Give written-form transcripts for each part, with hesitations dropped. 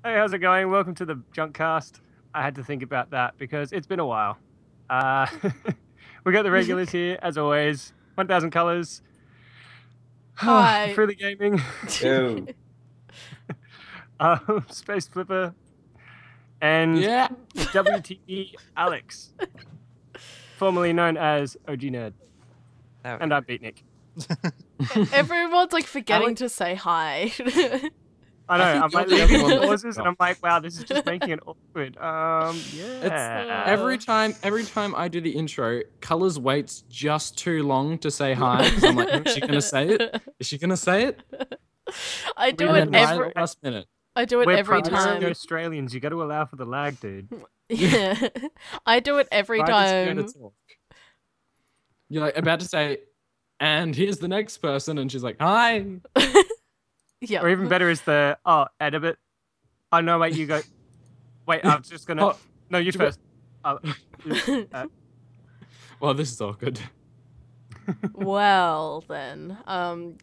Hey, how's it going? Welcome to the JunkCast. I had to think about that because it's been a while. Uh, we got the regulars here, as always. 1,000 colors. Hi. Freely gaming. Yo. Space Flipper. And WTE Alex, formerly known as OG Nerd. And I'm Beatnik. Everyone's like forgetting to say hi. I know, I'm like leaving pauses and I'm like, wow, this is just making it awkward. Yeah. Every time I do the intro, Colors waits just too long to say hi. Because I'm like, is she gonna say it? Is she gonna say it? I do it every last minute. I do it every time. We're Australians, you got to allow for the lag, dude. Yeah, I do it every time. You're like about to say, and here's the next person, and she's like, hi. Yeah. Or even better is the edit. Oh no, wait, you go. Wait, I was just gonna. No, you first. Well, this is awkward. Well then,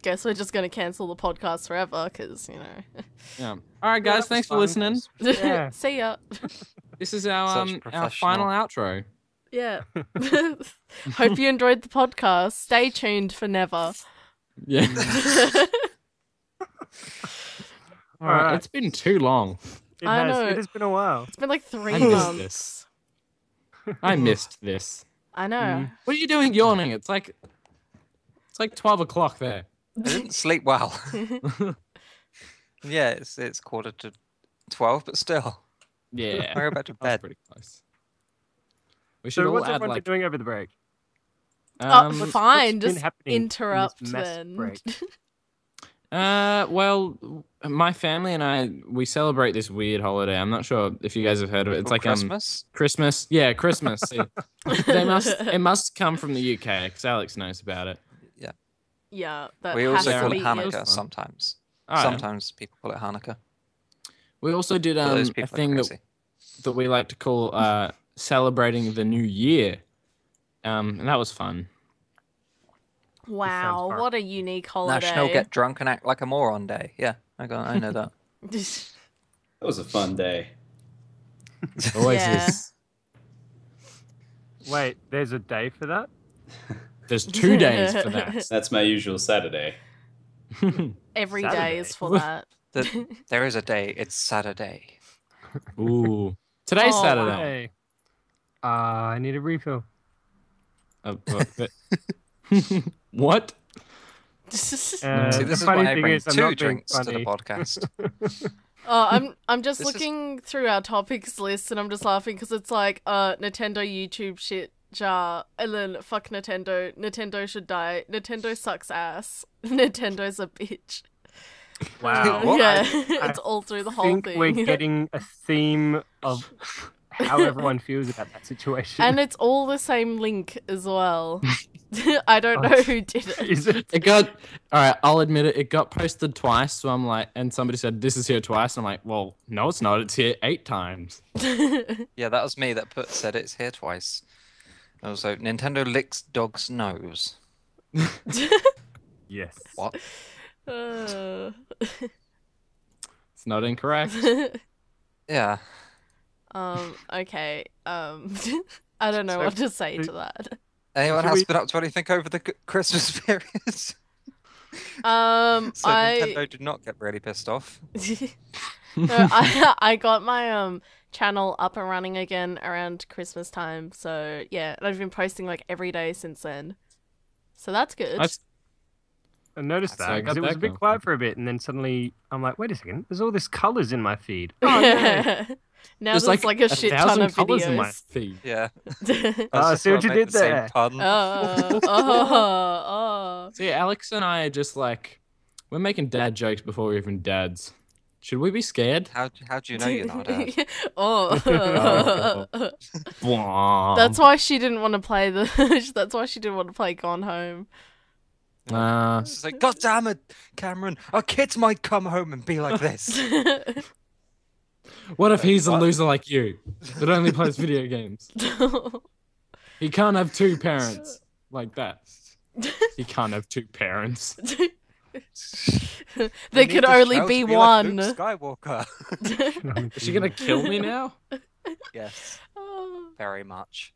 guess we're just gonna cancel the podcast forever because Yeah. All right, guys. Thanks for listening. Yeah. See ya. This is our final outro. Yeah. Hope you enjoyed the podcast. Stay tuned for never. Yeah. All right. It's been too long. I know. It has been a while. It's been like 3 months. I missed this. I know. What are you doing yawning? It's like 12 o'clock there. I didn't sleep well. Yeah, it's 11:45, but still. Yeah. We're about to bed. Pretty close. We should So all what's add everyone like doing over the break? Fine. been Just happening in interrupt this mess then. break? Well, my family and we celebrate this weird holiday. I'm not sure if you guys have heard of it. It's like Christmas. Christmas. Yeah, Christmas. See, it must come from the UK because Alex knows about it. Yeah. Yeah. That We has also to call be it Hanukkah sometimes. Sometimes people call it Hanukkah. We also did a thing that we like to call celebrating the new year, and that was fun. Wow, what a unique holiday. National Get Drunk and Act Like a Moron Day. Yeah, I know that. That was a fun day. Always is. Wait, there's a day for that? There's 2 days for that. That's my usual Saturday. Every day is for that. There is a day. It's Saturday. Ooh. Today's Saturday. Hey. I need a refill. What? See, this is why I bring 2 drinks to the podcast. I'm just looking through our topics list and I'm just laughing because it's like Nintendo YouTube shit jar and then fuck Nintendo. Nintendo should die. Nintendo sucks ass. Nintendo's a bitch. Wow. Yeah, it's all through the whole thing. I think we're getting a theme of how everyone feels about that situation. And it's all the same link as well. I don't know who did it. Is it? Alright, I'll admit it. It got posted twice, so I'm like, and somebody said, this is here twice. And I'm like, well, no, it's not. It's here 8 times. Yeah, that was me that said it's here twice. Also, Nintendo licks dog's nose. Yes. What? It's not incorrect. Yeah. Okay. I don't know what to say to that. Anyone else been up to anything over the Christmas period? Nintendo did not get really pissed off. No, I got my channel up and running again around Christmas time. So yeah, and I've been posting like every day since then. So that's good. I noticed that because it was a bit quiet for a bit, and then suddenly I'm like, wait a second, there's all this colours in my feed. Oh, no. Now there's like a shit ton of videos. In my feed. Yeah. I see what you did there. See, Alex and I are just like, we're making dad jokes before we're even dads. Should we be scared? How do you know you're not a dad? That's why she didn't want to play That's why she didn't want to play Gone Home. It's like, God damn it, Cameron! Our kids might come home and be like this. What if he's a loser like you that only plays video games? He can't have 2 parents like that. He can't have 2 parents. There could only be one. Luke Skywalker. Is she gonna kill me now? Yes, Oh. very much.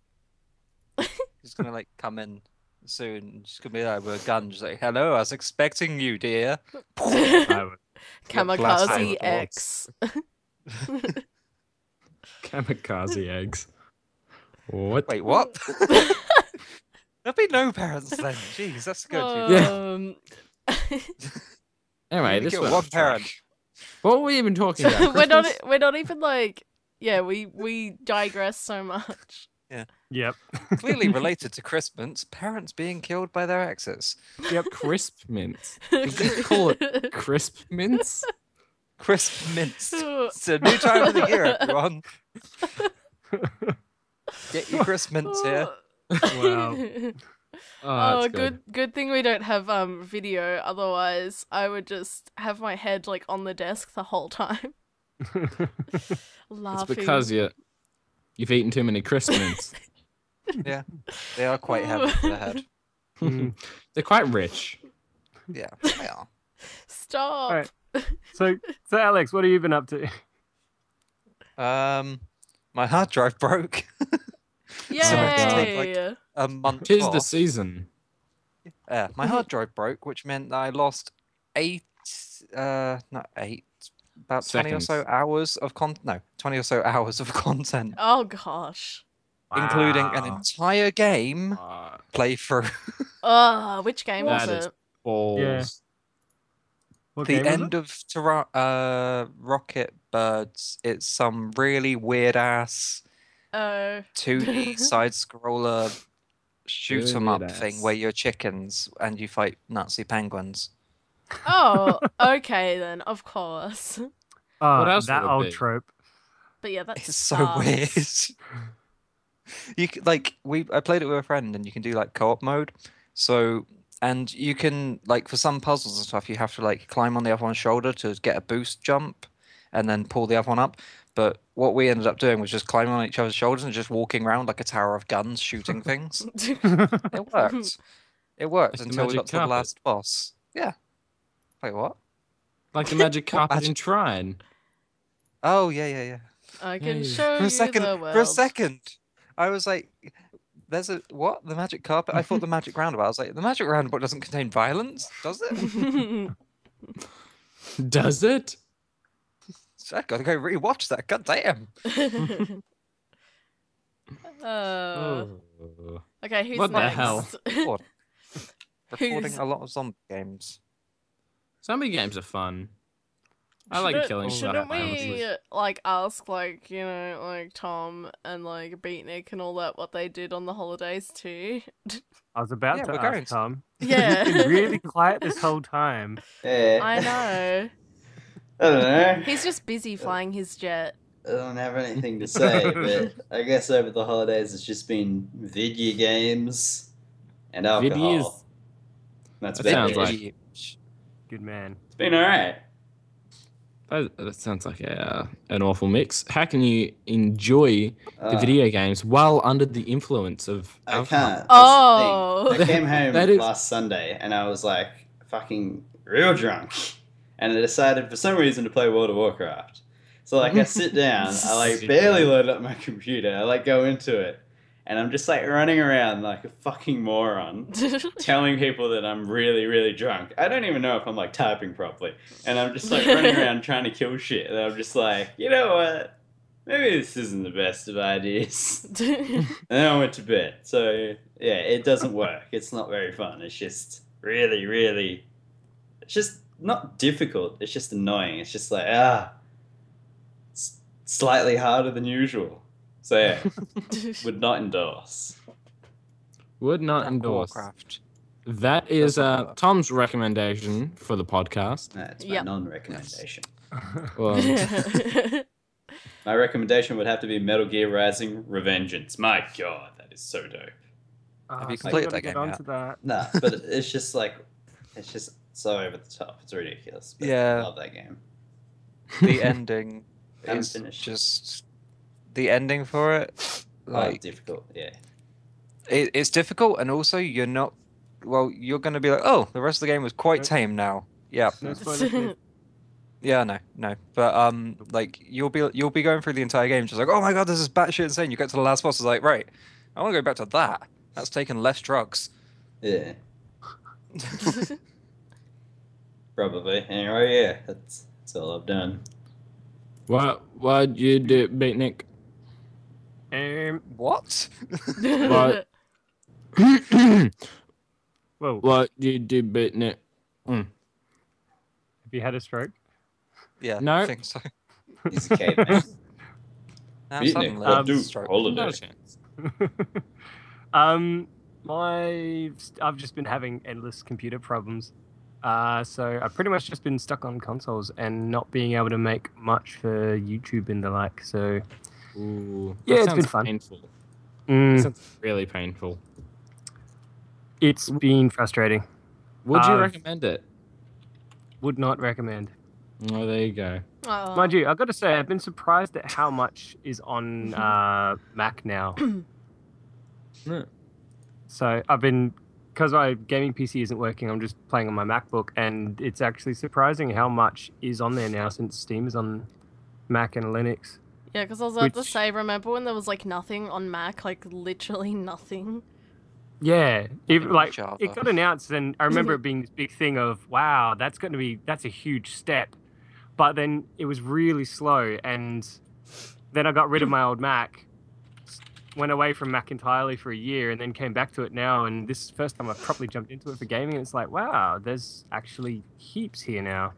She's gonna like come in soon. She's gonna be like with a gun. She's like, "Hello, I was expecting you, dear." Kamikaze X. Kamikaze eggs. What? Wait, what? There'll be no parents then. Jeez, that's good. Anyway, this was one parent. What were we even talking about? we're not even like we digress so much. Yeah. Yep. Clearly related to Christmas, parents being killed by their exes. Yep. Crisp mints. Did you call it crisp mints? Crisp mints. It's a new time of the year, everyone. Get your crisp mints here. Wow. Oh, good thing we don't have video. Otherwise, I would just have my head like on the desk the whole time, laughing. It's because you've eaten too many crisp mints. Yeah, they are quite heavy for the head. They're quite rich. Yeah, they are. Stop. All right. So Alex, what have you been up to? My hard drive broke. Yay! So I had to take, like, a month 'Tis off. the season. Yeah, my hard drive broke, which meant that I lost about 20 or Seconds. so hours of 20 or so hours of content, Oh gosh. including an entire game playthrough. Which game was That is it? balls. Yeah. What The game was end of Rocket Birds. It's some really weird ass Oh. 2D side scroller shoot 'em up Weird thing ass. where you're chickens and you fight Nazi penguins. Oh, okay then. Of course. Oh, What else that would it old be? trope. But yeah, that's It's so weird. You I played it with a friend, and you can do like co-op mode. So, and you can like for some puzzles and stuff, you have to like climb on the other one's shoulder to get a boost jump, and then pull the other one up. But what we ended up doing was just climbing on each other's shoulders and just walking around like a tower of guns, shooting things. It worked. It worked Like the until we magic got to the carpet. last boss. Yeah. Wait, what? Like the magic carpet in magic- Trine. Oh yeah. I can Yeah. show For you a second, the world. for a second, I was like, "There's a what? The magic carpet?" I thought the magic roundabout. I was like, "The magic roundabout doesn't contain violence, does it?" Does it? So I gotta go rewatch that. God damn. Okay, who's What the next? hell? Recording a lot of zombie games. Zombie games are fun. I like killing stuff. Shouldn't honestly. we like ask like like Tom and like Beatnik and all that what they did on the holidays too? I was about Yeah, to we're going ask to. Tom. Yeah. He's been really quiet this whole time. Yeah. I know. I don't know. He's just busy flying his jet. I don't have anything to say, but I guess over the holidays it's just been video games and alcohol. Videos. That's That about sounds it. like- Good man. It's been alright. That sounds like an awful mix. How can you enjoy the Uh, video games while under the influence of I alcohol? can't. Oh. That's the thing. I came home That is- last Sunday and I was like fucking real drunk. And I decided for some reason to play World of Warcraft. So like I sit down, I like barely load up my computer, I like go into it, and I'm just like running around like a fucking moron, telling people that I'm really, really drunk. I don't even know if I'm like typing properly. And I'm just like running around trying to kill shit. And I'm just like, you know what? Maybe this isn't the best of ideas. And then I went to bed. So yeah, it doesn't work. It's not very fun. It's just really, really, it's just not difficult. It's just annoying. It's just like, it's slightly harder than usual. So yeah, would not endorse. Would not endorse. Warcraft. That is Tom's recommendation for the podcast. That's my Yep. non-recommendation. Well, My recommendation would have to be Metal Gear Rising: Revengeance. My God, that is so dope. Have you So completed gotta that get game onto that. Nah, but it's just like, it's just so over the top. It's ridiculous. But Yeah. I love that game. The ending Haven't is finished. just the ending for it. Like Like difficult, yeah. it's difficult, and also you're not well, you're going to be like, oh, the rest of the game was quite tame now. Yeah. No spoilers, please. Yeah, no. But like you'll be going through the entire game just like, oh my god, this is batshit insane. You get to the last boss, it's like, right, I want to go back to that. That's taken less drugs. Yeah. Probably. Anyway, yeah, that's all I've done. What'd you do, Beatnik? What? What? Whoa. What you do, Beatnik? Have you had a stroke? Yeah, No. I think so. He's a caveman. Now Beatnik, suddenly, what do? stroke. Holiday. No chance. I've just been having endless computer problems. So I've pretty much just been stuck on consoles and not being able to make much for YouTube and the like. So Ooh, yeah, that it's been sounds fun. painful. Mm, That sounds really painful. it's been frustrating. Would you recommend it? Would not recommend. Oh, there you go. Oh. Mind you, I've got to say, I've been surprised at how much is on Mac now. Yeah. So I've been, because my gaming PC isn't working, I'm just playing on my MacBook, and it's actually surprising how much is on there now since Steam is on Mac and Linux. Yeah, because I was about to say, remember when there was like nothing on Mac, like literally nothing? Yeah, like Java. it got announced, and I remember it being this big thing of, wow, that's a huge step. But then it was really slow, and then I got rid of my old Mac, went away from Mac entirely for a year, and then came back to it now. And this is the first time I've properly jumped into it for gaming. And it's like, wow, there's actually heaps here now.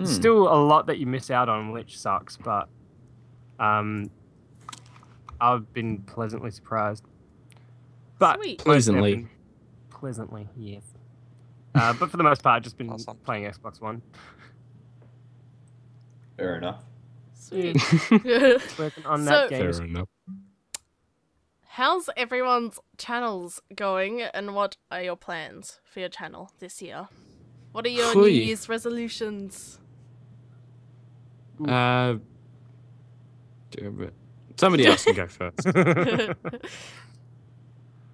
Still a lot that you miss out on, which sucks, but I've been pleasantly surprised. But Sweet. Pleasantly. Pleasantly, yes. But for the most part, I've just been Awesome. playing Xbox One. Fair enough. Sweet. Working on So- that game. Fair enough. How's everyone's channels going, and what are your plans for your channel this year? What are your New Hui. Year's resolutions? Somebody else can go first.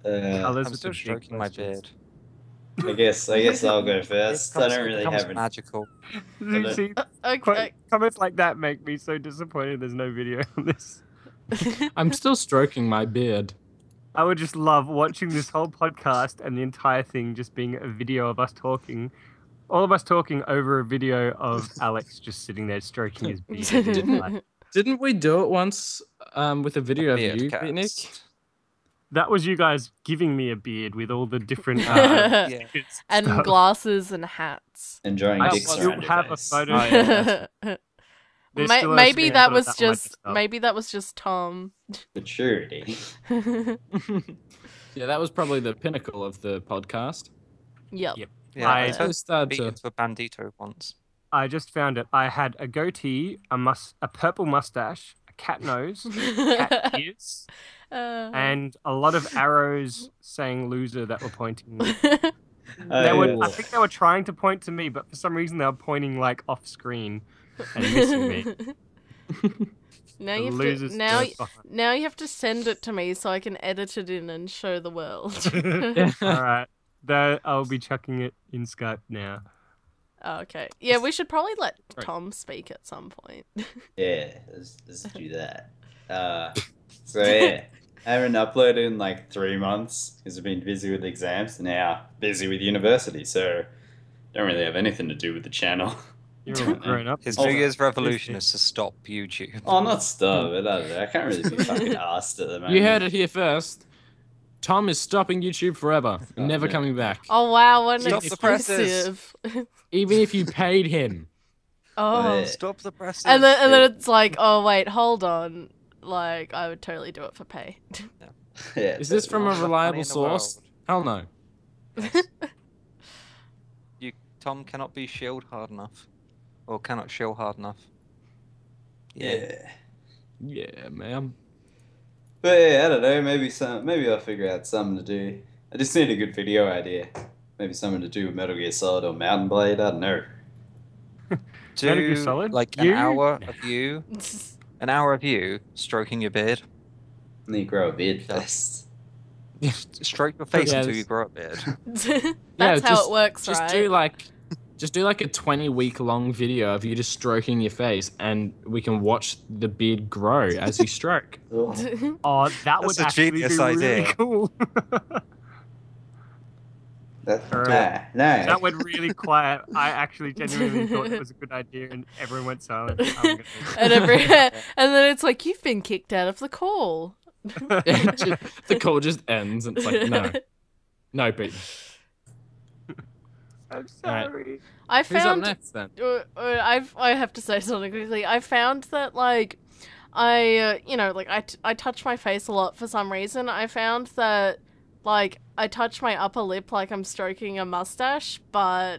Colours I'm with still the big stroking my questions. beard. I guess I'll go first. I don't really have any. magical. You see, Okay. comments like that make me so disappointed there's no video on this. I'm still stroking my beard. I would just love watching this whole podcast and the entire thing just being a video of us talking. All of us talking over a video of Alex just sitting there stroking his beard. Like, Didn't we do it once with a video of Beard you, cast. Beatnik? that was you guys giving me a beard with all the different Yeah. stickers And stuff. glasses and hats. Enjoying I dicks still around your have a face. photo. Oh, yeah. There's May- still a maybe screenshot that of was on my just desktop. maybe that was just Tom. Maturity. Yeah, that was probably the pinnacle of the podcast. Yep. Yep. Yeah, I- I So took started beat to. into a bandito once. I just found it. I had a goatee, a purple mustache, a cat nose, cat ears, and a lot of arrows saying loser that were pointing. I think they were trying to point to me, but for some reason they were pointing like off screen and missing me. Now The you have losers to now, first behind. now you have to send it to me so I can edit it in and show the world. All right, I'll be chucking it in Skype now. Oh, okay. Yeah, we should probably let Right. Tom speak at some point. Yeah, let's do that. So yeah, I haven't uploaded in like 3 months because I've been busy with exams and now busy with university, so don't really have anything to do with the channel. You're all grown up. His Oh, New Year's revolution is to stop YouTube. Oh, not stuff. I don't know. I can't really be fucking asked at the moment. You heard it here first. Tom is stopping YouTube forever, and never yeah. coming back. Oh wow, what an Stop the presses. exclusive. Even if you paid him. Oh. Yeah. Stop the presses. And then it's like, oh wait, hold on. Like I would totally do it for pay. Yeah, Is this from a All the money reliable in the source? Hell no. Tom cannot be shielded hard enough, or cannot shield hard enough. Yeah. Yeah, man. But yeah, I don't know. Maybe I'll figure out something to do. I just need a good video idea. Maybe something to do with Metal Gear Solid or Mountain Blade. I don't know. Metal Gear Solid? Like You? an hour of you stroking your beard. I need to grow a beard first. Stroke your face Yeah, until this- you grow a beard. That's how it works, just right? Just do like a 20-week long video of you just stroking your face, and we can watch the beard grow as you stroke. Oh, that would a actually genius be really idea. cool. No. That went really quiet. I actually genuinely thought it was a good idea, and everyone went silent. And then it's like, you've been kicked out of the call. The call just ends, and it's like, no, Pete. I'm sorry. I Who's up found next then? I have to say something quickly. I found that like I touch my face a lot for some reason. I found that like I touch my upper lip like I'm stroking a mustache, but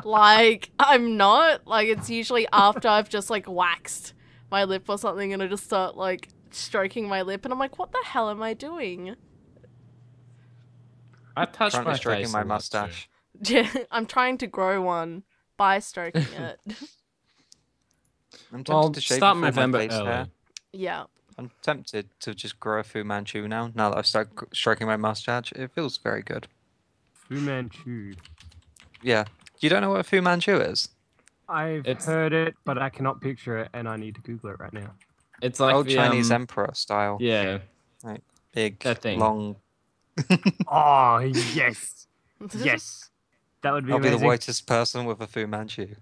like I'm not. Like it's usually after I've just like waxed my lip or something, and I just start like stroking my lip, and I'm like, what the hell am I doing? I touched Currently my stroking face my a lot, mustache. Yeah, I'm trying to grow one by stroking it. I'm tempted Well, to shave start before my November face early. hair. Yeah. I'm tempted to just grow a Fu Manchu now. Now that I've started stroking my mustache, it feels very good. Fu Manchu. Yeah. You don't know what a Fu Manchu is? I've heard it, but I cannot picture it, and I need to Google it right now. It's like Old the Chinese emperor style. Yeah, Like big, that thing. long. Oh yes, yes, that would be I'll be the amazing. whitest person with a Fu Manchu.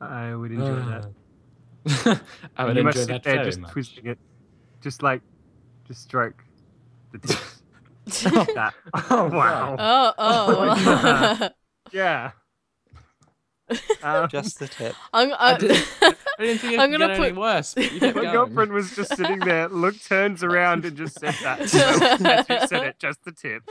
I would enjoy that. I would You must enjoy sit that there very just much. twisting it, just stroke the tips. That. Oh, Wow. Oh. Yeah. Just the tip. I didn't think it I'm could gonna get any put- worse. But you kept My going. girlfriend was just sitting there, turns around and just said that. As you said it, just the tip.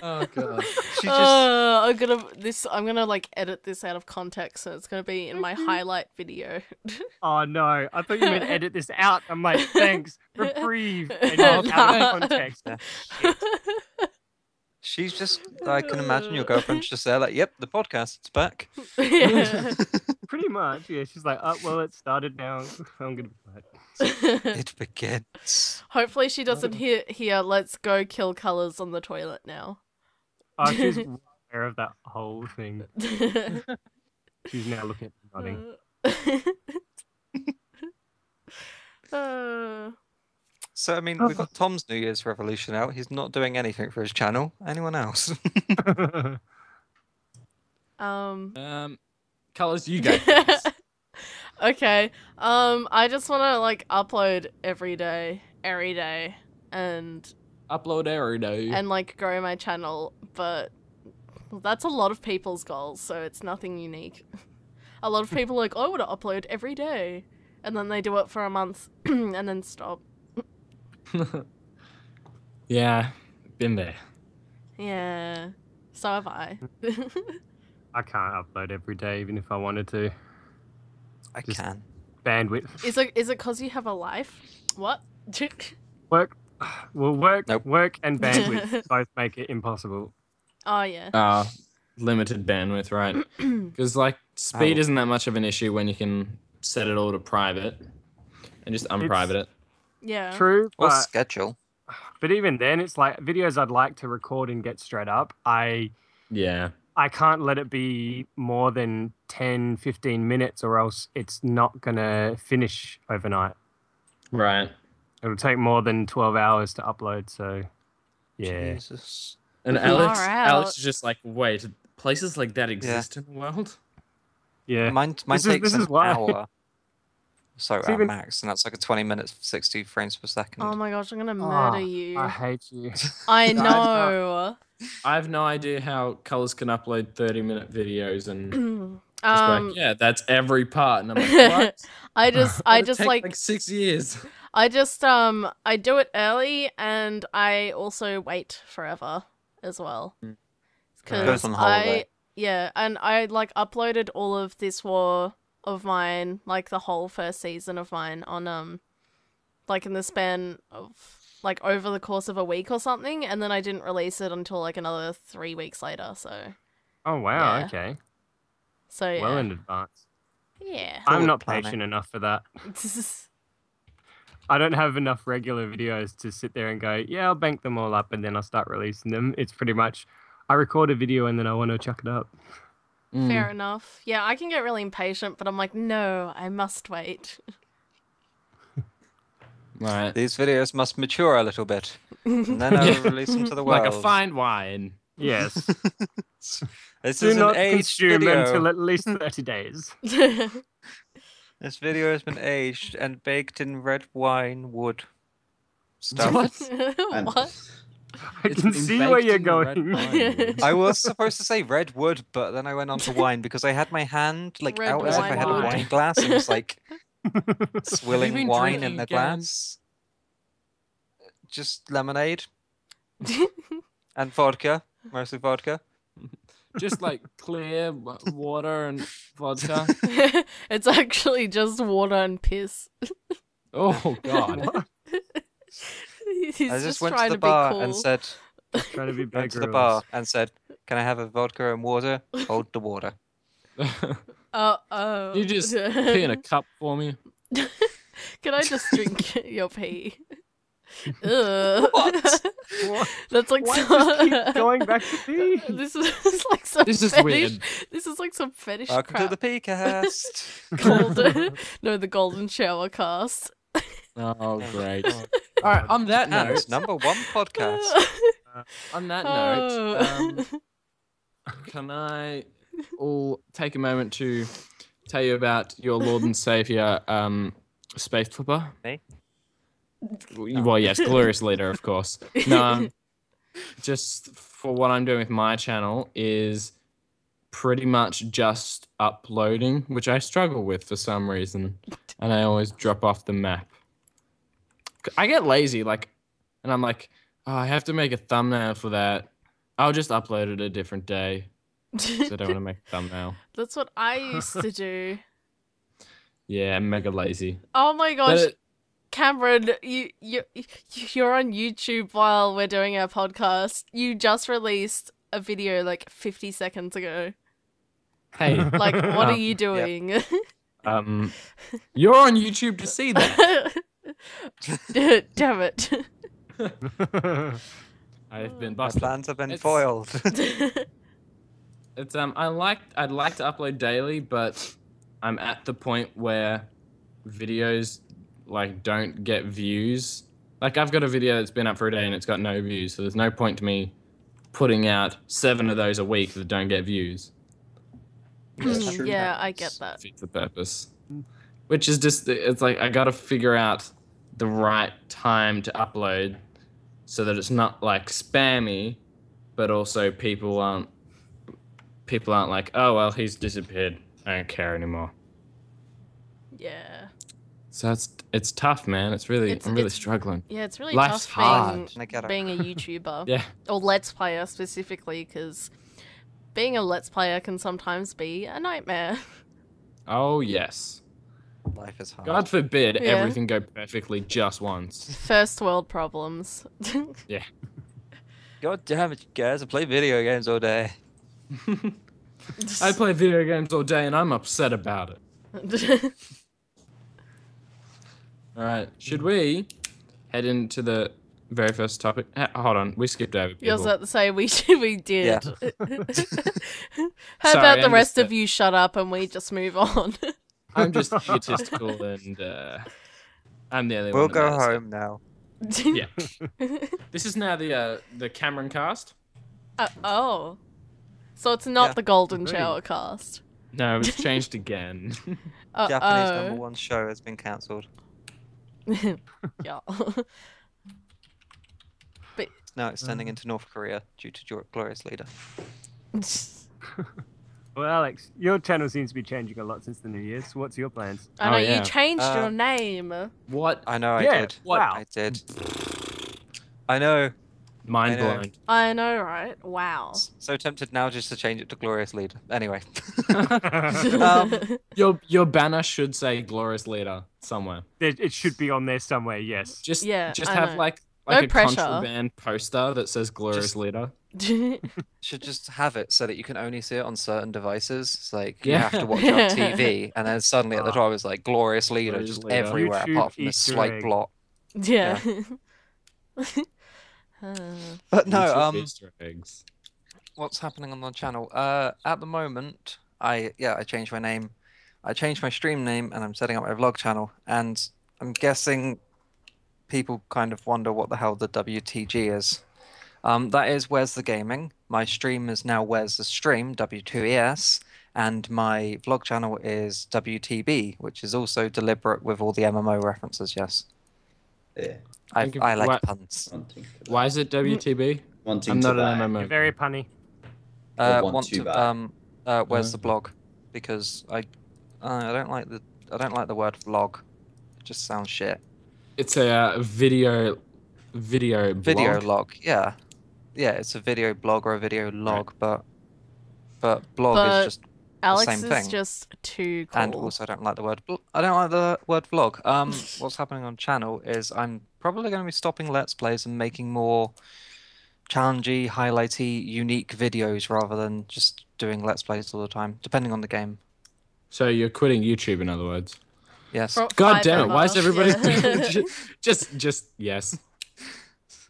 Oh god. She just. I'm gonna like edit this out of context, so it's gonna be in my highlight video. Oh no, I thought you meant edit this out. I'm like, thanks, reprieve, and Oh, out no. of context. Yeah. She's just. I can imagine your girlfriend's just there, like, yep, the podcast, it's back. Yeah. Pretty much, yeah. She's like, oh, well, it started now. I'm gonna be quiet. It begins. Hopefully she doesn't hear let's go kill colours on the toilet now. Oh, she's aware of that whole thing. She's now looking at me nodding. So, I mean, we've got Tom's New Year's Revolution out. He's not doing anything for his channel. Anyone else? Colors, you go first. Okay. I just want to like upload every day, and Upload every day. and like grow my channel, but that's a lot of people's goals, so it's nothing unique. A lot of people are like, I want to upload every day, and then they do it for a month and then stop. Yeah, been there. Yeah, so have I. I can't upload every day, even if I wanted to. I Just- can. Bandwidth. Is it because you have a life? What? Work. Well, work Nope. and bandwidth both make it impossible. Oh yeah. Limited bandwidth, right? Because like speed isn't that much of an issue when you can set it all to private and just unprivate it. Yeah. True, Or but schedule. even then, it's like videos I'd like to record and get straight up. Yeah. I can't let it be more than 10, 15 minutes or else it's not going to finish overnight. Right. It'll take more than 12 hours to upload, so yeah. Jesus. And Far Alex out. is just like, wait, places like that exist in the world? Yeah. Mine This takes is an why. hour. So It's at even- max, and that's like a 20 minutes, 60 frames per second. Oh my gosh, I'm gonna murder Oh, you. I hate you. I Guys, know. I have no idea how Colors can upload 30-minute videos and just like, yeah, that's every part. And I'm like, what? I just That'd take, like 6 years. I do it early and I also wait forever as well. Goes Because on holiday. and I like uploaded all of This War of mine, like the whole first season of mine on like in the span of like over the course of a week or something, and then I didn't release it until like another 3 weeks later, so Oh, wow, Yeah. okay. so yeah. Well in advance. Yeah. I'm not planning. patient enough for that. I don't have enough regular videos to sit there and go, yeah, I'll bank them all up and then I'll start releasing them. It's pretty much, I record a video and then I want to chuck it up. Fair enough. Yeah, I can get really impatient, but I'm like, no, I must wait. Right. These videos must mature a little bit, and then I'll release them to the world. Like a fine wine. Yes. This Do is not an aged consume video. until at least 30 days. This video has been aged and baked in red wine wood stuff. And- What? I can see where you're going. I was supposed to say red wood, but then I went on to wine because I had my hand like Red out as if I had a wine. wine glass and was like been swilling wine in drinking the again? glass. Just lemonade and vodka, mostly vodka. Just like clear water and vodka. It's actually just water and piss. Oh God. He's I just went to trying the be bar cool. and said, Trying to be went Bear to the Grylls. bar and said, "Can I have a vodka and water? Hold the water." Oh. You just pee in a cup for me. Can I just drink your pee? Ugh. What? What? That's like Why so... just keep going back to pee? This is like some This is fetish. weird. This is like some fetish Welcome crap. to the Pcast. Golden, no, the golden shower cast. Oh great. All right. On that note, Japan's #1 podcast. on that Oh. note, can I all take a moment to tell you about your Lord and Savior, Space Flipper? Me? Well, yes, Glorious Leader, of course. No, just for what I'm doing with my channel is pretty much just uploading, which I struggle with for some reason, and I always drop off the map. I get lazy, and I'm like, oh, I have to make a thumbnail for that. I'll just upload it a different day. So I don't want to make a thumbnail. That's what I used to do. Yeah, I'm mega lazy. Oh my gosh, But Cameron, you're on YouTube while we're doing our podcast. You just released a video like 50 seconds ago. hey, Like, what are you doing? you're on YouTube to see that. Damn it. I've been My busted. plans have been It's- foiled. It's I'd like to upload daily, but I'm at the point where videos don't get views. Like I've got a video that's been up for a day and it's got no views, so there's no point to me putting out 7 of those a week that don't get views. Yeah, I get that. Defeats the purpose. Which is just it's like I gotta figure out the right time to upload so that it's not like spammy, but also people aren't like, oh well, he's disappeared. I don't care anymore. Yeah. So it's tough, man. I'm really It's- struggling. Yeah, it's really Life's tough hard. I get it. being a YouTuber. Yeah. Or Let's Player specifically, because being a Let's Player can sometimes be a nightmare. Oh yes. Life is hard. God forbid Yeah. everything go perfectly just once. First world problems. God damn it, you guys! I play video games all day. I play video games all day and I'm upset about it. All right, should we head into the very first topic? Hold on, we skipped over people. You was about to say we did. Yeah. How Sorry, about the I'm rest just of you shut up and we just move on? I'm just egotistical and I'm the only We'll one. that go matters. home now. Yeah. This is now the Cameron cast. Oh. So it's not Yeah. the Golden Hey. Shower cast. No, it's changed again. Japanese Uh-oh. #1 show has been cancelled. Yeah. It's now extending into North Korea due to Glorious Leader. Well, Alex, your channel seems to be changing a lot since the New Year. So what's your plans? I know, Oh, yeah. you changed your Uh, name. What? I know, I Yeah, did. wow. I did. I know. Mind I know. blown. I know, right? Wow. So tempted now just to change it to Glorious Leader. Anyway. Your banner should say "Glorious Leader" somewhere. It should be on there somewhere. Yes. Just Yeah, just I have know. like No a pressure. contraband poster that says "Glorious Just- Leader." Should just have it so that you can only see it on certain devices. It's like you Yeah. have to watch it on TV, and then suddenly at the top it's like Glorious Leader Glorious just Leader. everywhere YouTube apart from this Easter slight egg. blot. Yeah. But no, YouTube Easter eggs. what's happening on the channel? At the moment, I changed my name. I changed my stream name, and I'm setting up my vlog channel. And I'm guessing people kind of wonder what the hell the WTG is. That is Where's the Gaming. My stream is now Where's the Stream, W2ES, and my vlog channel is WTB, which is also deliberate with all the MMO references, yes. Yeah. I like puns. Why is it WTB? Wanting I'm to not buy. an MMO. You're very punny. Want to buy. Where's the blog? Because I don't like the word vlog. It just sounds shit. It's a video blog. Video log, yeah. Yeah, it's a video blog or a video log, but blog is just Alex same is thing. just too cool. And also, I don't like the word vlog. What's happening on channel is I'm probably going to be stopping Let's Plays and making more challengey, highlighty, unique videos rather than just doing Let's Plays all the time, depending on the game. So you're quitting YouTube, in other words. Yes. God damn it! Why is everybody Yeah. just yes?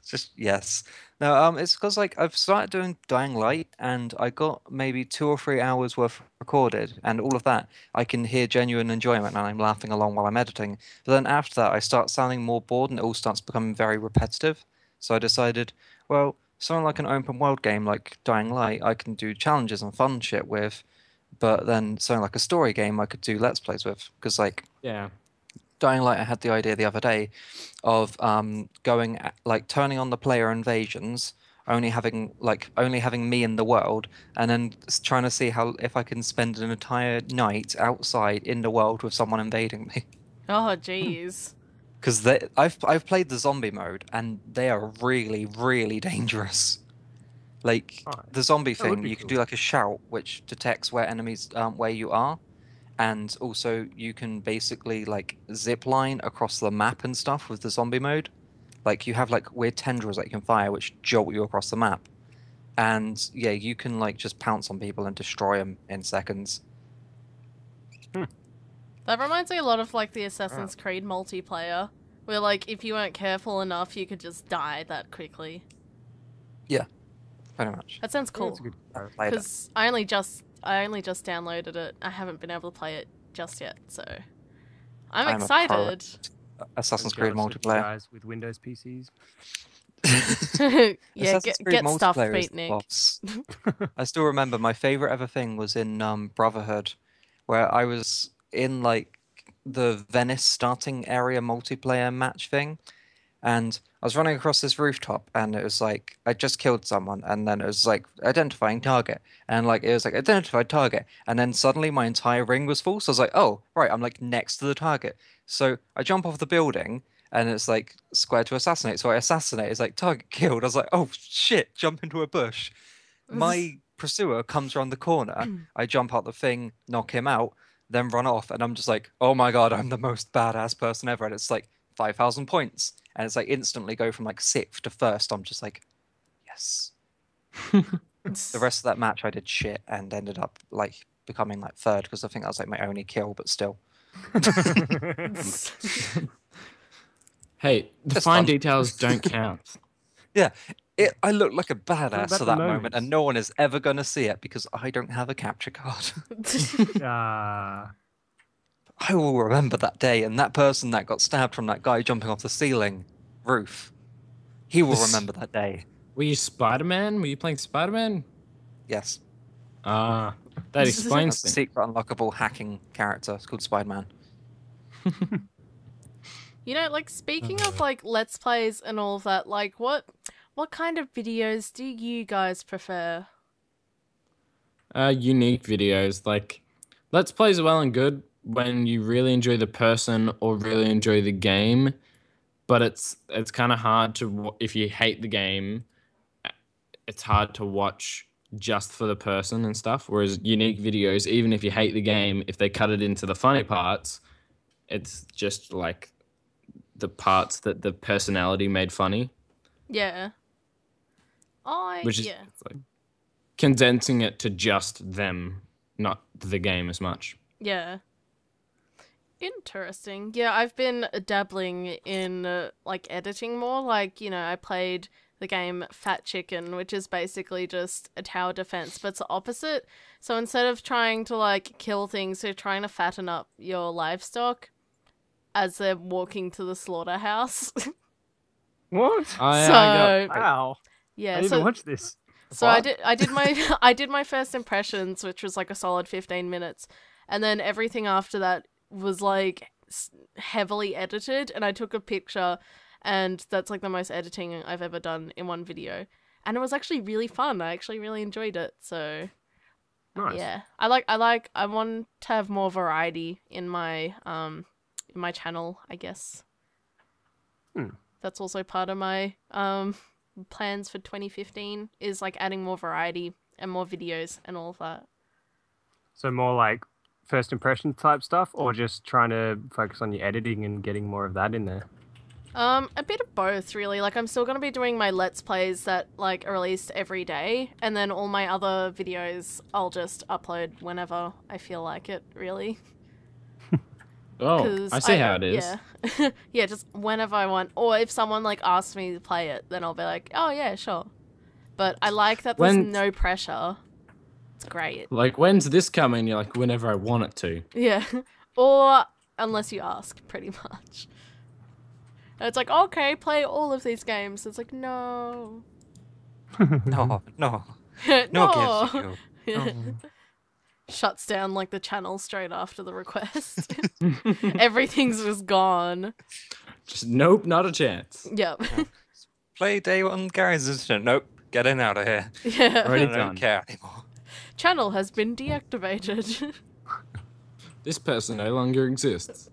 Just yes. No, it's because like I've started doing Dying Light, and I got maybe 2 or 3 hours worth recorded, and all of that I can hear genuine enjoyment, and I'm laughing along while I'm editing. But then after that, I start sounding more bored, and it all starts becoming very repetitive. So I decided, well, something like an open world game like Dying Light, I can do challenges and fun shit with, but then something like a story game, I could do Let's Plays with, because like Yeah. Dying Light, I had the idea the other day of turning on the player invasions, only having me in the world, and then trying to see if I can spend an entire night outside in the world with someone invading me. Oh, jeez. Because I've played the zombie mode, and they are really, really dangerous. Like the zombie That would thing, be you can cool. do like a shout which detects where enemies where you are. And also, you can basically like zip line across the map and stuff with the zombie mode. Like you have like weird tendrils that you can fire, which jolt you across the map. And yeah, you can like just pounce on people and destroy them in seconds. That reminds me a lot of like the Assassin's Creed multiplayer, where like if you weren't careful enough, you could just die that quickly. Yeah, pretty much. That sounds cool. That's a good Played it. Because I only just downloaded it. I haven't been able to play it just yet, so I'm I'm a pro excited. Assassin's I'm Creed jealous of you multiplayer. guys with Windows PCs. Yeah, Assassin's Creed get stuffed, multiplayer is the Beatnik. boss. I still remember my favorite ever thing was in Brotherhood, where I was in like the Venice starting area multiplayer match thing, and I was running across this rooftop, and it was like I just killed someone, and then it was like identifying target, and like it was like identified target, and then suddenly my entire ring was full, so I was like, oh right, I'm like next to the target, so I jump off the building. And it's like square to assassinate. So I assassinate. It's like target killed. I was like, oh shit, jump into a bush. My pursuer comes around the corner. I jump out the thing, knock him out, then run off. And I'm just like, oh my God, I'm the most badass person ever. And it's like 5,000 points. And it's like instantly go from like 6th to 1st. I'm just like, yes. The rest of that match I did shit and ended up like becoming like 3rd because I think that was like my only kill, but still. Hey, the Just fine fun. details don't count. Yeah, I look like a badass about to the that moment, moments? and no one is ever going to see it because I don't have a capture card. Ah, I will remember that day, and that person that got stabbed from that guy jumping off the ceiling roof. He will remember that day. Were you Spider-Man? Were you playing Spider-Man? Yes. Ah, that explains That's a things. secret unlockable hacking character. It's called Spider-Man. You know, like speaking of like Let's Plays and all of that, like what kind of videos do you guys prefer? Unique videos. Like, Let's Plays are well and good when you really enjoy the person or really enjoy the game, but it's kind of hard to if you hate the game. It's hard to watch just for the person and stuff. Whereas unique videos, even if you hate the game, if they cut it into the funny parts, it's just like the parts that the personality made funny, Yeah. which is yeah. like condensing it to just them, not the game as much. Yeah. Interesting. Yeah, I've been dabbling in like editing more. Like, you know, I played the game Fat Chicken, which is basically just a tower defense, but it's the opposite. So instead of trying to like kill things, you're trying to fatten up your livestock as they're walking to the slaughterhouse. What? Wow. Yeah, I didn't watch this. So I did my first impressions, which was like a solid 15 minutes, and then everything after that was like heavily edited, and I took a picture, and that's like the most editing I've ever done in one video, and it was actually really fun. I actually really enjoyed it. So Nice. yeah, I want to have more variety in my channel, I guess. That's also part of my plans for 2015 is like adding more variety and more videos and all of that. So more like first impression type stuff, or just trying to focus on your editing and getting more of that in there? A bit of both, really. Like, I'm still going to be doing my Let's Plays that, like, are released every day, and then all my other videos I'll just upload whenever I feel like it, really. Oh, I see how it is. Yeah. Yeah, just whenever I want. Or if someone, like, asks me to play it, then I'll be like, oh, yeah, sure. But I like that there's no pressure. It's great. Like, when's this coming? You're like, whenever I want it to. Yeah. Or unless you ask, pretty much. And it's like, okay, play all of these games. It's like, no. No. No No. gives you. No. Shuts down, like, the channel straight after the request. Everything's just gone. Just nope, not a chance. Yep. Play day one Gary's Instant. Nope. Get in out of here. Yeah. Already I don't done. care anymore. Channel has been deactivated. This person no longer exists.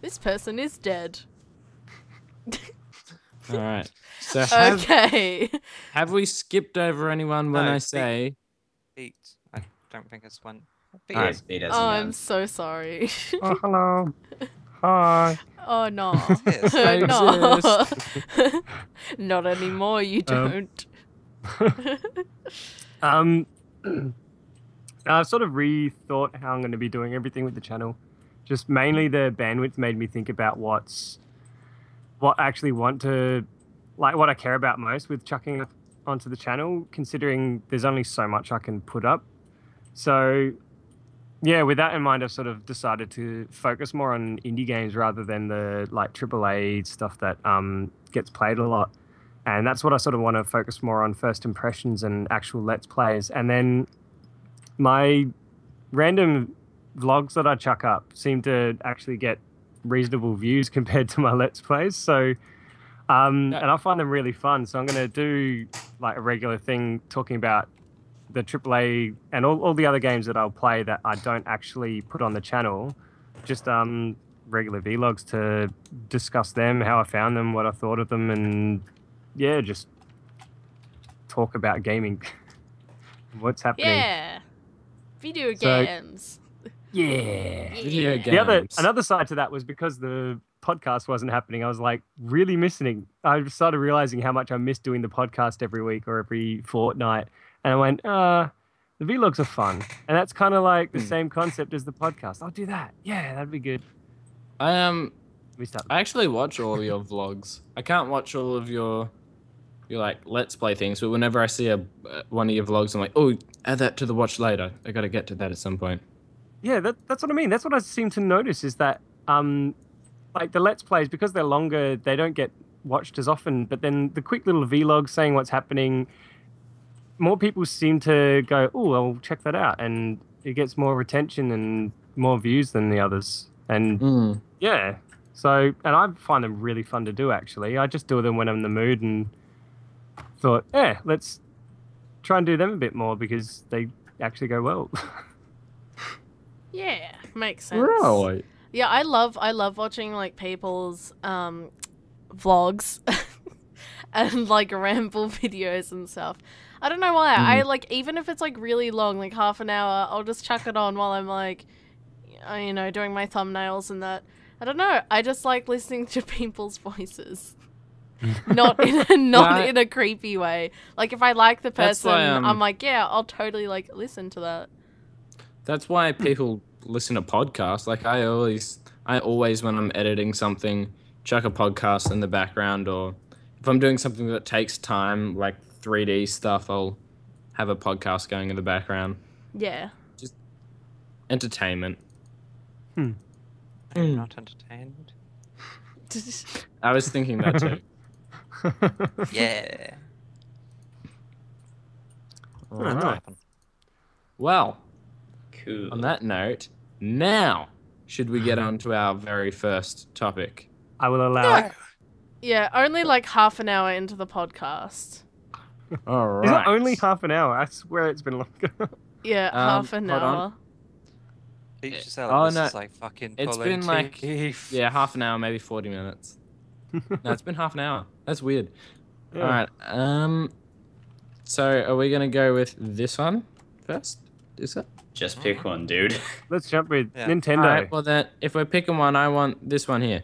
This person is dead. All right. So Okay. have we skipped over anyone when No, I say... Pete. I don't think it's one. Alright. He doesn't Oh, know. I'm so sorry. Oh, hello. Hi. Oh, no. Yes, I No. Not anymore, you don't. I've sort of rethought how I'm going to be doing everything with the channel. Just mainly the bandwidth made me think about what I actually want to, like, what I care about most with chucking it onto the channel, considering there's only so much I can put up. So yeah, with that in mind, I've sort of decided to focus more on indie games rather than the like AAA stuff that gets played a lot. And that's what I sort of want to focus more on, first impressions and actual Let's Plays. And then my random vlogs that I chuck up seem to actually get reasonable views compared to my Let's Plays. So, and I find them really fun. So I'm going to do like a regular thing talking about the AAA and all the other games that I'll play that I don't actually put on the channel. Just regular vlogs to discuss them, how I found them, what I thought of them, and yeah, just talk about gaming. What's happening. Yeah. Video games. Yeah. Video games. Another side to that was because the podcast wasn't happening, I was like really missing. I started realizing how much I miss doing the podcast every week or every fortnight. And I went, the vlogs are fun. And that's kind of like the same concept as the podcast. I'll do that. Yeah, that'd be good. I actually watch all your vlogs. I can't watch all of your like Let's Play things, but whenever I see one of your vlogs, I'm like, oh, add that to the watch later. I got to get to that at some point. Yeah, that's what I mean. That's what I seem to notice is that like the Let's Plays, because they're longer, they don't get watched as often. But then the quick little vlogs saying what's happening, more people seem to go, oh, I'll check that out. And it gets more retention and more views than the others. And yeah, so, and I find them really fun to do, actually. I just do them when I'm in the mood and thought, yeah, let's try and do them a bit more because they actually go well. Yeah, makes sense. Really? Yeah, I love watching like people's vlogs and like ramble videos and stuff. I don't know why. I like, even if it's like really long, like half an hour, I'll just chuck it on while I'm like, you know, doing my thumbnails and that. I don't know. I just like listening to people's voices. Not in a creepy way. Like if I like the person, I'm like, yeah, I'll totally like listen to that. That's why people listen to podcasts. Like I always when I'm editing something, chuck a podcast in the background, or if I'm doing something that takes time, like 3D stuff, I'll have a podcast going in the background. Yeah. Just entertainment. Are you not entertained? I was thinking that too. Yeah. All Alright. right. Well, Cool. on that note, now should we get on to our very first topic? I will allow it. Yeah, only like half an hour into the podcast. All Is right. it only half an hour? I swear it's been longer. Yeah, half an hold on. hour. You should say Oh, this no. is like fucking It's pulling been like teeth. yeah, half an hour, maybe 40 minutes. No, it's been half an hour. That's weird. Yeah. All right. So are we gonna go with this one first? Is it? Just pick one, dude. Let's jump with Yeah. Nintendo. All right. Well then, if we're picking one, I want this one here.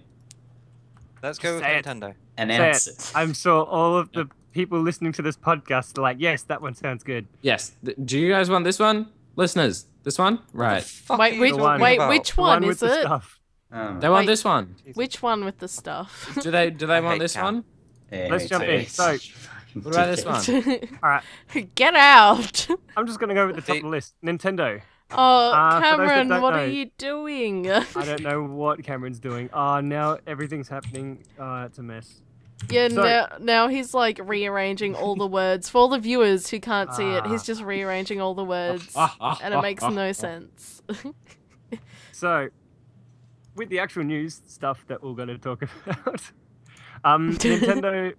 Let's go with Say it. Nintendo. Announce Say it. I'm sure all of the people listening to this podcast are like, yes, that one sounds good. Yes. Do you guys want this one, listeners? This one? Right. Fuck Wait, are you which, talking wait, about? which The one with is the it? stuff. They want Wait. this one. Which one with the stuff? Do they want hate this Cam. one? Yeah, Let's me jump too. in. So- What about this one? All right, Get out! I'm just gonna go with the top of the list. Nintendo. Oh, for those that Cameron, don't what know- are you doing? I don't know what Cameron's doing. Now everything's happening. It's a mess. Yeah, So- now he's like rearranging all the words. For all the viewers who can't see it, he's Ah. just rearranging all the words. And it makes no sense. So, with the actual news stuff that we're going to talk about, Nintendo.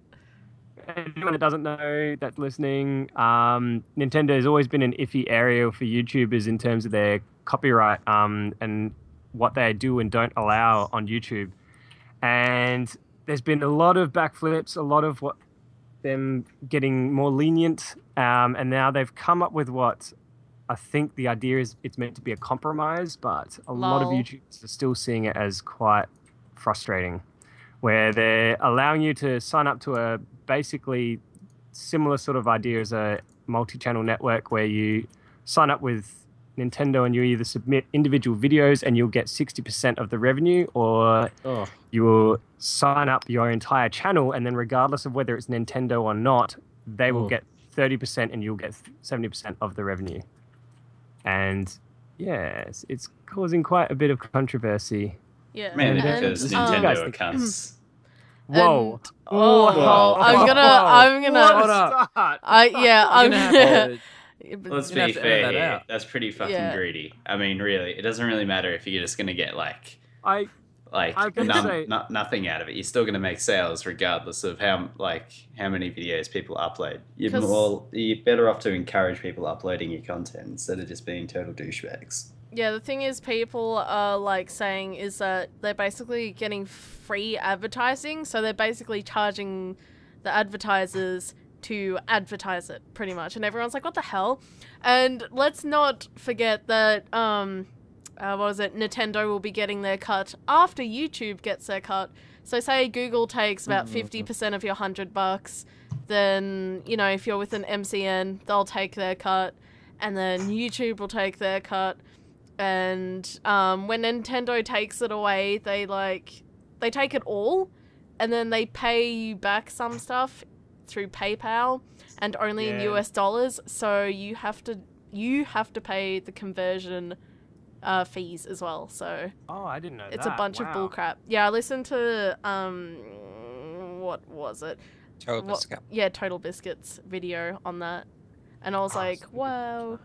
Anyone that doesn't know that's listening, Nintendo has always been an iffy area for YouTubers in terms of their copyright and what they do and don't allow on YouTube. And there's been a lot of backflips, a lot of them getting more lenient, and now they've come up with what I think the idea is it's meant to be a compromise, but a lot of Lol. YouTubers are still seeing it as quite frustrating, where they're allowing you to sign up to a basically similar sort of idea as a multi-channel network where you sign up with Nintendo and you either submit individual videos and you'll get 60% of the revenue, or Oh. you will sign up your entire channel and then regardless of whether it's Nintendo or not, they will Oh. get 30% and you'll get 70% of the revenue. And yes, it's causing quite a bit of controversy. Yeah. Mainly And, because um, Nintendo are and- cunts. Whoa. And- oh, Whoa. I'm gonna, Hold up. I'm You're gonna have to- Let's You're gonna be have to edit fair that here. out. That's pretty fucking Yeah. greedy. I mean, really, it doesn't really matter if you're just gonna get like I was gonna say- nothing out of it. You're still gonna make sales regardless of how many videos people upload. You're better off to encourage people uploading your content instead of just being total douchebags. Yeah, the thing is, people are like saying is that they're basically getting free advertising, so they're basically charging the advertisers to advertise it, pretty much. And everyone's like, what the hell? And let's not forget that, Nintendo will be getting their cut after YouTube gets their cut. So say Google takes about 50% of your $100, then, you know, if you're with an MCN, they'll take their cut, and then YouTube will take their cut. And when Nintendo takes it away, they take it all, and then they pay you back some stuff through PayPal, and only in Yeah. US dollars. So you have to pay the conversion fees as well. So Oh, I didn't know it's that. a bunch of Wow. bullcrap. Yeah, I listened to what was it? Total What- Biscuit. Yeah, Total Biscuits video on that, and I was like, wow.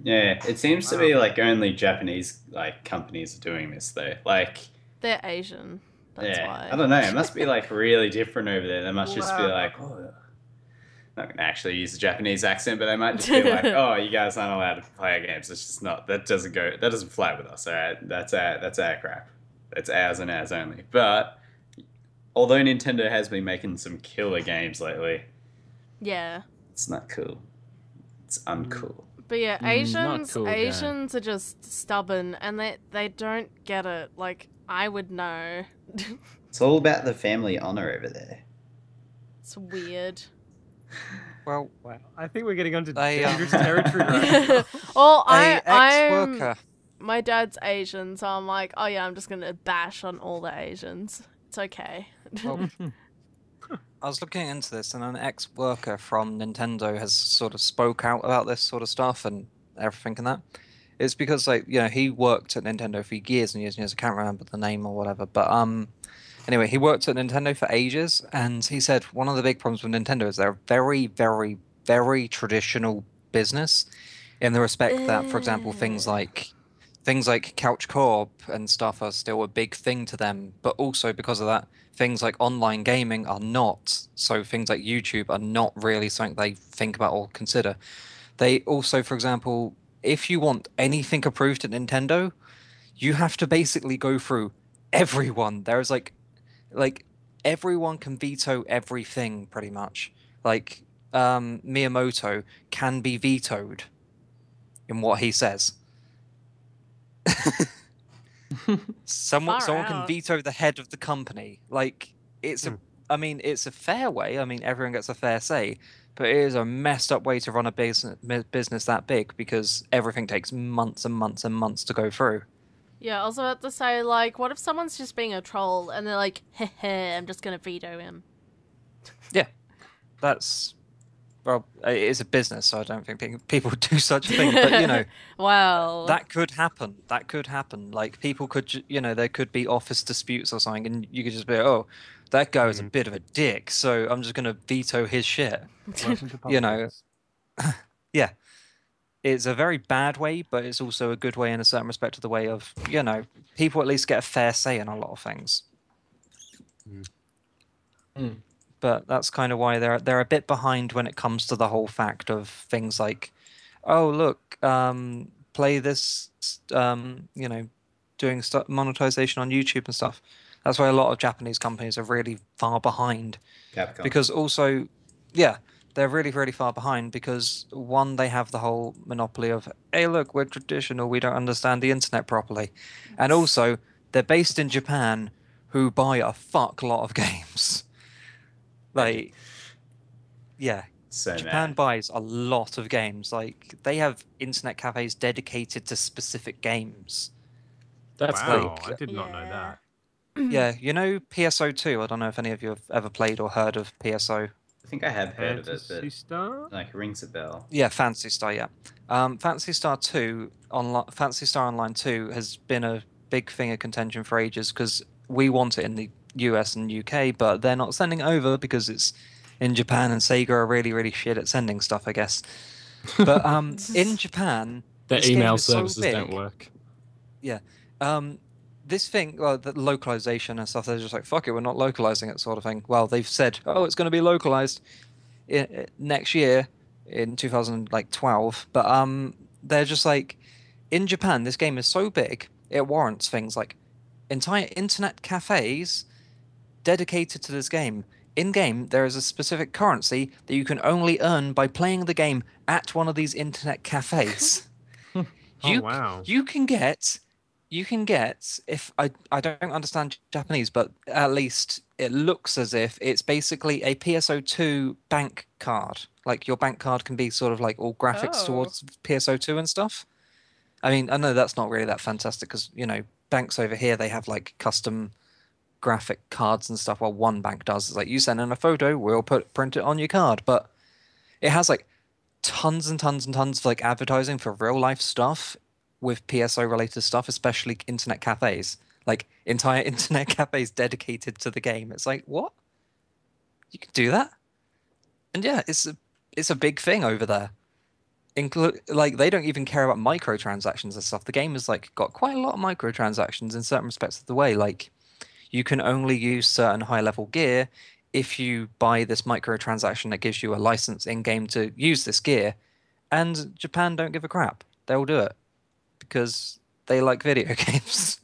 Yeah, it seems to Wow. be like only Japanese companies are doing this though. Like, They're Asian. That's yeah, why. I don't know. It must be like really different over there. They must just be Wow. like, oh, not gonna actually use a Japanese accent, but they might just be like, oh, you guys aren't allowed to play our games. It's just not. That doesn't fly with us. All right, that's our crap. It's ours and ours only. But although Nintendo has been making some killer games lately, Yeah. it's not cool. It's uncool. But yeah, not Asians cool, guy. Asians are just stubborn, and they don't get it. Like, I would know. It's all about the family honor over there. It's weird. Well, Wow, I think we're getting onto They, dangerous territory right now. Well, a I'm ex-worker. my dad's Asian, so I'm like, oh yeah, I'm just gonna bash on all the Asians. It's okay. Well, I was looking into this, and an ex-worker from Nintendo has sort of spoke out about this sort of stuff and everything and that. It's because, like, he worked at Nintendo for years and years and years. I can't remember the name or whatever, but anyway, he worked at Nintendo for ages, and he said one of the big problems with Nintendo is they're a very, very, very traditional business in the respect that, for example, things like couch co-op and stuff are still a big thing to them, but also because of that, things like online gaming are not. So things like YouTube are not really something they think about or consider. They also, for example, if you want anything approved at Nintendo, you have to basically go through everyone. There's like everyone can veto everything pretty much. Like Miyamoto can be vetoed in what he says. Someone Far can out. veto the head of the company. Like I mean, it's a fair way. I mean, everyone gets a fair say, but it is a messed up way to run a business that big because everything takes months and months and months to go through. Yeah, I was about to say, like, what if someone's just being a troll and they're like, heh, I'm just gonna veto him. Yeah, that's well, it is a business, so I don't think people do such a thing. But Well, that could happen. That could happen. Like people could, there could be office disputes or something, and you could just be, oh, that guy was a bit of a dick, so I'm just gonna veto his shit. Welcome to You know, politics. Yeah, it's a very bad way, but it's also a good way in a certain respect of the way of, people at least get a fair say in a lot of things. But that's kind of why they're a bit behind when it comes to the whole fact of things like, oh look, play this, doing monetization on YouTube and stuff. That's why a lot of Japanese companies are really far behind. Capcom. Because also, yeah, they're really, really far behind because one, they have the whole monopoly of, hey, look, we're traditional, we don't understand the internet properly. And also, they're based in Japan, who buy a fuck lot of games. Like, yeah, So Japan mad. buys a lot of games. Like, they have internet cafes dedicated to specific games. That's Wow, cool. I did not know Yeah. that. Yeah, PSO2. I don't know if any of you have ever played or heard of PSO. I think I have heard of it, Fantasy Star? but like rings a bell. Yeah, Phantasy Star. Yeah, Phantasy Star 2 online. Phantasy Star Online 2 has been a big thing of contention for ages because we want it in the US and UK, but they're not sending it over because it's in Japan and Sega are really, really shit at sending stuff, I guess. But in Japan, The this game email is so services don't big. work. Yeah. This thing, well, the localization and stuff, they're just like, fuck it, we're not localizing it, sort of thing. Well, they've said, oh, it's going to be localized next year in 2012, but they're just like, in Japan, this game is so big, it warrants things like entire internet cafes dedicated to this game. In game, there is a specific currency that you can only earn by playing the game at one of these internet cafes. Oh, wow. You can get if I don't understand Japanese, but at least it looks as if it's basically a PSO2 bank card. Like your bank card can be sort of like all graphics Oh. towards PSO2 and stuff. I mean, I know that's not really that fantastic because, banks over here, they have like custom graphic cards and stuff. While one bank does, it's like you send in a photo, we'll print it on your card. But it has like tons and tons and tons of like advertising for real life stuff with PSO related stuff, especially internet cafes, like entire internet cafes dedicated to the game. It's like, what? You can do that? And yeah, it's a big thing over there. Like they don't even care about microtransactions and stuff. The game has like got quite a lot of microtransactions in certain respects of the way. Like you can only use certain high level gear if you buy this microtransaction that gives you a license in game to use this gear. And Japan don't give a crap. They'll do it because they like video games.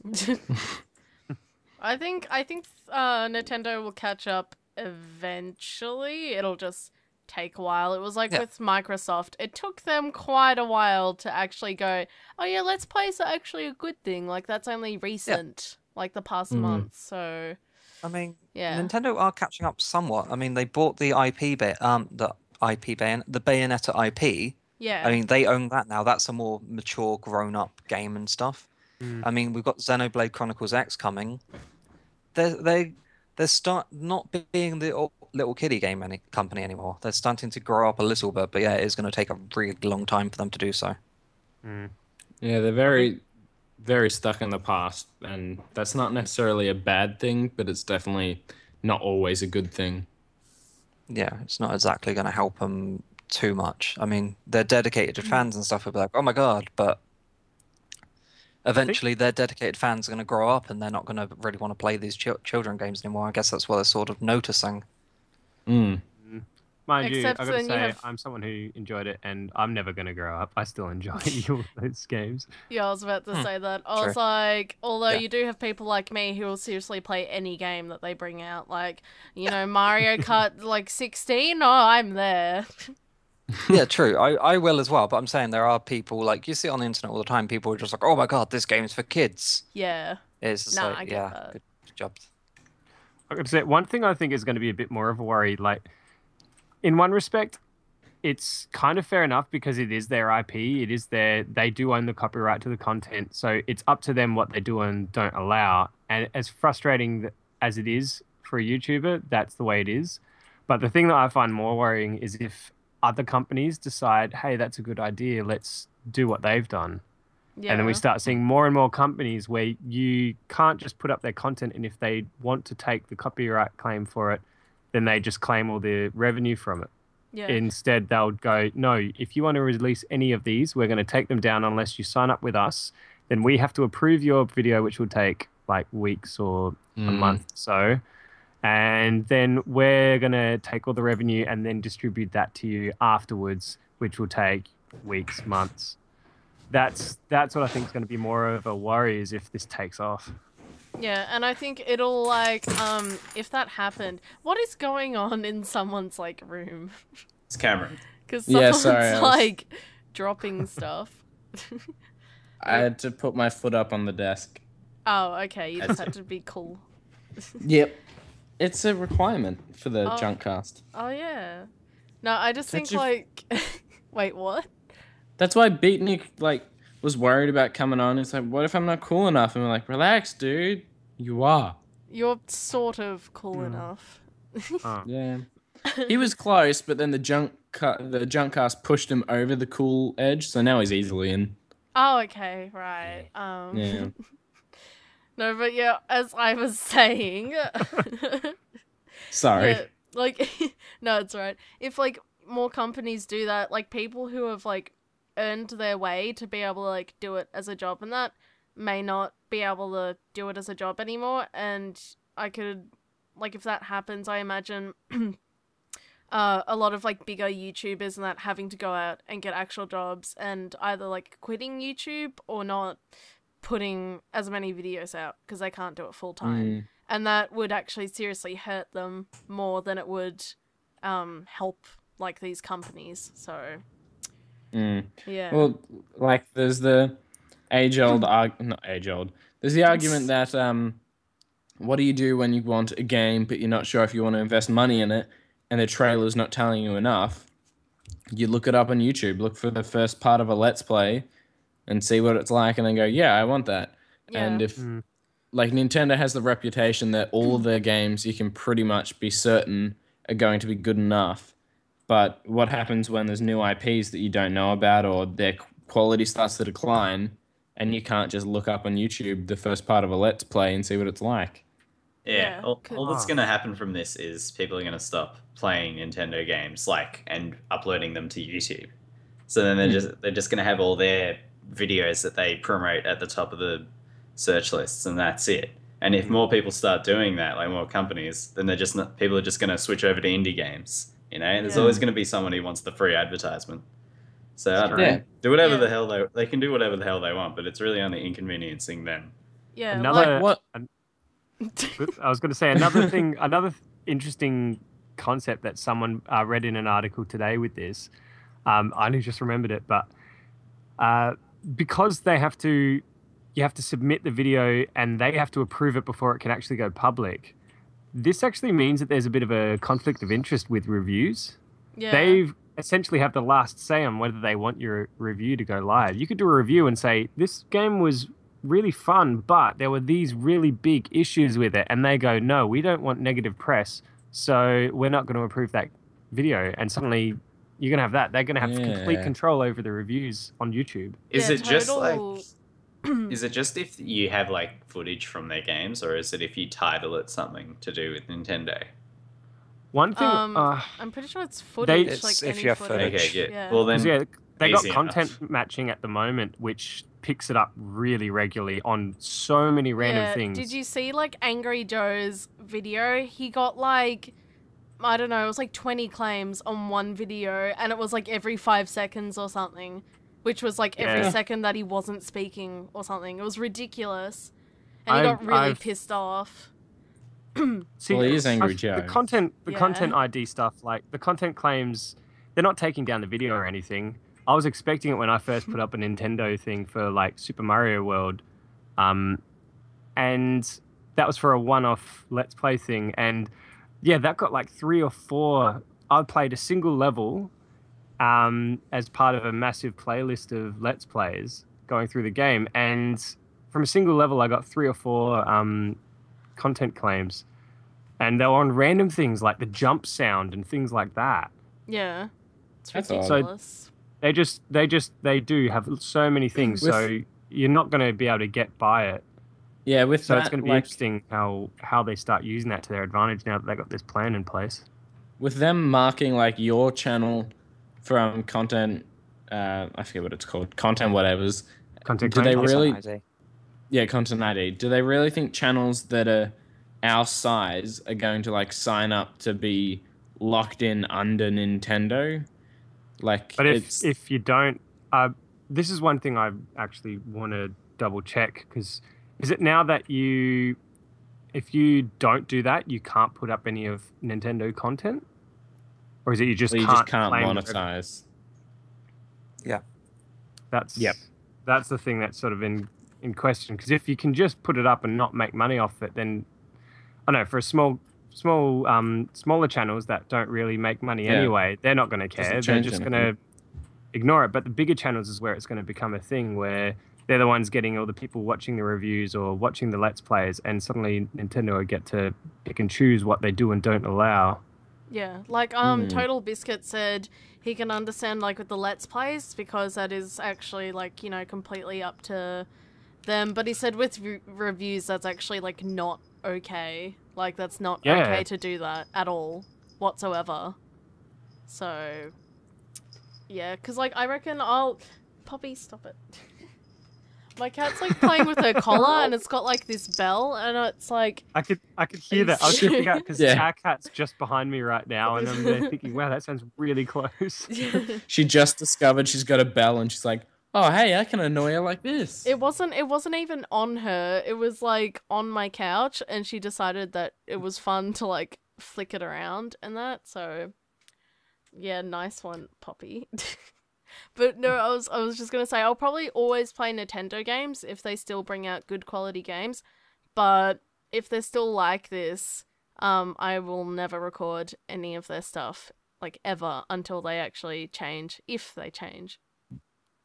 I think Nintendo will catch up eventually. It'll just take a while. It was like with Microsoft. It took them quite a while to actually go, oh yeah, Let's Play's actually a good thing. Like that's only recent, like the past month. So I mean, yeah. Nintendo are catching up somewhat. I mean, they bought the IP bit, the IP the Bayonetta IP. Yeah. I mean, they own that now. That's a more mature, grown-up game and stuff. I mean, we've got Xenoblade Chronicles X coming. They're start not being the little kiddie game company anymore. They're starting to grow up a little bit, but yeah, it's going to take a really long time for them to do so. Yeah, they're very, very stuck in the past, and that's not necessarily a bad thing, but it's definitely not always a good thing. Yeah, it's not exactly going to help them too much. I mean, they're dedicated to fans and stuff. Will be like, oh my god, but eventually their dedicated fans are going to grow up and they're not going to really want to play these children games anymore. I guess that's what they're sort of noticing. Mind you, Except I've got to then you say, have- I'm someone who enjoyed it, and I'm never going to grow up. I still enjoy all those games. Yeah, I was about to say that. I was like, although you do have people like me who will seriously play any game that they bring out, like, you know, Mario Kart like 16. Oh, I'm there. Yeah, true. I will as well. But I'm saying there are people like you see it on the internet all the time. People are just like, oh my god, this game's for kids. Yeah. It's just I get that. Good job. I've got to say, one thing I think is going to be a bit more of a worry, like, in one respect, it's kind of fair enough because it is their IP. They do own the copyright to the content. So it's up to them what they do and don't allow. And as frustrating as it is for a YouTuber, that's the way it is. But the thing that I find more worrying is if other companies decide, hey, that's a good idea, let's do what they've done. Yeah. And then we start seeing more and more companies where you can't just put up their content, and if they want to take the copyright claim for it, then they just claim all the revenue from it. Yeah. Instead, they'll go, no, if you want to release any of these, we're going to take them down unless you sign up with us. Then we have to approve your video, which will take like weeks or a month or so. And then we're going to take all the revenue and then distribute that to you afterwards, which will take weeks, months. That's what I think is going to be more of a worry is if this takes off. Yeah, and I think it'll like if that happened, what is going on in someone's like room? It's Cameron. Because Yeah, someone's sorry, I was- like dropping stuff. I had to put my foot up on the desk. Oh, okay. You just had to be cool. Yep. It's a requirement for the Oh. JunkCast. Oh yeah. No, I just think That's like, wait, what? That's why Beatnik like was worried about coming on. It's like, what if I'm not cool enough? And we're like, relax, dude. You are. You're sort of cool enough. Yeah. He was close, but then the JunkCast pushed him over the cool edge, so now he's easily in. Oh, okay, right. Yeah. No, but yeah, as I was saying, Sorry. yeah, like, no, it's right. If like more companies do that, like people who have like earned their way to be able to like do it as a job, and that may not be able to do it as a job anymore. And I could, like, if that happens, I imagine a lot of like bigger YouTubers and that having to go out and get actual jobs and either like quitting YouTube or not putting as many videos out because they can't do it full time. And that would actually seriously hurt them more than it would help like these companies. So yeah. Well, like there's the age-old not age-old. There's the argument that what do you do when you want a game but you're not sure if you want to invest money in it and the trailer's not telling you enough? You look it up on YouTube, look for the first part of a Let's Play and see what it's like and then go, yeah, I want that. Yeah. And if like Nintendo has the reputation that all of their games you can pretty much be certain are going to be good enough. But what happens when there's new IPs that you don't know about or their quality starts to decline and you can't just look up on YouTube the first part of a Let's Play and see what it's like? Yeah, Yeah, all that's going to happen from this is people are going to stop playing Nintendo games and uploading them to YouTube. So then they're just going to have all their videos that they promote at the top of the search lists, and that's it. And if more people start doing that, like more companies, then people are just going to switch over to indie games. You know, there's always going to be someone who wants the free advertisement. So I don't know. Do whatever the hell they can do whatever the hell they want, but it's really only inconveniencing them. Yeah. Another like, What? I was going to say another interesting concept that someone read in an article today with this. I only just remembered it, but because you have to submit the video and they have to approve it before it can actually go public. This actually means that there's a bit of a conflict of interest with reviews. Yeah. They essentially have the last say on whether they want your review to go live. You could do a review and say, this game was really fun, but there were these really big issues with it. And they go, no, we don't want negative press, so we're not going to approve that video. And suddenly you're going to have that. They're going to have complete control over the reviews on YouTube. Is Yeah, it just like... total- Is it just if you have like footage from their games, or is it if you title it something to do with Nintendo? One thing, I'm pretty sure it's footage. It's like if any you have footage. footage. Okay, Yeah. Well, then yeah, they got easy content enough. matching at the moment, which picks it up really regularly on so many random things. Did you see like Angry Joe's video? He got like, I don't know, it was like 20 claims on one video, and it was like every 5 seconds or something, which was like every Yeah. second that he wasn't speaking or something. It was ridiculous, and he got really pissed off. See, Well, he is Angry Joe. The content Yeah. ID stuff, like the content claims, they're not taking down the video or anything. I was expecting it when I first put up a Nintendo thing for like Super Mario World, and that was for a one-off Let's Play thing, and yeah, that got like 3 or 4. I played a single level as part of a massive playlist of Let's Plays going through the game, and from a single level, I got 3 or 4 content claims, and they were on random things like the jump sound and things like that. Yeah, it's That's odd. ridiculous. They do have so many things, so you're not going to be able to get by it. Yeah, with So that, it's going to be like, interesting how they start using that to their advantage now that they got this plan in place. with them marking like your channel from content, I forget what it's called, content whatever's. Content Do they claims. really? ID. Yeah, content ID. Do they really think channels that are our size are going to like sign up to be locked in under Nintendo? Like, But it's if you don't, this is one thing I actually want to double check, because is it now that if you don't do that, you can't put up any of Nintendo content, or is it you just you can't just can't claim monetize. That's Yep. That's the thing that's sort of in question, because if you can just put it up and not make money off it, then I know for a smaller channels that don't really make money Yeah. anyway, they're not going to care. Doesn't They're change just going anything. to ignore it. But the bigger channels is where it's going to become a thing where they're the ones getting all the people watching the reviews or watching the Let's Plays, and suddenly Nintendo will get to pick and choose what they do and don't allow. Yeah, like Total Biscuit said he can understand like with the Let's Plays, because that is actually like, you know, completely up to them. But he said with reviews, that's actually like not okay. Like that's not Yeah. okay to do that at all whatsoever. So yeah, because like I reckon Poppy, stop it. My cat's like playing with her collar, and it's got like this bell, and it's like I could hear that. I was tripping out because Yeah. our cat's just behind me right now, and I'm there thinking, wow, that sounds really close. She just discovered she's got a bell, and she's like, "Oh, hey, I can annoy her like this." It wasn't even on her. It was like on my couch, and she decided that it was fun to like flick it around and that. So yeah, nice one, Poppy. But no, I was just gonna say I'll probably always play Nintendo games if they still bring out good quality games. But if they're still like this, I will never record any of their stuff like ever until they actually change, if they change.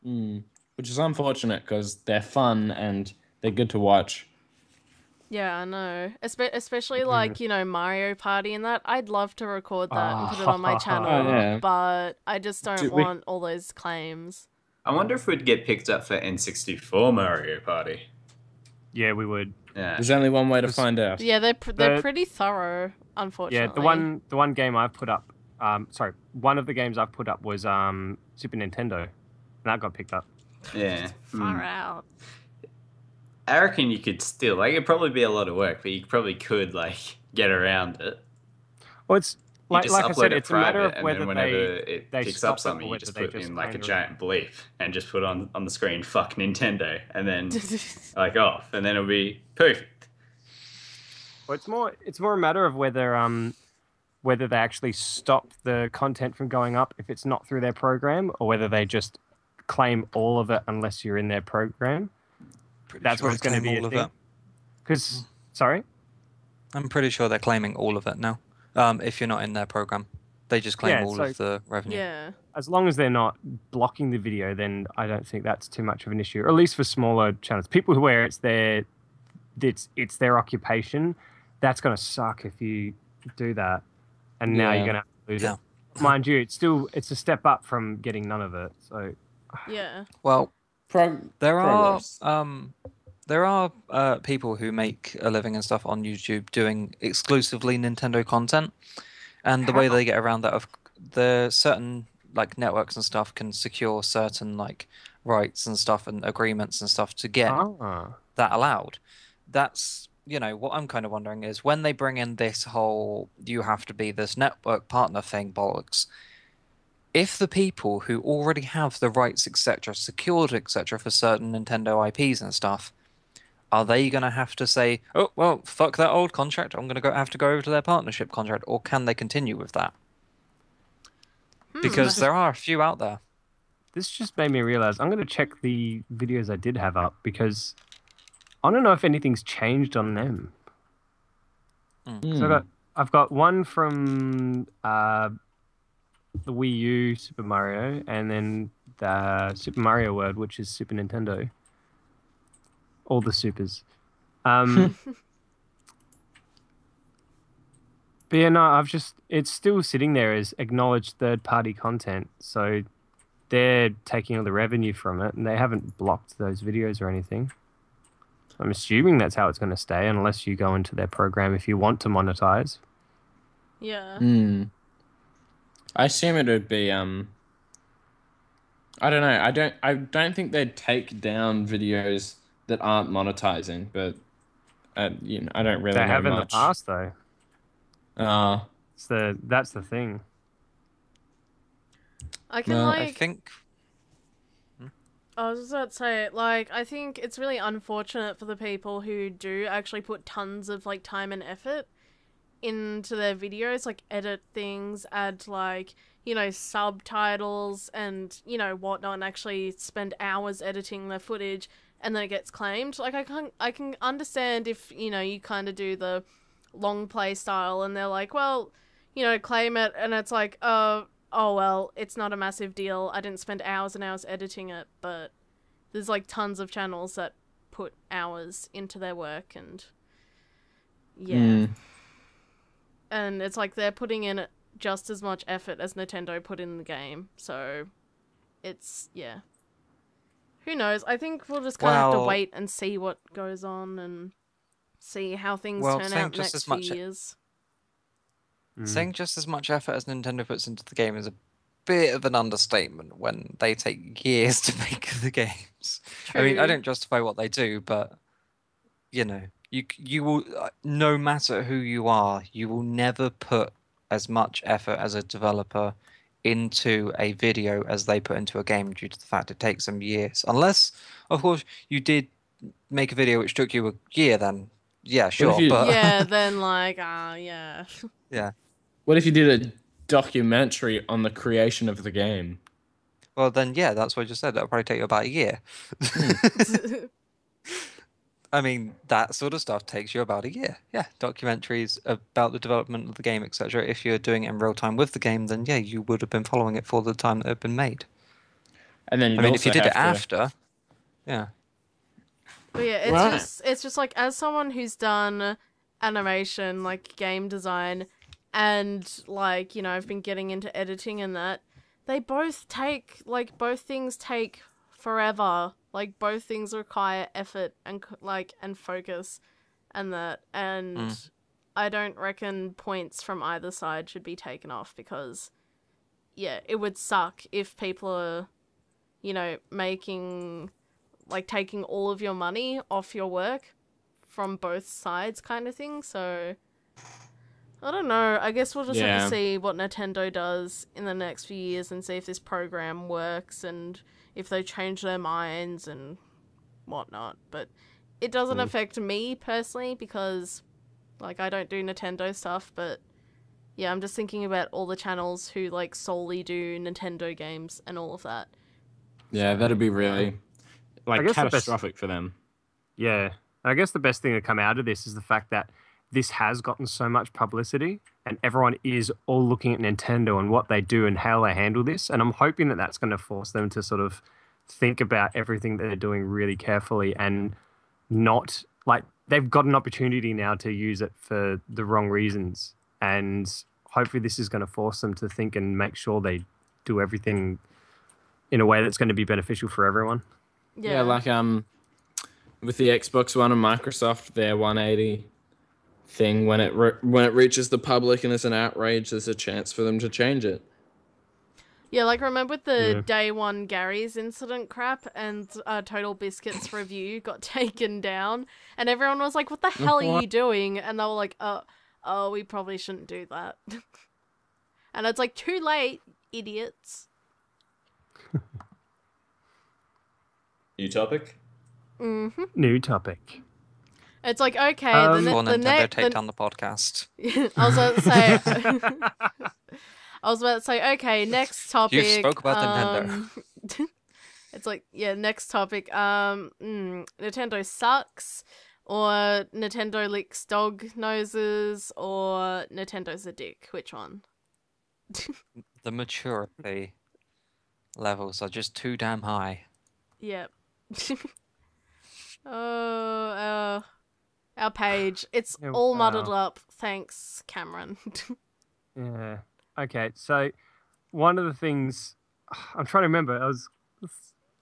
Which is unfortunate because they're fun and they're good to watch. Yeah, I know. Especially like, you know, Mario Party and that. I'd love to record that and put it on my channel, Oh, yeah. but I just don't want all those claims. I wonder if we'd get picked up for N64 Mario Party. Yeah, we would. Yeah. There's only one way to find out. Yeah, they're The- pretty thorough, unfortunately. Yeah, the one game I've put up, one of the games I've put up was Super Nintendo, and that got picked up. Yeah. Far out. I reckon you could still, like, it'd probably be a lot of work, but you probably could, like, get around it. Well, it's You like just I upload said, it it's a matter private, of and whether then whenever they it picks stop up it something, or you just whether they put in, just like, a kind of- giant bleep and just put on the screen, fuck Nintendo, and then, like, off, and then it'll be perfect. Well, it's more a matter of whether they actually stop the content from going up if it's not through their program, or whether they just claim all of it unless you're in their program. That's what it's going to be. Because sorry. I'm pretty sure they're claiming all of it now. If you're not in their program. They just claim Yeah, all so- of the revenue. Yeah. As long as they're not blocking the video, then I don't think that's too much of an issue. Or at least for smaller channels, people who where it's their occupation, that's going to suck if you do that, and now you're Yeah. going to have to lose Yeah. it. Mind you, it's a step up from getting none of it. So Yeah. Well, there are progress. people who make a living and stuff on YouTube doing exclusively Nintendo content, and the way How? they get around that, of the certain like networks and stuff can secure certain like rights and stuff and agreements and stuff to get that allowed. That's what I'm kind of wondering is when they bring in this whole you have to be this network partner thing bollocks. If the people who already have the rights etc secured etc for certain Nintendo IPs and stuff, are they going to have to say, oh well, fuck that old contract, I'm going to have to go over to their partnership contract, or can they continue with that? Because there are a few out there. This just made me realize I'm going to check the videos I did have up because I don't know if anything's changed on them. So I've got one from the Wii U Super Mario, and then the Super Mario World, which is Super Nintendo. All the supers. But yeah, no, it's still sitting there as acknowledged third-party content. So they're taking all the revenue from it, and they haven't blocked those videos or anything. I'm assuming that's how it's going to stay, unless you go into their program if you want to monetize. Yeah. I assume it would be I don't know. I don't think they'd take down videos that aren't monetizing, but I don't really They know have in the much. past, though. That's the thing. I can I think I was just about to say, like, I think it's really unfortunate for the people who do actually put tons of, like, time and effort into their videos, like, edit things, add, like, subtitles and, whatnot, and actually spend hours editing their footage, and then it gets claimed. Like, I can understand if, you kind of do the long play style, and they're like, well, claim it, and it's like, oh well, it's not a massive deal. I didn't spend hours and hours editing it, but there's like tons of channels that put hours into their work, and yeah. And it's like they're putting in just as much effort as Nintendo put in the game, so it's, yeah. Who knows? I think we'll just kind of have to wait and see what goes on and see how things turn out the next few years. Saying just as much effort as Nintendo puts into the game is a bit of an understatement when they take years to make the games. True. I mean, I don't justify what they do, but you will, no matter who you are, you will never put as much effort as a developer into a video as they put into a game due to the fact it takes them years. Unless, of course, you did make a video which took you a year, then yeah, sure. But yeah, then like, yeah. Yeah. What if you did a documentary on the creation of the game? Well, then, yeah, that's what I just said. That'll probably take you about a year. I mean, that sort of stuff takes you about a year. Yeah, documentaries about the development of the game, etc. If you're doing it in real time with the game, then yeah, you would have been following it for the time that it had been made. And then I mean, if you did it after, yeah. But yeah, it's just like, as someone who's done animation, like game design, and like, I've been getting into editing and that, they both things take forever. Like, both things require effort and focus and that, and I don't reckon points from either side should be taken off, because yeah, it would suck if people are, making, like, taking all of your money off your work from both sides kind of thing. So I don't know. I guess we'll just have to see what Nintendo does in the next few years and see if this program works and if they change their minds and whatnot. But it doesn't affect me personally because, like, I don't do Nintendo stuff. But yeah, I'm just thinking about all the channels who, like, solely do Nintendo games and all of that. Yeah, that'd be really, like, I guess catastrophic for them. Yeah. I guess the best thing to come out of this is the fact that this has gotten so much publicity, and everyone is all looking at Nintendo and what they do and how they handle this. And I'm hoping that that's going to force them to sort of think about everything that they're doing really carefully and not like they've got an opportunity now to use it for the wrong reasons. And hopefully this is going to force them to think and make sure they do everything in a way that's going to be beneficial for everyone. Yeah, like with the Xbox One and Microsoft, their 180 thing, when it reaches the public and it's an outrage, there's a chance for them to change it. Yeah, like remember with the day one Gary's incident crap and Total Biscuits review got taken down and everyone was like, what the hell are you doing? And they were like, oh, we probably shouldn't do that. And it's like, too late, idiots. New topic? Mm-hmm. New topic. It's like, okay, Before Nintendo take down the podcast. I was about to say... I was about to say, okay, next topic. You spoke about Nintendo. It's like, yeah, next topic. Nintendo sucks, or Nintendo licks dog noses, or Nintendo's a dick. Which one? The maturity levels are just too damn high. Yep. Oh, our page. It's all muddled up. Thanks, Cameron. Yeah. Okay, so one of the things I'm trying to remember,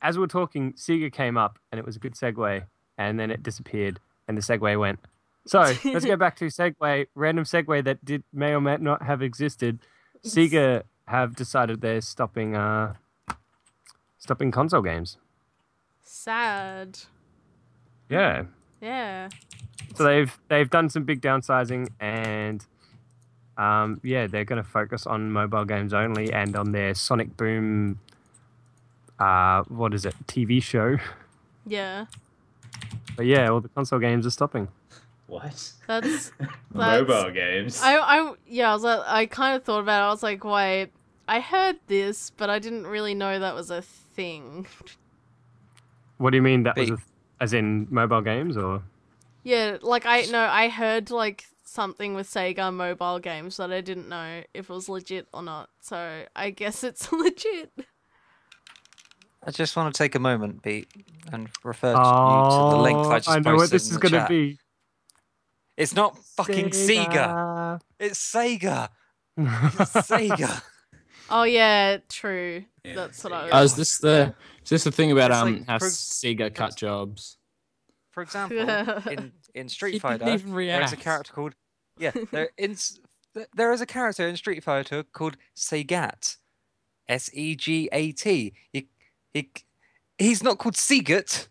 as we were talking, Sega came up and it was a good segue, and then it disappeared and the segue went. So let's go back to segue, random segue that may or may not have existed. Sega have decided they're stopping console games. Sad. Yeah. Yeah. So they've done some big downsizing and. They're going to focus on mobile games only and on their Sonic Boom, TV show. Yeah. But yeah, all the console games are stopping. What? That's mobile games. I kind of thought about it. I was like, wait, I heard this, but I didn't really know that was a thing. What do you mean that was as in mobile games or? Yeah, like I heard like something with Sega mobile games that I didn't know if it was legit or not. So I guess it's legit. I just want to take a moment, Pete, and refer you to the link I just posted. I know what this in is the going to chat. be. It's not fucking Sega. It's Sega. It's Sega. Oh yeah, true. Yeah, That's what I Oh, was. is this the thing about It's like how Sega cut jobs? For example, in Street He Fighter, didn't even there is a react. character called there is a character in Street Fighter called Segat, Segat. He's not called Segat.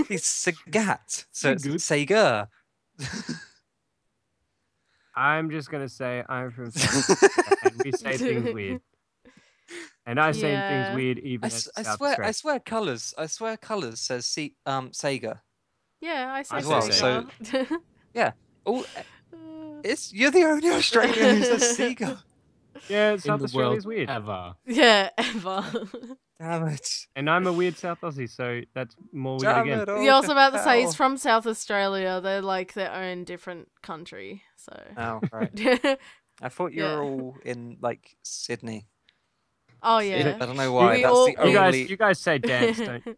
He's Segat. So it's Sega. I'm just going to say I'm from South Africa and we say things weird. And I say things weird even I swear colours says Sega. Yeah, I say As well, Sega. so- Yeah. You're the only Australian who says Sega. Yeah, South In the Australia world is weird. ever. Yeah, ever. Damn it. And I'm a weird South Aussie, so that's more weird Damn again. it. Oh, You're also about to say hell. he's from South Australia. They're like their own different country. So. Oh, right. I thought you were all in like Sydney. Oh yeah. I don't know why. We That's all- the we- only You guys say dance, don't you?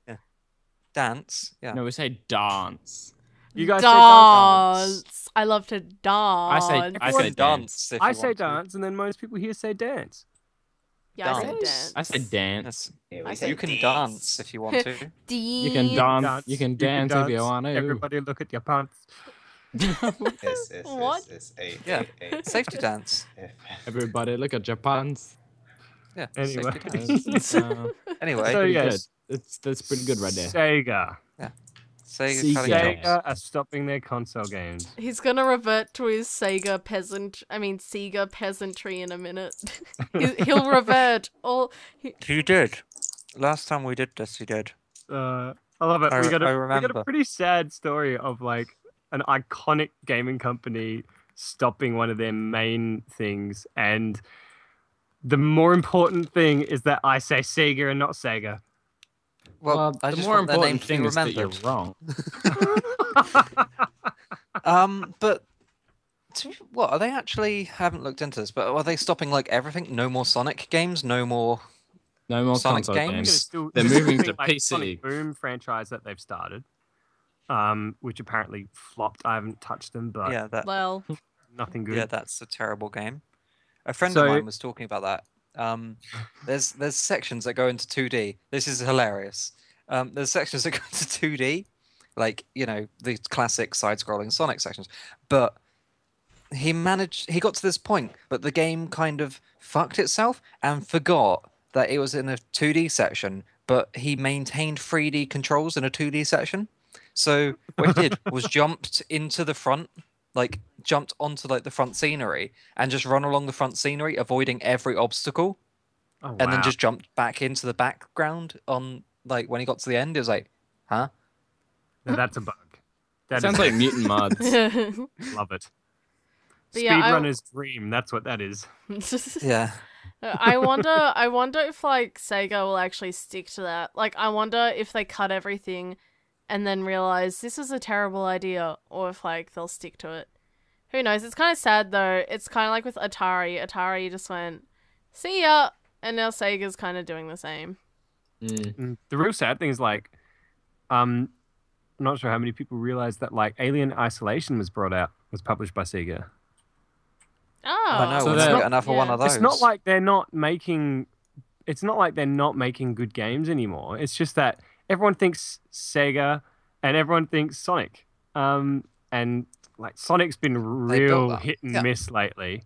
dance. Yeah. No, we say dance. You guys say dance. Dance. I love to dance. I say dance. If I you say want to. dance, and then most people here say dance. Yeah, I say Dance. dance. I say dance. Yeah, I we say say You can dance. dance if you want to. You can dance. Dance. You can dance if you want to. Everybody look at your pants. What? Yeah. Safety dance. Everybody look at your pants. Yeah. Anyway. Safety dance. Anyway, So Pretty yes, good. That's pretty good right there. Sega. Sega cutting Sega. jobs. Sega are stopping their console games. He's gonna revert to his Sega peasantry in a minute. He'll revert. He did. Last time we did this, he did. I love it. I We got remember. a pretty sad story of like an iconic gaming company stopping one of their main things, and the more important thing is that I say Sega and not Sega. Well, I the just more want their name important to thing be is that you're remembered. wrong. But what are they actually? Haven't looked into this, but are they stopping like everything? No more Sonic games. No more. No more Sonic console games? I think games. it's still, They're there's still moving thing to like PC. Sonic Boom franchise that they've started, which apparently flopped. I haven't touched them, but Yeah, that. Well, nothing good. Yeah, that's a terrible game. A friend So- of mine was talking about that. There's sections that go into 2D. This is hilarious. There's sections that go into 2D, like the classic side-scrolling Sonic sections. But he got to this point, but the game kind of fucked itself and forgot that it was in a 2D section. But he maintained 3D controls in a 2D section. So what he did was jumped into the front. Like jumped onto like the front scenery and just run along the front scenery, avoiding every obstacle, Oh, and then wow. just jumped back into the background on like when he got to the end. It was like, huh? Now that's a bug. That Sounds is- like mutant mods. love it. But yeah, Speedrunner's dream. That's what that is. Yeah. I wonder if like Sega will actually stick to that. Like, I wonder if they cut everything and then realize this is a terrible idea, or if like they'll stick to it. Who knows? It's kind of sad though. It's kind of like with Atari. Atari just went, see ya, and now Sega's kind of doing the same. The real sad thing is like, I'm not sure how many people realize that like Alien Isolation was published by Sega. Oh, I know. So We're that- not get enough of one of those. It's not like they're not making. It's not like they're not making good games anymore. It's just that everyone thinks Sega and everyone thinks Sonic. And like Sonic's been They built real that. hit and Yeah. miss lately.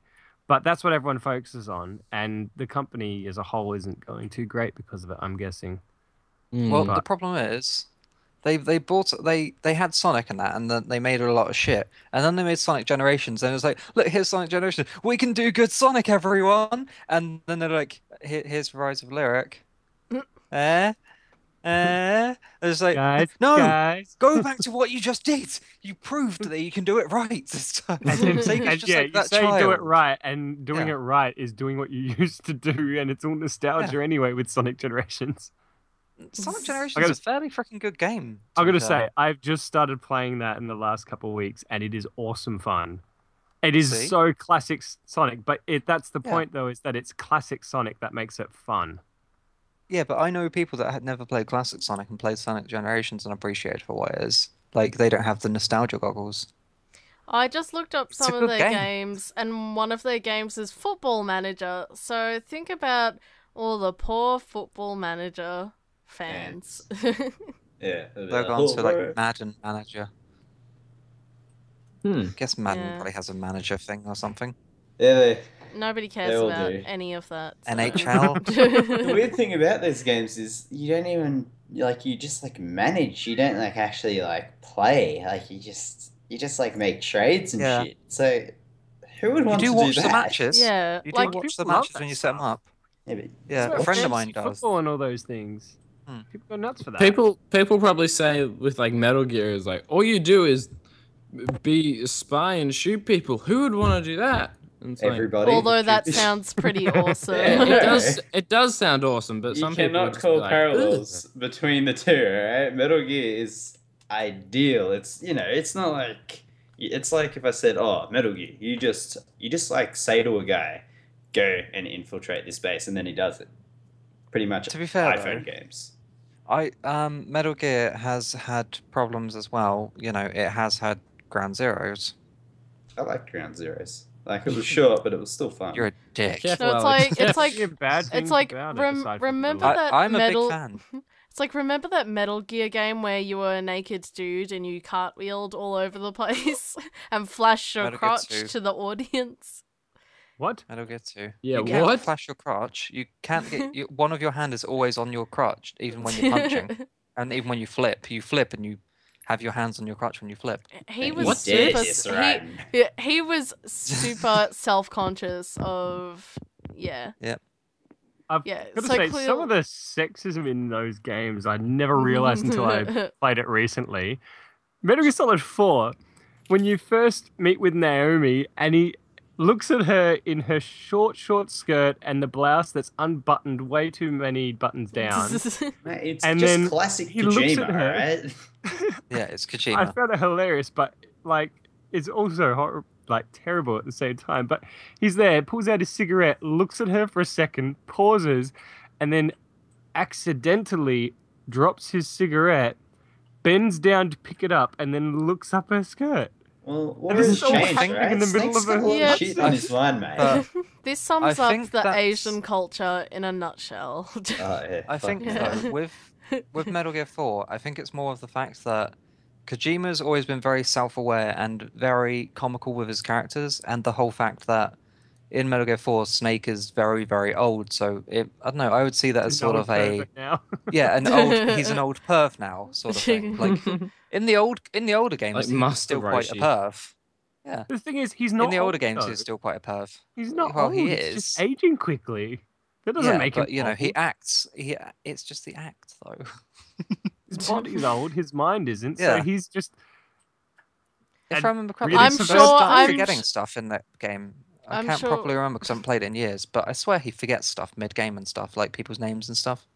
But that's what everyone focuses on, and the company as a whole isn't going too great because of it, I'm guessing. Well, But- the problem is, they had Sonic and that, and then they made a lot of shit, and then they made Sonic Generations, and it was like, look, here's Sonic Generations, we can do good Sonic, everyone, and then they're like, here's Rise of Lyric, it's like, Guys, no, guys. go back to what you just did. You proved that you can do it right this time. Sega's And just yeah, like you that say child. do it right, and doing Yeah. it right is doing what you used to do, and it's all nostalgia anyway with Sonic Generations. Sonic Generations gotta- is a fairly freaking good game. I'm be gonna fair. say I've just started playing that in the last couple of weeks, and it is awesome fun. It is See? so classic Sonic, but that's the Yeah. point though, is that it's classic Sonic that makes it fun. Yeah, but I know people that had never played classic Sonic and played Sonic Generations and appreciate it for what it is. Like, they don't have the nostalgia goggles. I just looked up It's some a of good their game. games, and one of their games is Football Manager. So think about all the poor Football Manager fans. Yeah. They're going to, like, Madden Manager. Hmm. I guess Madden Yeah. probably has a manager thing or something. Yeah, Nobody They cares all about do. any of that. so- NHL. the weird thing about those games is you don't even like you just like manage. You don't like actually like play. Like you just like make trades and Yeah. shit. So who would You want do to watch do the that? matches. Yeah, You do like watch the people love matches that when you set them stuff. up. Yeah, but Yeah, It's a friend of fantasy mine does. football and all those things. Hmm. People go nuts for that. People probably say with like Metal Gear is like all you do is be a spy and shoot people. Who would want to do that? And it's like, everybody. although that sounds pretty awesome. Yeah, it does sound awesome, but you some people would cannot just be call like, parallels between the two. Right? Metal Gear is ideal. It's it's not like it's like if I said, "Oh, Metal Gear," you just like say to a guy, "Go and infiltrate this base," and then he does it. Pretty much. To be fair, iPhone though, games. Metal Gear has had problems as well. You know, it has had Ground Zeroes. I liked Ground Zeroes. Like it was short, but it was still fun. You're a dick. Careful, No, it's Alex. like- it's like- a bad thing It's like about it, rem- aside from remember the that I'm a Metal. big fan. It's like, remember that Metal Gear game where you were a naked dude and you cartwheeled all over the place and flashed your Metal Gear crotch 2. to the audience? What? Metal Gear 2. Yeah, you can't what? flash your crotch. You can't get one of your hand is always on your crotch, even when you're punching, and even when you flip and you have your hands on your crotch when you flip. He was What's super. this, right? He was super self-conscious of. Yeah. I've Yeah, got to so say, clear- some of the sexism in those games I never realized until I played it recently. Metal Gear Solid 4, when you first meet with Naomi and he looks at her in her short skirt and the blouse that's unbuttoned way too many buttons down. Mate, it's And just then classic he looks Kojima, at her. right? Yeah, it's I Kojima. found it hilarious, but like it's also like terrible at the same time. But he's there, pulls out his cigarette, looks at her for a second, pauses, and then accidentally drops his cigarette, bends down to pick it up, and then looks up her skirt. Well, what And has this is all changed, happening right? in the middle Snake's of a- got a lot Yeah. of shit on his mind, mate. This sums I up think the that's- Asian culture in a nutshell. Oh, yeah, I fuck think yeah. though, with Metal Gear 4, I think it's more of the fact that Kojima's always been very self-aware and very comical with his characters, and the whole fact that in Metal Gear 4, Snake is very, very old. So I don't know. I would see that as He's sort an of old a pervert now. yeah, an old. He's an old perv now, sort of thing. Like in the older games, Like he was Master still quite a Roshi. perv. Yeah, The thing is, he's not in the older old, games, though. he's still quite a perv. He's not well, old. he He's is. just aging quickly. That doesn't Yeah, make but him you know, he old. acts. It's just the act, though. His body's old. His mind isn't. Yeah. So he's just. If And I remember correctly, really I'm he sure- starts I'm forgetting sh- stuff in that game. I I'm can't sure- properly remember because I haven't played it in years, but I swear he forgets stuff mid-game and stuff, like people's names and stuff,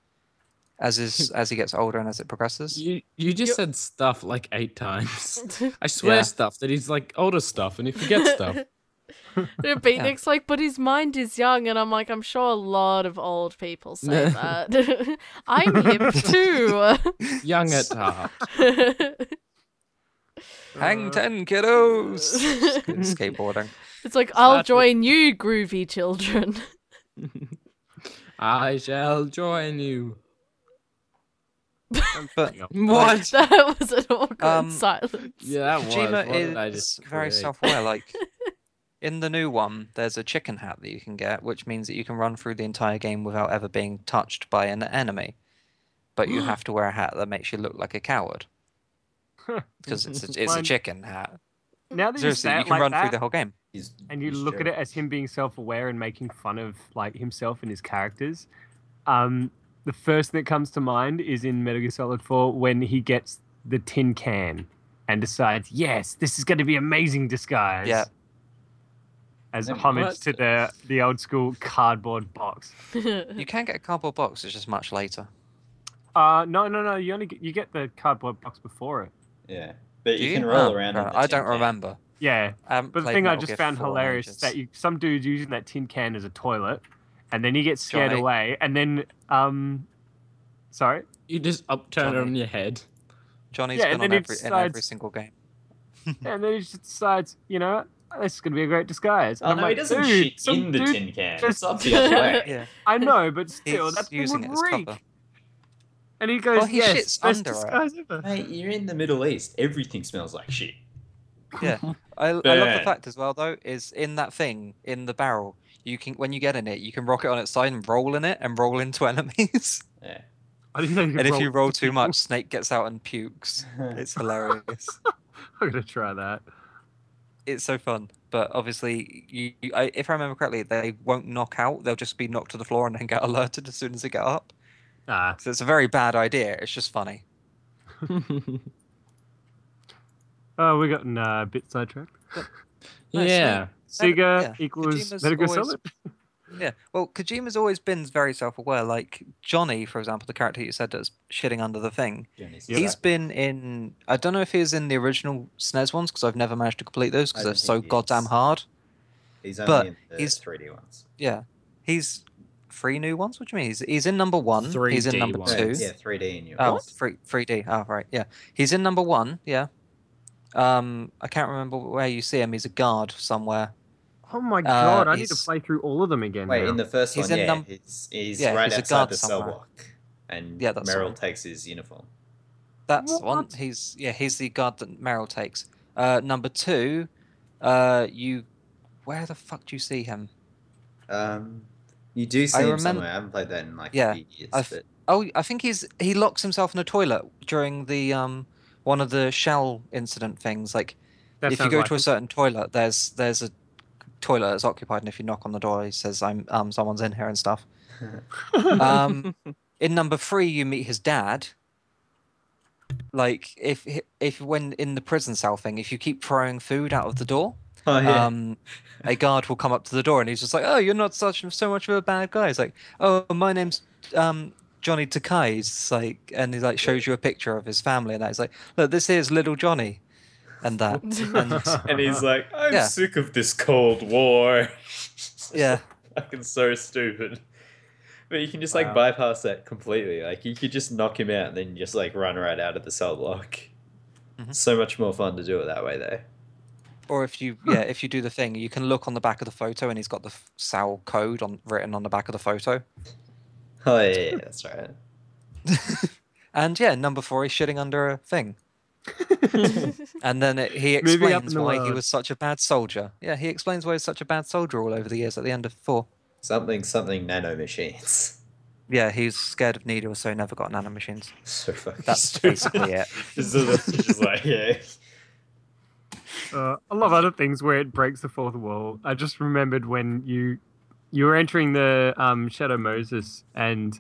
as he gets older and as it progresses. You just said stuff like 8 times. I swear Yeah. stuff that he's like older stuff and he forgets stuff. Beatnik's like, but his mind is young, and I'm like, I'm sure a lot of old people say that. I'm hip too. Young at heart. Hang 10, kiddos! Skateboarding. It's like, I'll That's what- join you, groovy children. I shall join you. But What? That was an awkward silence. Yeah, that was. What Kojima did I is just very create? self-aware. Like in the new one, there's a chicken hat that you can get, which means that you can run through the entire game without ever being touched by an enemy. But you have to wear a hat that makes you look like a coward because it's a Fine. chicken hat. Now that you Seriously, say you it can like run that, through the whole game. and you look at it as him being self-aware and making fun of like himself and his characters, the first thing that comes to mind is in Metal Gear Solid 4 when he gets the tin can and decides, yes, this is going to be amazing disguise. Yeah. As Yeah, homage what? to the old school cardboard box. You can get a cardboard box. It's just much later. No. You get the cardboard box before it. Yeah, but Do you can roll around. right, in the I tin don't can. remember. Yeah. I haven't But the played thing I Metal just Gear found 4 in hilarious is ages. that some dude's using that tin can as a toilet, and then he gets scared Johnny. away, and then sorry. You just upturn it Johnny. on your head. Johnny's Yeah, been and on then he in every decides- single game. And then he just decides, you know, this is going to be a great disguise. And Oh I'm no, like, he doesn't dude, shit some in the dude tin can. just- It's up the other way. Yeah, I know, but still, he's that thing using would it as reek. cover. And he goes, Well, he yes, shits best under it. disguise ever. Mate, you're in the Middle East. Everything smells like shit. Yeah, I love the Burn. fact as well though is in that thing in the barrel. You can when you get in it, you can rock it on its side and roll in it and roll into enemies. Yeah. I didn't know you could And if you roll into too people. much, Snake gets out and pukes. It's hilarious. I'm going to try that. It's so fun. But obviously, if I remember correctly, they won't knock out. They'll just be knocked to the floor and then get alerted as soon as they get up. Ah, So it's a very bad idea. It's just funny. oh, we gotten a bit sidetracked. Yeah. Sega yeah, equals Kojima's Metal Gear always- Solid. Yeah. Well, Kojima's always been very self-aware. Like Johnny, for example, the character you said that's shitting under the thing. He's been in. I don't know if he was in the original SNES ones because I've never managed to complete those because I they're don't so think he goddamn is. hard. He's But only in the he's- 3D ones. Yeah. He's 3 new ones. What do you mean? He's in number 1. He's in 3D number ones. 2. Yeah, 3D in your. Oh, 3D. Oh, right. Yeah. He's in number 1. Yeah. I can't remember where you see him. He's a guard somewhere. Oh my god, I need to he's- play through all of them again. Wait, now. in the first He's one, in yeah, he's yeah, right he's a outside guard the cell somewhere. block, and Yeah, that's Meryl right. takes his uniform. That's the one. What? He's the guard that Meryl takes. Number 2, where the fuck do you see him? You do see I him remem- somewhere. I haven't played that in like Yeah, a few years. I've- But Oh, I think he locks himself in a toilet during the one of the shell incident things. Like That if you sounds go like to a it. certain toilet, there's a toilet that's occupied, and if you knock on the door, he says, "I'm someone's in here" and stuff. In number 3, you meet his dad. Like if when in the prison cell thing, if you keep throwing food out of the door, oh yeah, a guard will come up to the door and he's just like, "Oh, you're not so much of a bad guy." It's like, "Oh, my name's Johnny Takai." It's like, and he like shows you a picture of his family, and that. He's like, "Look, this here's little Johnny," and that. And he's like, I'm Yeah. sick of this Cold War. Yeah. Fucking so stupid. But you can just like Wow. bypass that completely. Like you could just knock him out and then just like run right out of the cell block. Mhm. So much more fun to do it that way though. Or if you do the thing, you can look on the back of the photo and he's got the SAL code written on the back of the photo. Oh yeah, that's right. And yeah, number 4 is shitting under a thing. And then he Moving up in explains the why he world. was such a bad soldier. Yeah, he explains why he's such a bad soldier all over the years at the end of 4. Something nanomachines. Yeah, he's scared of needles, so he never got nanomachines. So fucking That's stupid. basically it. Just like, yeah. A lot of other things where it breaks the fourth wall. I just remembered when you were entering the Shadow Moses and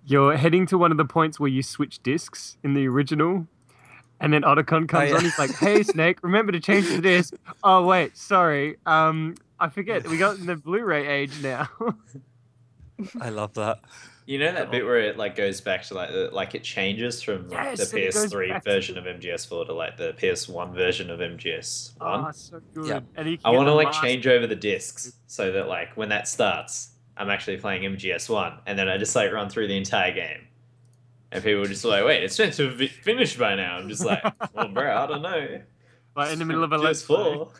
you're heading to one of the points where you switch discs in the original, and then Otacon comes on. He's like, "Hey, Snake, remember to change the disc." Oh wait, sorry. I forget. We got in the Blu-ray age now. I love that. You know that bit where it like goes back to like it changes from like, Yes, the it goes PS3 back to version of MGS4 to like the PS1 version of MGS1. Oh, so good. Yeah. And you can I get want to the like mask. change over the discs so that like when that starts, I'm actually playing MGS1, and then I just like run through the entire game, and people are just like, "Wait, it's meant to have finished by now." I'm just like, "Well, bro, I don't know." Like in the middle of a Let's Play. MGS4.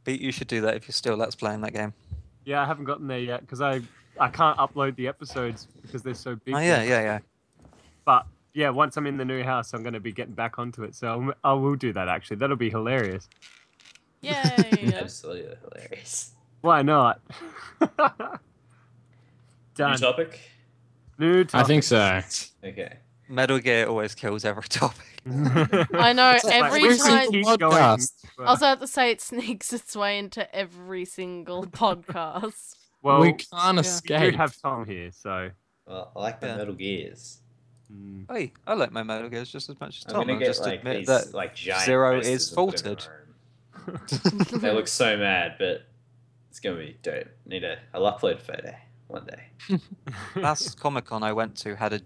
Pete, you should do that if you're still Let's Playing that game. Yeah, I haven't gotten there yet because I can't upload the episodes because they're so big. Oh, yeah. But yeah, once I'm in the new house, I'm going to be getting back onto it. So I will do that actually. That'll be hilarious. Yay! Absolutely hilarious. Why not? Done. New topic? New topic. I think so. Okay. Metal Gear always kills every topic. I know It's like, every we time. keep Podcast. going, but- I was about to say it sneaks its way into every single podcast. well, We can't we escape. do have Tom here, so. Well, I like the Yeah. Metal Gears. Hey, I like my Metal Gears just as much as I'm Tom. gonna I'll get just like admit these that like giant Zero posters is and put 'em in faulted. my room. They look so mad, but it's gonna be dope. I'll upload a photo one day. Last Comic Con I went to had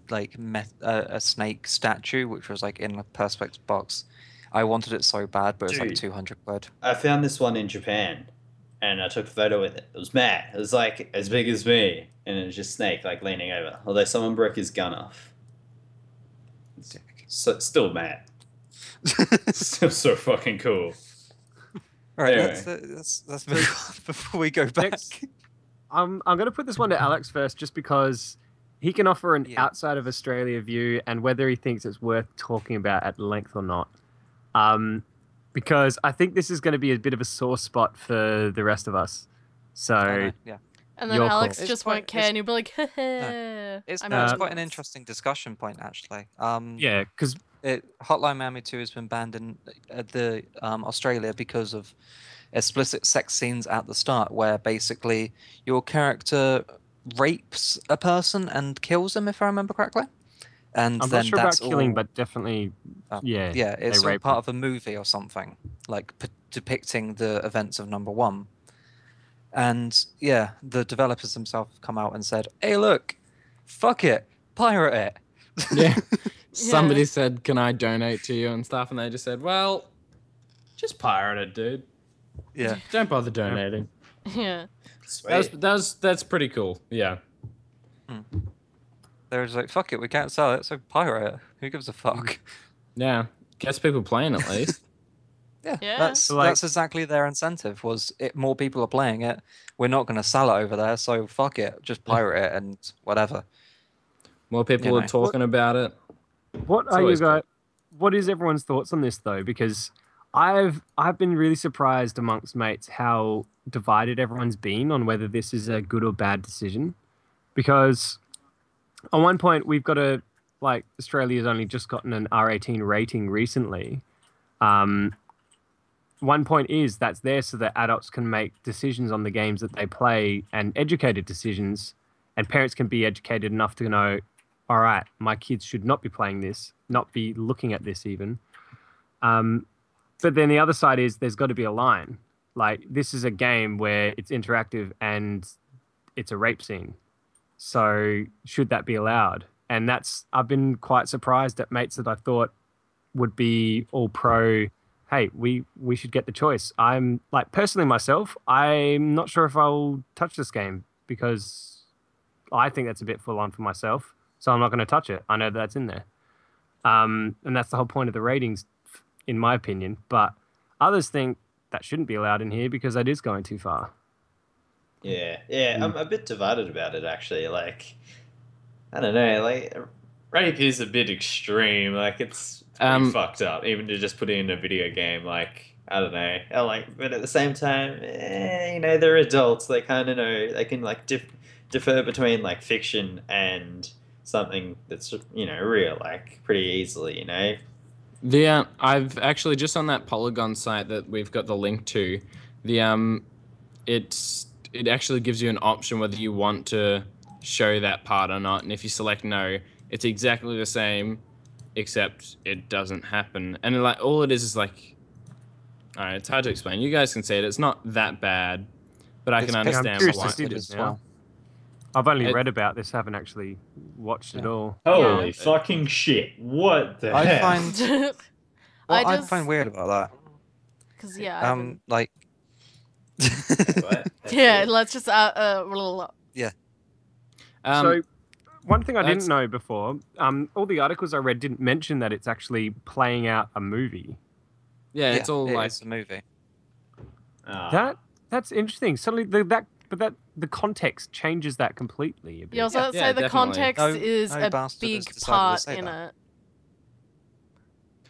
a snake statue, which was like in a perspex box. I wanted it so bad, but it was like Dude. 200 quid. I found this one in Japan, and I took a photo with it. It was mad. It was like as big as me, and it was just Snake like leaning over. Although someone broke his gun off. So still mad. Still so fucking cool. Right, Anyway. let's move on before we go back. Next, I'm going to put this one to Alex first, just because he can offer an Yeah. outside of Australia view and whether he thinks it's worth talking about at length or not. Because I think this is going to be a bit of a sore spot for the rest of us. So Yeah. And then Your Alex call. It's just quite- won't care, it's- and he'll be like, "Heh." It's I'm quite out. an interesting discussion point, actually. yeah, because Hotline Miami 2 has been banned in the Australia because of explicit sex scenes at the start, where basically your character rapes a person and kills them, if I remember correctly. And I'm then not sure about that's killing, all, but definitely, yeah, yeah, it's they all rape part them. of a movie or something, like depicting the events of number 1. And yeah, the developers themselves have come out and said, "Hey, look, fuck it, pirate it." Yeah. Somebody said, "Can I donate to you?" and stuff, and they just said, "Well, just pirate it, dude. Yeah. Don't bother donating." Yeah. Sweet. That's pretty cool. Yeah. They were just like, "Fuck it, we can't sell it, so pirate it. Who gives a fuck?" Yeah. Gets people playing at least. Yeah, Yeah. that's Like- that's exactly their incentive. Was it more people are playing it? We're not going to sell it over there, so fuck it, just pirate it and whatever. More people You are know. talking about it. What It's are you always guys? What is everyone's thoughts on this though? Because I've been really surprised amongst mates how divided everyone's been on whether this is a good or bad decision. Because on one point we've got Australia's only just gotten an R18 rating recently. One point is that's there so that adults can make decisions on the games that they play and educated decisions, and parents can be educated enough to know, all right, my kids should not be playing this, not be looking at this even. But then the other side is there's got to be a line. Like, this is a game where it's interactive and it's a rape scene. So should that be allowed? And I've been quite surprised at mates that I thought would be all pro. Hey, we should get the choice. I'm like personally myself, I'm not sure if I'll touch this game because I think that's a bit full on for myself. So I'm not going to touch it. I know that's in there. And that's the whole point of the ratings, in my opinion. But others think that shouldn't be allowed in here because that is going too far. Yeah, I'm a bit divided about it actually. Like, I don't know, like rape is a bit extreme. Like, it's pretty fucked up, even to just put it in a video game. Like, I don't know, but at the same time, you know, they're adults. They kind of know they can like defer between like fiction and something that's, you know, real, like pretty easily. You know. I've actually just on that Polygon site that we've got the link to, it actually gives you an option whether you want to show that part or not, and if you select no, it's exactly the same, except it doesn't happen. And like all it is like, alright, it's hard to explain. You guys can see it. It's not that bad, but I can understand I'm curious why. to see this now. I've only read about this, haven't actually watched it all. Holy fucking shit! What the I heck? find I find weird about that. Because like. What? yeah, let's just Yeah. So, one thing I didn't know before, all the articles I read didn't mention that it's actually playing out a movie. Yeah, it's all like it's a movie. That's interesting. Suddenly, the context changes that completely. A bit. You also say the definitely. context is no a bastard has big decided to part say in that. it.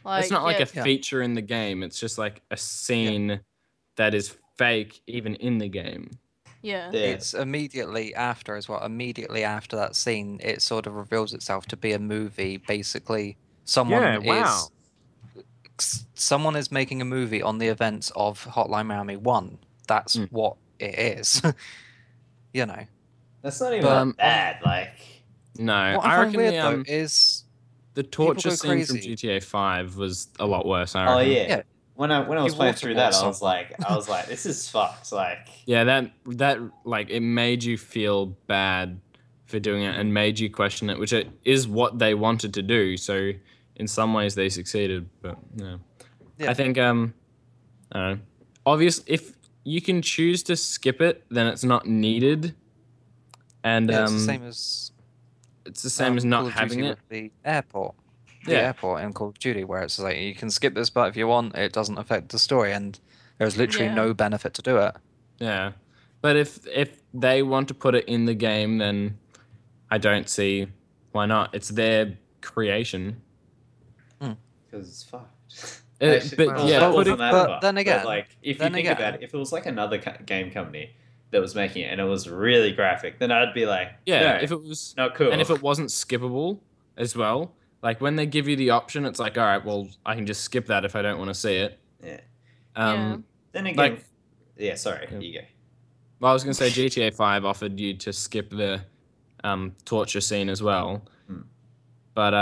Like, it's not like a Yeah. feature in the game. It's just like a scene that is fake even in the game. Yeah. It's immediately after as well. Immediately after that scene, it sort of reveals itself to be a movie. Basically, someone is making a movie on the events of Hotline Miami 1. That's what it is. You know. That's not even that bad. Like, No, What I I find reckon weird though is the torture go scene from crazy. GTA 5 was a lot worse. I oh reckon. yeah. When I was You playing through that, waterboard I was like, this is fucked. Like, Yeah, that like it made you feel bad for doing it and made you question it, which is what they wanted to do. So in some ways they succeeded, but yeah. I think I don't know. Obviously, if you can choose to skip it, then it's not needed. And it's the same as not Call of having Duty it. with the airport. The Yeah. airport in Call of Duty, where it's like you can skip this part if you want. It doesn't affect the story, and there's literally no benefit to do it. Yeah, but if they want to put it in the game, then I don't see why not. It's their creation. because it's fucked. But then again, like if you think about it, if it was like another game company that was making it and it was really graphic, then I'd be like, yeah, no, if it was not cool, and if it wasn't skippable as well, like when they give you the option, it's like, all right, well, I can just skip that if I don't want to see it. Yeah. Then again, like, sorry, you go. Well, I was gonna say GTA 5 offered you to skip the torture scene as well, but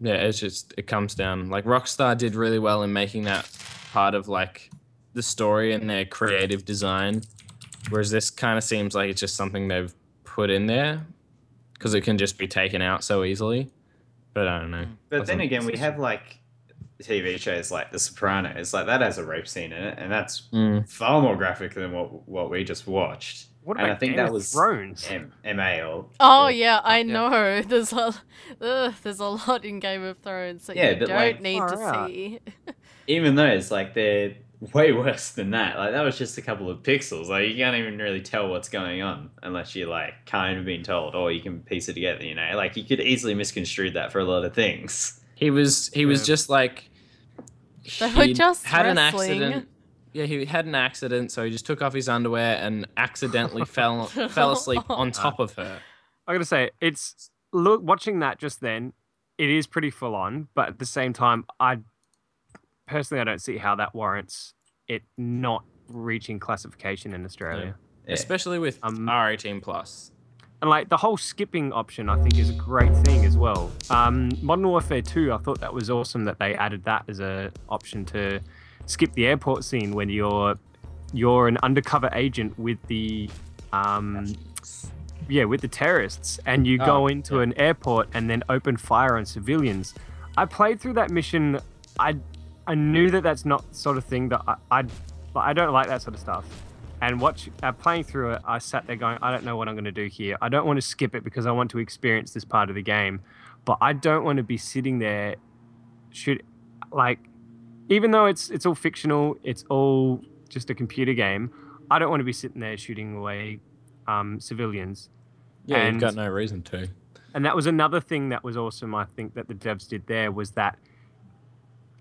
yeah, it comes down like Rockstar did really well in making that part of like the story and their creative design, whereas this kind of seems like it's just something they've put in there because it can just be taken out so easily. But I don't know. But then again, we have like TV shows like The Sopranos, like that has a rape scene in it, and that's far more graphic than what we just watched. What and about I think Game that of was Thrones? MA or yeah, I know. There's a lot in Game of Thrones that you but don't like, need to see. Even those, like, they're way worse than that. Like, that was just a couple of pixels. Like, you can't even really tell what's going on unless you like kind of been told, or you can piece it together. You know, like you could easily misconstrue that for a lot of things. He was just like They were just had an wrestling. accident. Yeah, he had an accident, so he just took off his underwear and accidentally fell asleep on top of her. I gotta say, watching that just then, it is pretty full on, but at the same time, I don't see how that warrants it not reaching classification in Australia. Yeah. Especially with R18+. And like the whole skipping option, I think is a great thing as well. Modern Warfare 2, I thought that was awesome that they added that as an option to skip the airport scene when you're an undercover agent with the with the terrorists, and you go into an airport and then open fire on civilians. I played through that mission. I knew that that's not the sort of thing that I don't like that sort of stuff. And playing through it, I sat there going, I don't know what I'm going to do here. I don't want to skip it because I want to experience this part of the game, but I don't want to be sitting there even though it's all fictional, it's all just a computer game. I don't want to be sitting there shooting away civilians. Yeah, you've got no reason to. And that was another thing that was awesome, I think, that the devs did there, was that,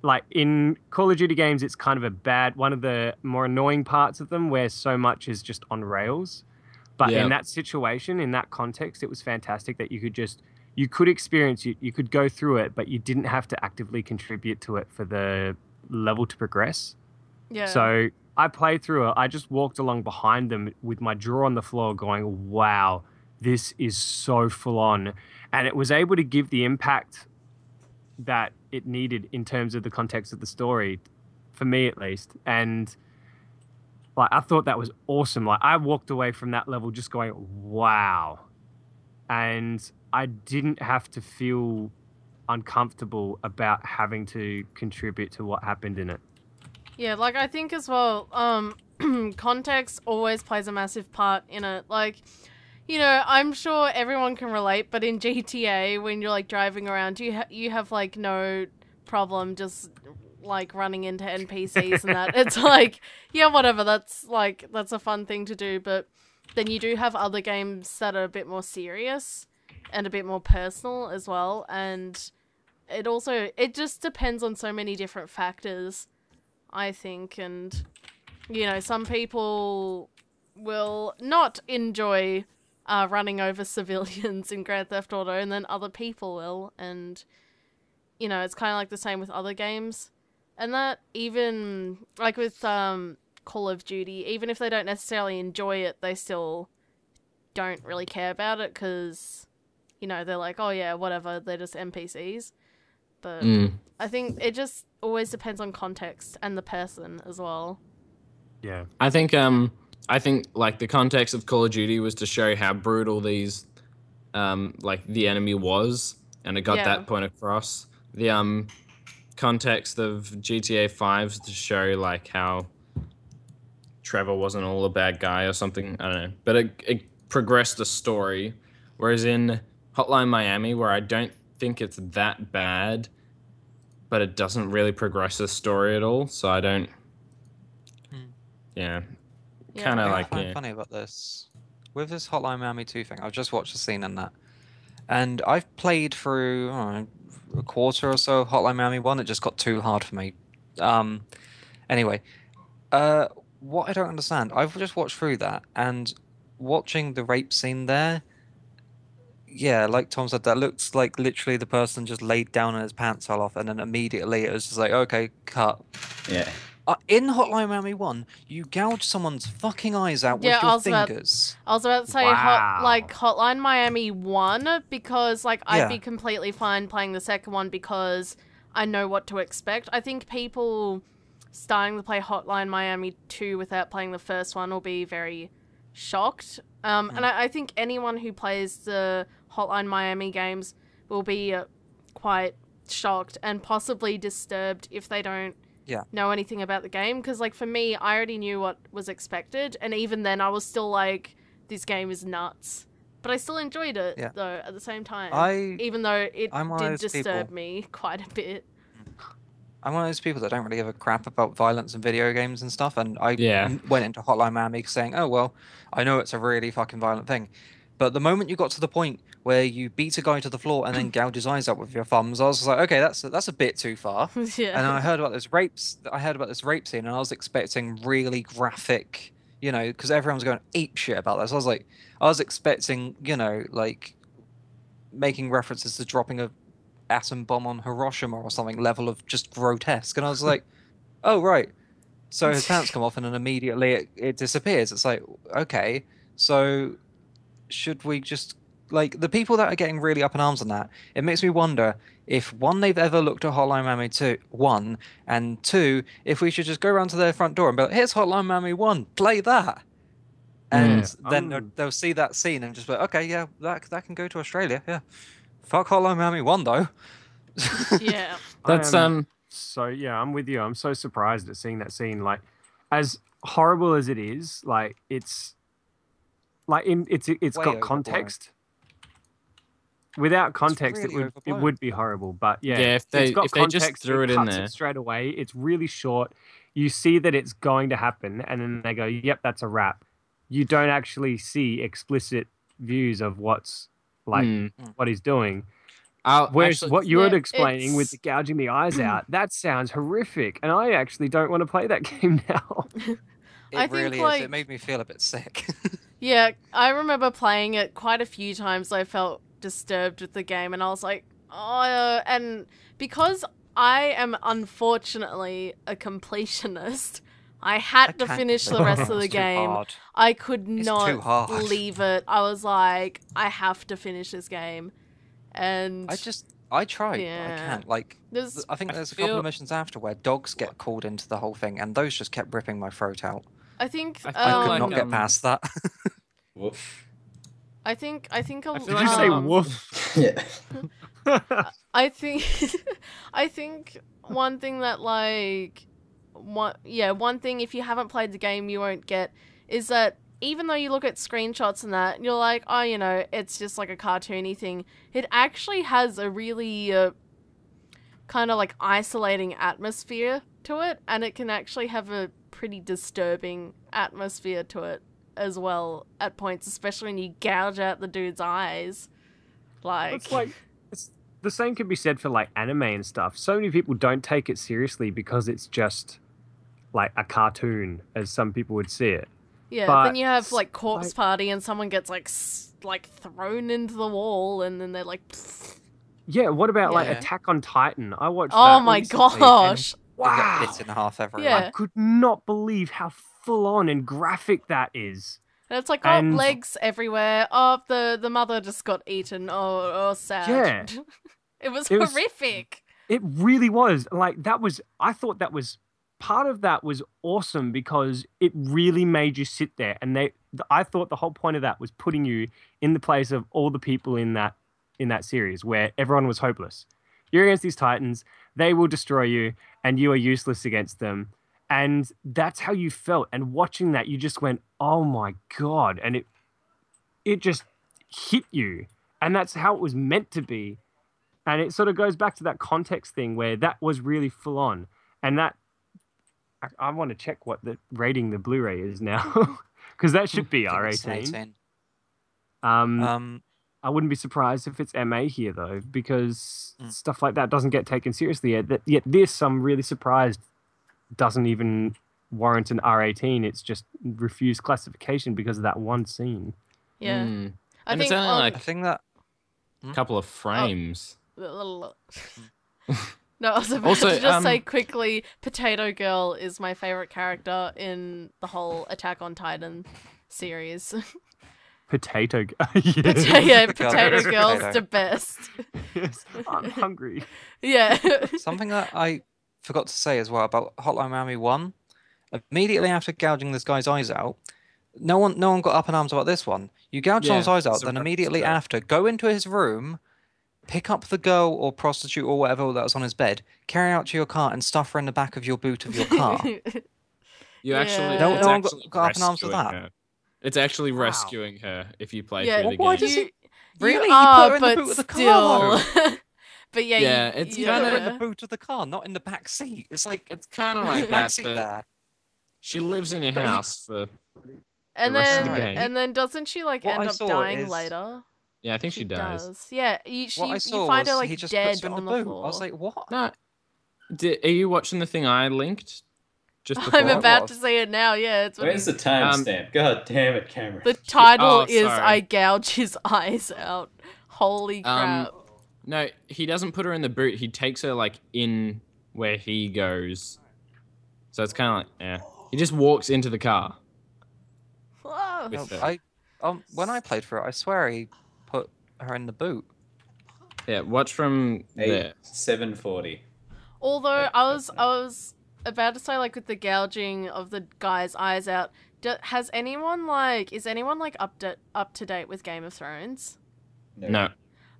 like, in Call of Duty games, it's kind of one of the more annoying parts of them where so much is just on rails. But in that situation, in that context, it was fantastic that you could experience it, you could go through it, but you didn't have to actively contribute to it for the level to progress. Yeah. So I played through it. I just walked along behind them with my jaw on the floor going, wow, this is so full on. And it was able to give the impact that it needed in terms of the context of the story, for me at least. And like, I thought that was awesome. Like, I walked away from that level just going, wow. And I didn't have to feel uncomfortable about having to contribute to what happened in it. Yeah, like, I think as well, context always plays a massive part in it. Like, you know, I'm sure everyone can relate, but in GTA, when you're, like, driving around, you have, like, no problem just, like, running into NPCs and that. It's like, yeah, whatever, that's a fun thing to do, but then you do have other games that are a bit more serious and a bit more personal as well, and it just depends on so many different factors, I think, and, you know, some people will not enjoy running over civilians in Grand Theft Auto, and then other people will, and, you know, it's kind of like the same with other games, and that even, like with Call of Duty, even if they don't necessarily enjoy it, they still don't really care about it, because, you know, they're like, oh yeah, whatever, they're just NPCs, but I think it just always depends on context and the person as well. Yeah. I think like the context of Call of Duty was to show how brutal these like the enemy was, and it got that point across. The context of GTA 5 is to show like how Trevor wasn't all a bad guy or something. I don't know, but it progressed the story. Whereas in Hotline Miami, where I don't think it's that bad, but it doesn't really progress the story at all, so I don't. Yeah. Kind of like, I find funny about this. With this Hotline Miami 2 thing, I've just watched the scene in that. And I've played through a quarter or so of Hotline Miami 1. It just got too hard for me. Anyway, what I don't understand, I've just watched through that, and watching the rape scene there, yeah, like Tom said, that looks like literally the person just laid down and his pants fell off, and then immediately it was just like, okay, cut. Yeah. In Hotline Miami 1, you gouge someone's fucking eyes out with your fingers. I was about to say Hotline Miami 1, because like I'd be completely fine playing the second one because I know what to expect. I think people starting to play Hotline Miami 2 without playing the first one will be very shocked. And I think anyone who plays the Hotline Miami games will be quite shocked and possibly disturbed if they don't know anything about the game, because like for me, I already knew what was expected, and even then I was still like, this game is nuts, but I still enjoyed it though at the same time, even though it did disturb me quite a bit. I'm one of those people that don't really give a crap about violence in video games and stuff, and I went into Hotline Miami saying, oh well, I know it's a really fucking violent thing, but the moment you got to the point where you beat a guy to the floor and then gouge his eyes out with your thumbs, I was like, okay, that's a bit too far. And I heard about this rape scene, and I was expecting really graphic, you know, because everyone was going ape shit about this. I was expecting, you know, like making references to dropping a atom bomb on Hiroshima or something level of just grotesque, and I was like, oh right, so his pants come off and then immediately it disappears. It's like, okay, so should we just, like, the people that are getting really up in arms on that, it makes me wonder if, one, they've ever looked at Hotline Miami 2, 1, and 2, if we should just go around to their front door and be like, here's Hotline Miami 1, play that. And then they'll see that scene and just be like, okay, yeah, that can go to Australia, yeah. Fuck Hotline Miami 1 though. Yeah. That's So yeah, I'm with you. I'm so surprised at seeing that scene. Like, as horrible as it is, like it's Way got overblown. context. Without context, really it overblown. would be horrible. But yeah, Yeah, if they- it's got if they just context, threw it in cuts there. it straight away. It's really short. You see that it's going to happen, and then they go, "Yep, that's a wrap." You don't actually see explicit views of what's like what he's doing. Whereas actually, what you're Yeah, explaining with the gouging the eyes out, that sounds horrific, and I actually don't want to play that game now. It I think, really is. like- It made me feel a bit sick. Yeah, I remember playing it quite a few times. I felt disturbed with the game, and I was like, oh, and because I am unfortunately a completionist, I had to can't finish the complete rest of the It's too game. hard. I could It's too not hard. leave it. I was like, I have to finish this game, and I tried, but I Yeah. can't. Like, there's I think I there's a couple feel- of missions after where dogs get called into the whole thing, and those just kept ripping my throat out. I think I feel I could like, not get past that. Woof. I think I Did feel like you say um, woof? Yeah. I think I think one thing that one thing if you haven't played the game you won't get is that even though you look at screenshots and that, you're like, oh, you know, it's just like a cartoony thing. It actually has a really kind of like isolating atmosphere to it, and it can actually have a pretty disturbing atmosphere to it as well at points, especially when you gouge out the dude's eyes. It's like the same could be said for like anime and stuff. So many people don't take it seriously because it's just like a cartoon, as some people would see it. Yeah, But then you have like corpse like- party and someone gets like thrown into the wall and then they're like, pfft. Yeah, what about like Yeah. Attack on Titan? I watched Oh that my recently, and gosh. It Wow. got bit in half everywhere. Yeah. I could not believe how full on and graphic that is. And it's like, And- legs everywhere. Oh, the mother just got eaten. Oh, sad. Yeah. It was It was- horrific. It really was. Like that was I thought that was part of that was awesome because it really made you sit there, and I thought the whole point of that was putting you in the place of all the people in that series where everyone was hopeless. You're against these titans, they will destroy you, and you are useless against them. And that's how you felt. And watching that, you just went, "Oh my god!" And it just hit you, and that's how it was meant to be. And it sort of goes back to that context thing where that was really full on, and that I want to check what the rating the Blu-ray is now, because that should be I think it's R18. 18. I wouldn't be surprised if it's MA here though, because stuff like that doesn't get taken seriously yet. Yet this, I'm really surprised, doesn't even warrant an R18. It's just refused classification because of that one scene. Yeah. Mm. I And it's think only on- like I think that a couple of frames. No, I was about Also, to just say quickly, Potato Girl is my favorite character in the whole Attack on Titan series. Potato. Yeah, Girl, Potato it's Girl's potato. the best. Yes, I'm hungry. Yeah. something that I forgot to say as well about Hotline Miami 1. Immediately after gouging this guy's eyes out, no one got up in arms about this one. You gouge Yeah, someone's eyes out, it's a then reference immediately to that. after, go into his room, pick up the girl or prostitute or whatever that was on his bed, carry her out to your car, and stuff her in the back of your boot of your car. You actually, Yeah. it's No one actually got up in arms with rescuing that. her. It's actually Wow. rescuing her if you play Yeah, through the Why game. does he- You Really? You are, put her in the but boot of the still. car? But yeah, Yeah, it's You kinda- put her in the boot of the car, not in the back seat. It's like It's kind of like back that, seat but there. she lives in your house for. and the rest of then the game. and then doesn't she like What end I up saw dying is- later? Yeah, I think she does. Yeah, you What I you saw find her was like he just dead puts her in the on the boot. floor. I was like, what? No, are you watching the thing I linked? Just before? I'm about What? to say it now. Yeah, it's when Where's the timestamp? God damn it, Cameron. the title Oh, is sorry. "I gouge his eyes out." Holy crap! No, he doesn't put her in the boot. He takes her like in where he goes. So it's kind of like, yeah. He just walks into the car. Whoa. with No, her. when I played for it, I swear he put her in the boot. Yeah, watch from there. 740. Although I was about to say, like, with the gouging of the guy's eyes out, has anyone like is anyone like up to date with Game of Thrones? No.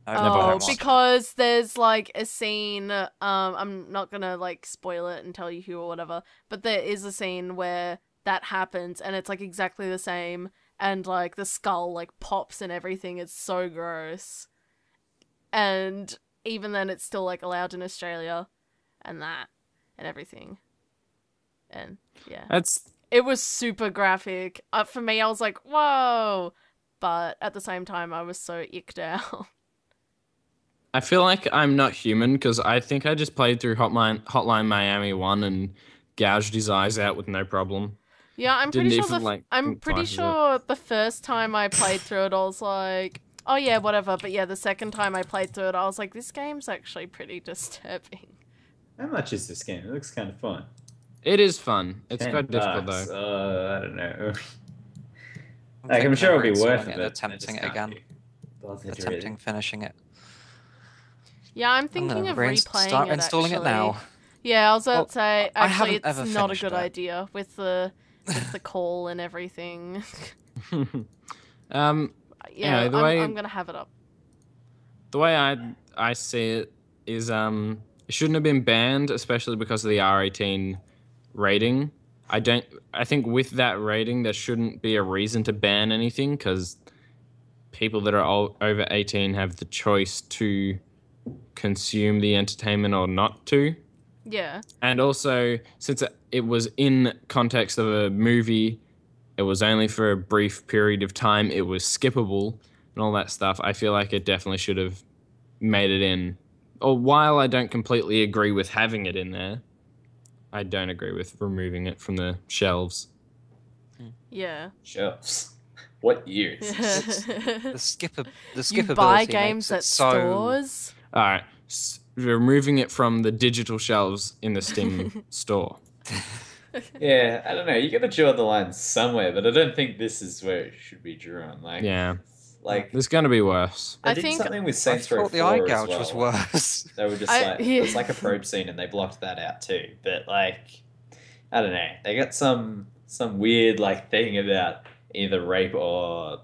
I never don't watched watch because there's like a scene, I'm not gonna like spoil it and tell you who or whatever, but there is a scene where that happens and it's like exactly the same, and like the skull like pops and everything. It's so gross. And even then it's still like allowed in Australia and that and everything. And yeah. It was super graphic. For me, I was like, whoa! But at the same time, I was so icked out. I feel like I'm not human because I think I just played through Hotline Miami 1 and gouged his eyes out with no problem. Yeah, I'm Didn't pretty sure even, like, I'm think pretty twice of it. sure the first time I played through it, I was like, oh yeah, whatever. But yeah, the second time I played through it, I was like, this game's actually pretty disturbing. How much is this game? It looks kind of fun. It is fun. It's $10 quite difficult though. I don't know. I'm Like, I'm thinking sure of it'll be worth reinstalling it. and attempting it again. Attempting finishing it. Yeah, I'm I'm thinking gonna of start replaying it. installing Actually. it now. Yeah, I was about to say. I Actually, haven't it's ever not a finished good it. idea with the call and everything. Yeah, Anyway, the way I'm gonna have it up. the way I see it is it shouldn't have been banned, especially because of the R18 rating. I think with that rating there shouldn't be a reason to ban anything because people that are over 18 have the choice to consume the entertainment or not to. Yeah. And also, since it was in context of a movie, it was only for a brief period of time, it was skippable and all that stuff, I feel like it definitely should have made it in. Or while I don't completely agree with having it in there, I don't agree with removing it from the shelves. Yeah. Shelves. What years? The skipper. You buy games at stores. All right, removing it from the digital shelves in the Steam store. Yeah, I don't know. You got to draw the line somewhere, but I don't think this is where it should be drawn. Like, Yeah. like There's going to be worse. they I did think something with I Saints Row thought 4 the eye as gouge well. was worse. They were just I- like, yeah. it's like a probe scene, and they blocked that out too. But like, I don't know. They got some weird like thing about either rape or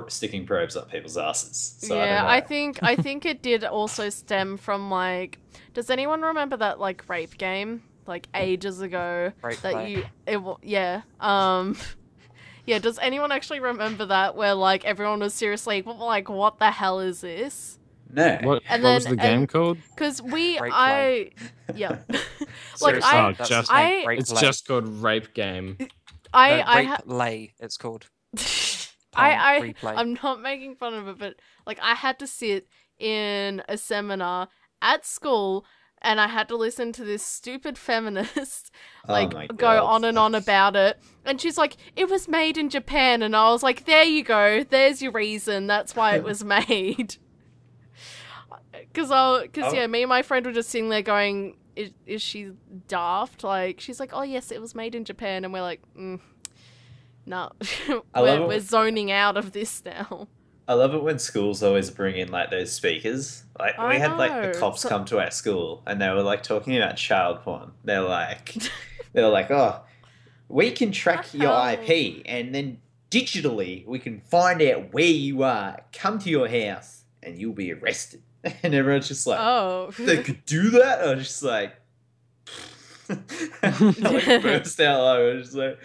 sticking probes up people's asses. So yeah, I I don't know. think it did also stem from like. Does anyone remember that like rape game like ages ago? Rape that play. yeah. Yeah, does anyone actually remember that where like everyone was seriously like, what the hell is this? No. What And was then- the game and- called? Because Rape yeah, Seriously, I- that's just- the name, I- Rape It's Play. just called Rape Game. Rape Lay, it's called. Replay. I'm not making fun of it, but like I had to sit in a seminar at school and I had to listen to this stupid feminist Oh like my go God. on and on about it, and she's like, it was made in Japan, and I was like, there you go, there's your reason, that's why it was made. Because yeah, me and my friend were just sitting there going, is she daft? Like, she's like, oh yes, it was made in Japan, and we're like, no, I love it. we're zoning out of this now. I love it when schools always bring in like those speakers. Like I we had like know. the cops So- come to our school and they were like talking about child porn. They're like, oh, we can track What the your hell? IP and then digitally we can find out where you are. Come to your house and you'll be arrested. And everyone's just like, Oh. they could do that? I was just like, I like burst out loud. I was just like,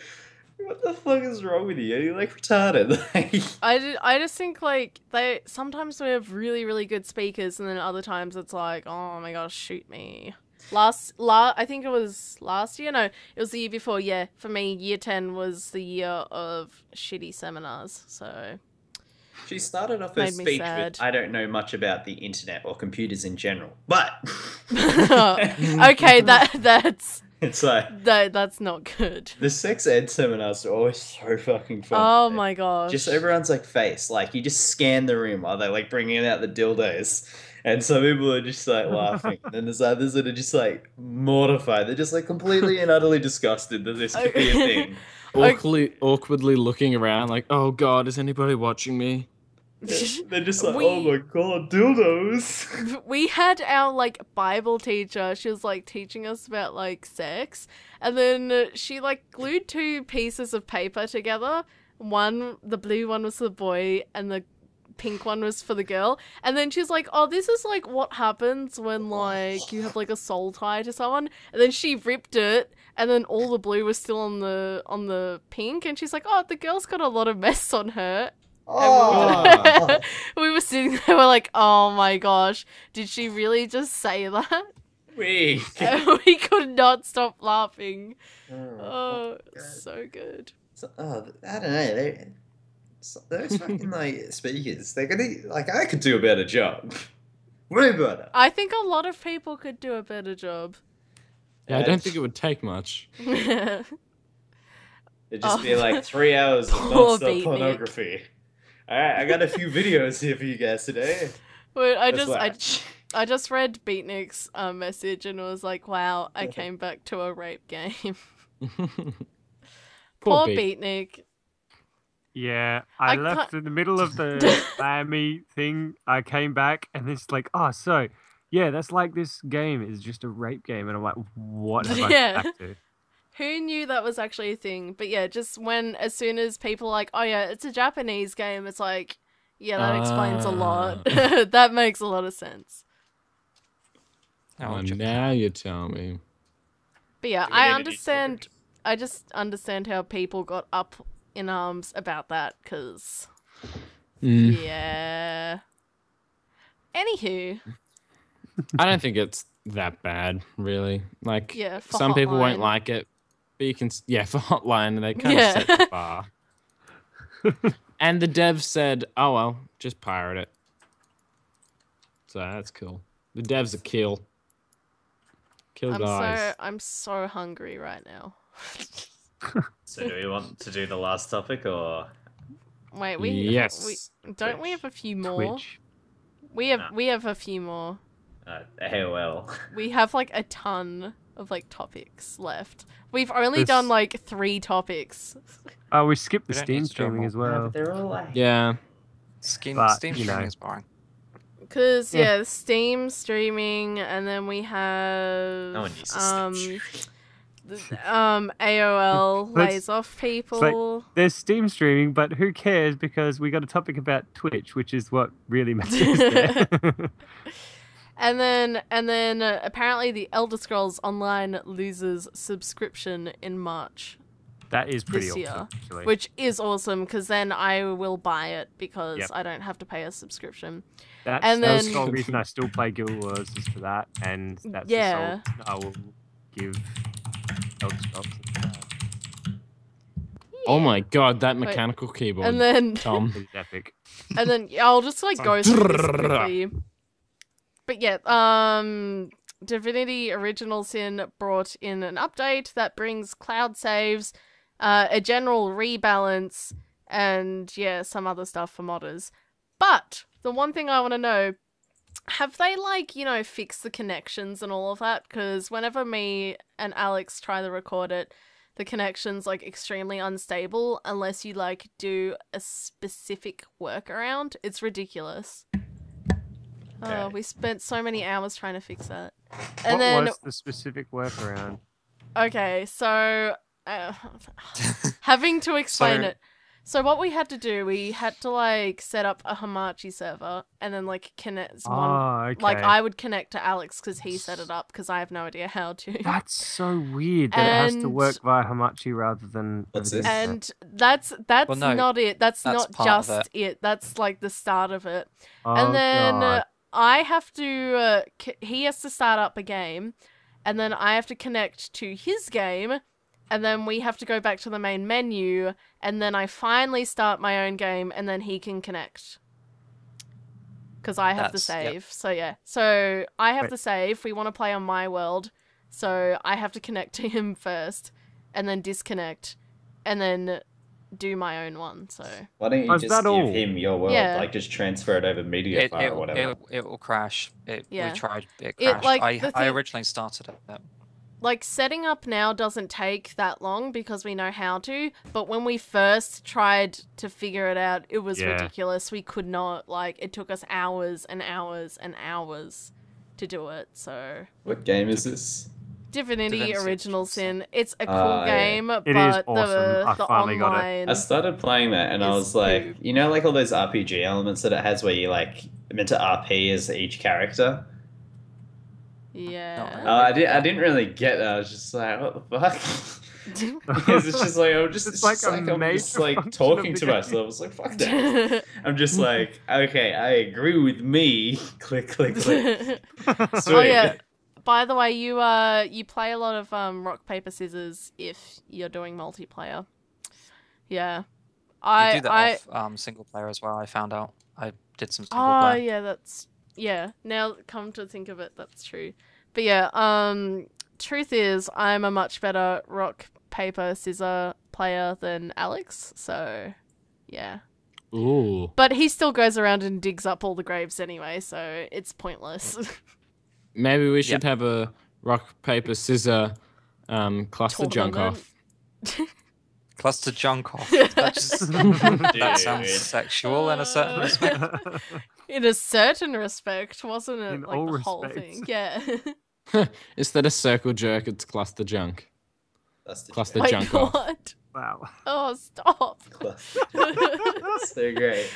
what the fuck is wrong with you? Are you like retarded? Like, I just think like sometimes we have really, really good speakers, and then other times it's like, oh my gosh, shoot me. I think it was last year. No, it was the year before. Yeah, for me, year 10 was the year of shitty seminars. So she started off her Made me speech sad. with, I don't know much about the internet or computers in general, but okay, that's it's like that's not good. the sex ed seminars are always so fucking fun. Oh my gosh. Just everyone's like face, like you just scan the room while they're like bringing out the dildos, and some people are just like laughing, and then there's others that are just like mortified. They're just like completely and utterly disgusted that this could be a thing. Awkwardly looking around like, oh god, is anybody watching me? They're just like, We- oh my god, dildos. We had our like Bible teacher. She was like teaching us about like sex, and then she like glued two pieces of paper together. The blue one was the boy, and the pink one was for the girl. And then she's like, oh, this is like what happens when like you have like a soul tie to someone. And then she ripped it, and then all the blue was still on the pink. And she's like, oh, the girl's got a lot of mess on her. Oh. We were sitting there, we're like, oh my gosh, did she really just say that? We. And we could not stop laughing. Oh, So good. So, I don't know. Those fucking like speakers, they're gonna like. I could do a better job. Way better. I think a lot of people could do a better job. Yeah, I don't think it would take much. It'd just be like 3 hours of Poor non-stop Beatnik. pornography. Alright, I got a few videos here for you guys today. Wait, Let's watch. I just read Beatnik's message and it was like, wow, I came back to a rape game. Poor Beatnik. Yeah, I left in the middle of the Miami thing. I came back and it's like, oh, so yeah, that's like this game is just a rape game, and I'm like, what have I come back to? Who knew that was actually a thing? But yeah, just as soon as people are like, oh yeah, it's a Japanese game, it's like, yeah, that explains a lot. That makes a lot of sense. Oh, now you tell me. But yeah, I just understand how people got up in arms about that, because yeah. Anywho, I don't think it's that bad, really. Like, yeah, for some people won't Hotline. like it, but you can, for Hotline, they kind of set the bar. And the devs said, oh well, just pirate it. So that's cool. The devs are kill. Guys. I'm so hungry right now. So do we want to do the last topic, or Wait, Yes. don't we have a few more? Twitch. We have a few more. AOL? We have like a ton of like topics left. We've only This- done like 3 topics. Oh, we skipped the We don't Steam need to do streaming more. as well. They're all like. Yeah. Steam But, streaming you know. is boring. Cause Steam streaming, and then we have No one uses Steam. AOL Let's- lays off people. There's Steam streaming, but who cares, because we got a topic about Twitch, which is what really matters there. And then apparently the Elder Scrolls Online loses subscription in March, That is pretty this awesome, year, actually. which is awesome, because then I will buy it because Yep. I don't have to pay a subscription. That's and the then- sole reason I still play Guild Wars is for that, and that's Yeah. the sole I will give Elder Scrolls. Oh my god, that mechanical keyboard. And then Tom. It's epic. and then I'll just like go through this quickly. But yeah, Divinity Original Sin brought in an update that brings cloud saves, a general rebalance, and some other stuff for modders. But the one thing I want to know, have they fixed the connections and all of that? Because whenever me and Alex try to record it, the connection's extremely unstable unless you do a specific workaround. It's ridiculous. Oh, we spent so many hours trying to fix that. And What then was the specific workaround? okay, so having to explain So- it. So what we had to do, we had to set up a Hamachi server and then connect one. Oh, okay. I would connect to Alex because he set it up because I have no idea how to. That's so weird that it has to And- work via Hamachi rather than. What's everything this? else. And that's Well, no, not it. That's not part of just it. That's the start of it. Oh, And then God. I have to. He has to start up a game, and then I have to connect to his game, and then we have to go back to the main menu, and then I finally start my own game, and then he can connect. Because I have to That's- yep. save. So yeah. So I have Wait. to save. We want to play on my world, so I have to connect to him first, and then disconnect, and then do my own one. So Why don't you Was just that give all? him your world? Yeah. Just transfer it over MediaFire or whatever. It will crash. Yeah. We tried. It It, crashed. the I thing- originally started it. setting up now doesn't take that long because we know how to, but when we first tried to figure it out, it was Yeah. ridiculous. We could not, it took us hours and hours and hours to do it. So What game is this? Divinity Divinity Original Original Sin. Sin. It's a cool Yeah. game, It but is awesome. I the finally got it. online. I started playing that and I Is was like, poop. you know, like all those RPG elements that it has where you like meant to RP as each character. Yeah. I didn't really get that. I was just like, what the fuck? Because it's just like I'm just It's it's like just a like I'm just major like function talking of the to game. myself. I was like, fuck that. I'm just like, okay, I agree with me. Click, click, click. Oh Sweet. yeah. By the way, you play a lot of rock paper scissors if you're doing multiplayer. Yeah. You do that off single player as well. I found out. I did some single Oh player. yeah. Now come to think of it, that's true. But yeah, truth is, I'm a much better rock paper scissor player than Alex. So, yeah. Ooh. But he still goes around and digs up all the graves anyway, so it's pointless. Maybe we should have a rock, paper, scissor cluster junk Tournament. off. ClusterJunk off. That sounds Dude. sexual in a certain respect. In a certain respect, wasn't it? In Like all the whole respects. thing. Yeah. Instead of circle jerk, it's cluster junk. That's the Cluster Wait, junk off. what? Wow. Oh, stop. So great.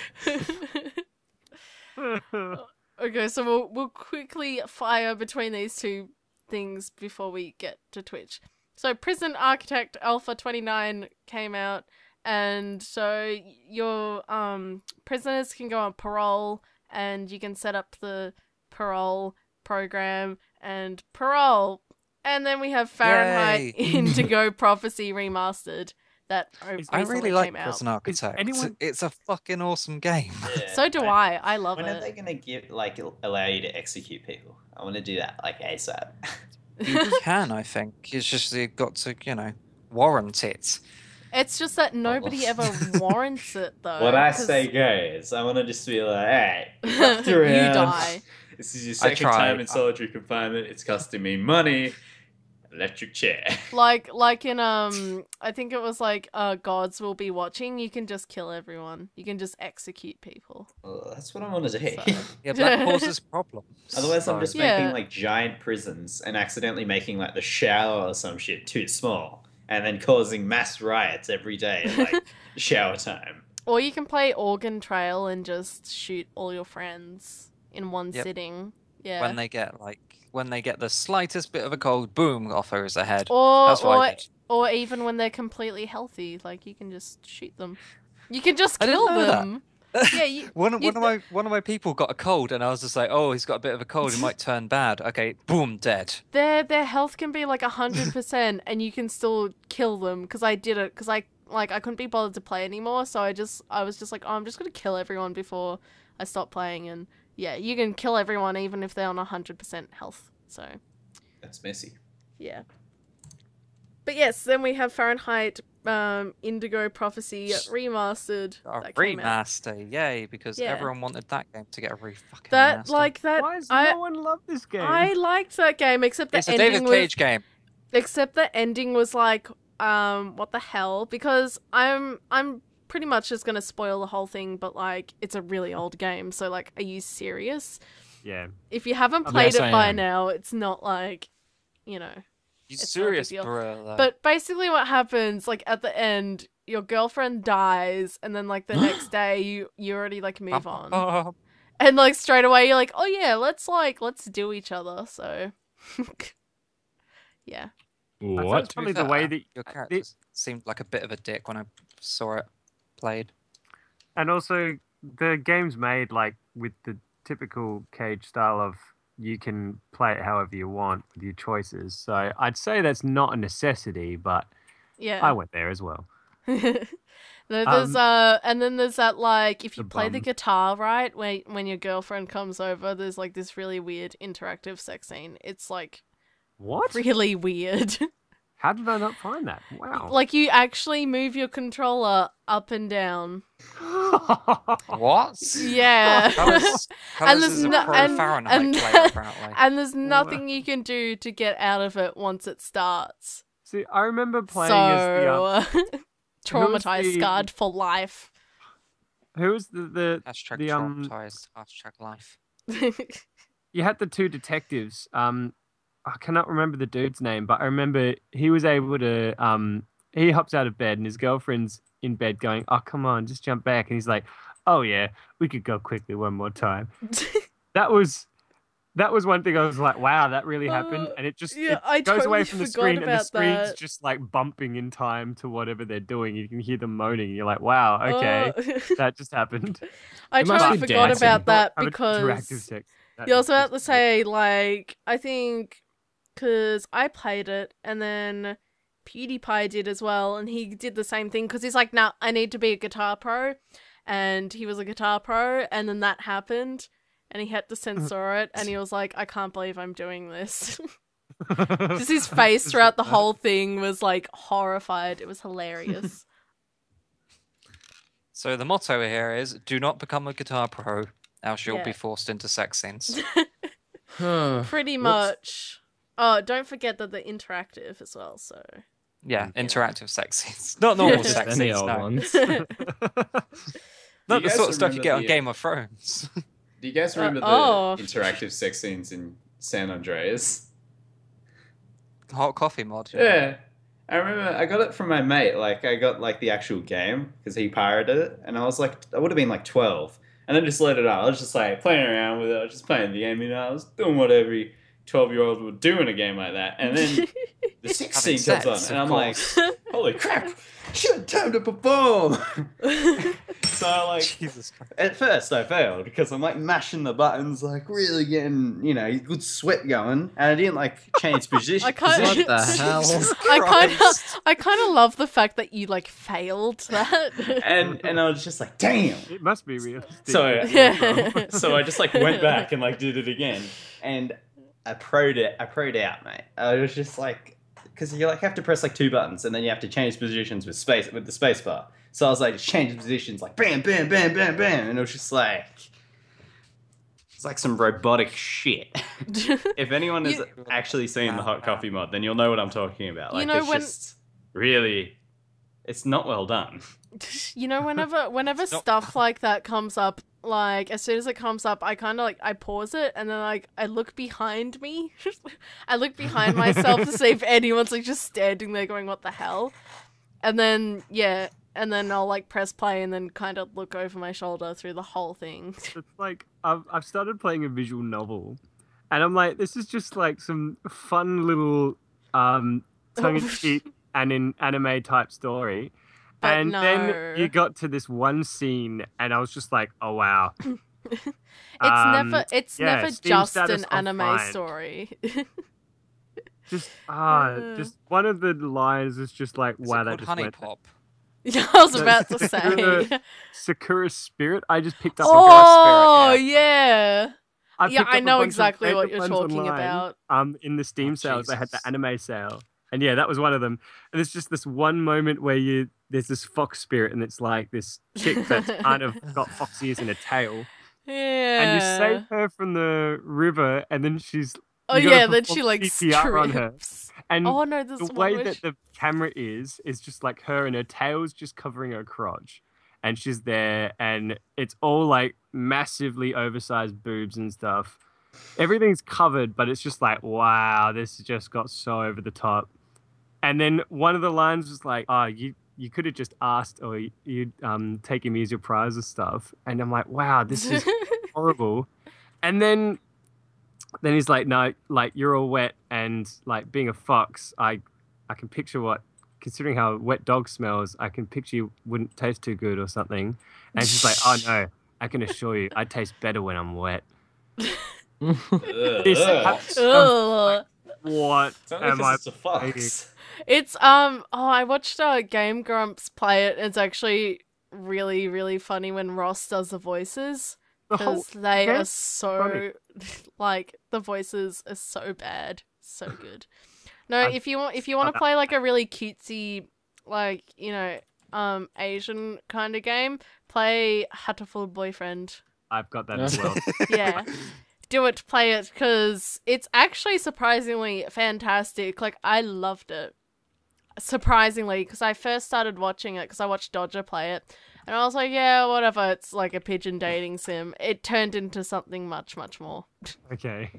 Okay, so we'll quickly fire between these two things before we get to Twitch. So Prison Architect Alpha 29 came out, and so your prisoners can go on parole, and you can set up the parole program and parole. And then we have Fahrenheit Yay. Indigo Prophecy Remastered that I recently really like came out. Prison Architect. anyone- It's a fucking awesome game. Yeah. So do I love When are it. they gonna allow you to execute people? I want to do that like ASAP. You can, I think. It's just you've got to, warrant it. It's just that nobody ever warrants it, though. What I 'cause say goes. I want to just be like, hey, you fucked around. die. This is your I second time tried. in solitary confinement. It's costing me money. Electric chair. Like in I think it was like Gods Will Be Watching. You can just kill everyone. You can just execute people. Well, that's what I want to do. So- Yeah, but that causes problems. Otherwise, I'm just Yeah. making like giant prisons and accidentally making like the shower or some shit too small, and then causing mass riots every day at like shower time. Or you can play Organ Trail and just shoot all your friends in one Yep. sitting. Yeah. when they get the slightest bit of a cold, boom, off goes the head. Or That's what I did. or even when they're completely healthy, like you can just shoot them. You can just I didn't kill know that. them. Yeah, you, One you- of my people got a cold, and I was just like, "Oh, he's got a bit of a cold. He might turn bad." Okay, boom, dead. their health can be like 100%, and you can still kill them. Because I did it. Because I couldn't be bothered to play anymore, so I was just like, oh, I'm just gonna kill everyone before I stop playing. And yeah, you can kill everyone even if they're on 100% health. So That's messy. yeah. But yes, then we have Fahrenheit Indigo Prophecy remastered. A that came out. remaster, yay! Because Yeah. everyone wanted that game to get a fucking That remaster. like that. Why does I no one love this game? I liked that game, except the It's a ending David was. Cage game. Except the ending was like, what the hell? Because I'm pretty much just gonna spoil the whole thing, but like, it's a really old game, so like, are you serious? Yeah. If you haven't played Yes, it I by am. now, it's not like, You It's not a big serious, deal. bro? But basically what happens, like, at the end, your girlfriend dies, and then like the next day you already like move on. And like straight away you're like, oh yeah, let's do each other, so yeah. What? That's probably the way that Your character seemed like a bit of a dick when I saw it played. And also, the game's made like with the typical Cage style of you can play it however you want with your choices. So I'd say that's not a necessity, but Yeah. I went there as well. There's and then there's that like if you The play the bum. guitar right when your girlfriend comes over, there's like this really weird interactive sex scene. It's like What? really weird. How did I not find that? Wow. Like you actually move your controller up and down. What? Yeah. Colours And is there's a no- pro and- Fahrenheit and- player, apparently. And there's nothing you can do to get out of it once it starts. See, I remember playing as the So traumatized, the- scarred for life. who was the Hashtag the traumatized, hashtag life. you had the two detectives. I cannot remember the dude's name, but I remember he was able to he hops out of bed and his girlfriend's in bed going, "Oh, come on, just jump back." And he's like, "Oh yeah, we could go quickly one more time." That was one thing I was like, "Wow, that really happened." And it just I goes away totally from the forgot screen and the about screen's that. just like bumping in time to whatever they're doing. You can hear them moaning. You're like, "Wow, okay, that just happened." I It must totally be forgot dancing. about that Have an interactive because sex. That you is also have just to say, like, I think because I played it and then PewDiePie did as well, and he did the same thing because he's like, "Nah, I need to be a guitar pro," and he was a guitar pro, and then that happened, and he had to censor it, and he was like, "I can't believe I'm doing this." Just his face throughout the whole thing was like horrified. It was hilarious. So the motto here is: do not become a guitar pro, else you'll Yeah. be forced into sex scenes. Pretty much. Oh, don't forget that they're interactive as well, so. Yeah, interactive sex scenes, not normal Just sex Any scenes. old No. ones. Not the guys sort of stuff you remember get on the, Game of Thrones. Do you guys remember the interactive sex scenes in San Andreas? Hot coffee mod. Yeah. I remember I got it from my mate. Like, I got, like, the actual game because he pirated it. And I was, like, I would have been, like, 12. And then just let it out. I was just, like, playing around with it. I was just playing the game. You know, I was doing what every 12-year-old would do in a game like that. And then the sex scene Having comes sex, on. And of I'm course. like, holy crap. Shit, time to perform. So, like, Jesus Christ. at first I failed because I'm like mashing the buttons, like really getting, you know, good sweat going, and I didn't like change position. I kind What the hell? I kind of love the fact that you like failed that. and I was just like, damn. It must be realistic. So Yeah. so I just like went back and like did it again, and I pro'd out, mate. I was just like, because you like have to press like 2 buttons, and then you have to change positions with the space bar. So I was like, just change positions, like bam, bam, bam, bam, bam, and it was just like, it's like some robotic shit. If anyone has actually seen the hot coffee mod, then you'll know what I'm talking about. Like, You know, it's just really, it's not well done. You know, whenever stuff like that comes up, like as soon as it comes up, I kind of like I pause it and then like I look behind me. I look behind myself to see if anyone's like just standing there going, "What the hell?" And then and then I'll like press play and then kind of look over my shoulder through the whole thing. It's like I've started playing a visual novel, and I'm like, this is just like some fun little tongue-in-cheek and anime type story. But and no. then you got to this one scene, and I was just like, oh wow. It's yeah, never Steam just status an on anime fine. story. Just one of the lines is just like, Is wow, it that called just Honey went. Pop? Yeah, I was No, about to say. Sakura Spirit. I just picked up. Oh Spirit, yeah. I Yeah, picked I up a know bunch of exactly what random you're ones talking online, about. In the Steam sales, they had the Jesus. anime sale, and yeah, that was one of them. And it's just this one moment where there's this fox spirit, and it's like this chick that's kind of got fox ears and a tail, Yeah. and you save her from the river, and then she's Oh you gotta yeah, then perform she like CPR on her. strips. And Oh no, this the one way where that the camera is just like her, and her tail's just covering her crotch, and she's there, and it's all like massively oversized boobs and stuff. Everything's covered, but it's just like, wow, this just got so over the top. And then one of the lines was like, oh, you could have just asked, or you'd taken me as your prize or stuff. And I'm like, wow, this is horrible. And then he's like, no, like you're all wet, and like being a fox, I can picture what, considering how wet dog smells, I can picture you wouldn't taste too good or something. And she's like, oh no, I can assure you, I taste better when I'm wet. This Ugh. what It's only am I? because it's a fox. It's I watched Game Grumps play it. It's actually really, really funny when Ross does the voices. The whole Because they are game's so like the voices are so bad. So good. No, if you want to play like a really cutesy, like, you know, Asian kind of game, play Hatoful Boyfriend. I've got that as well. Yeah. Do it, play it, because it's actually surprisingly fantastic. Like, I loved it. Surprisingly, because I first started watching it because I watched Dodger play it. And I was like, yeah, whatever, it's like a pigeon dating sim. It turned into something much, much more. Okay.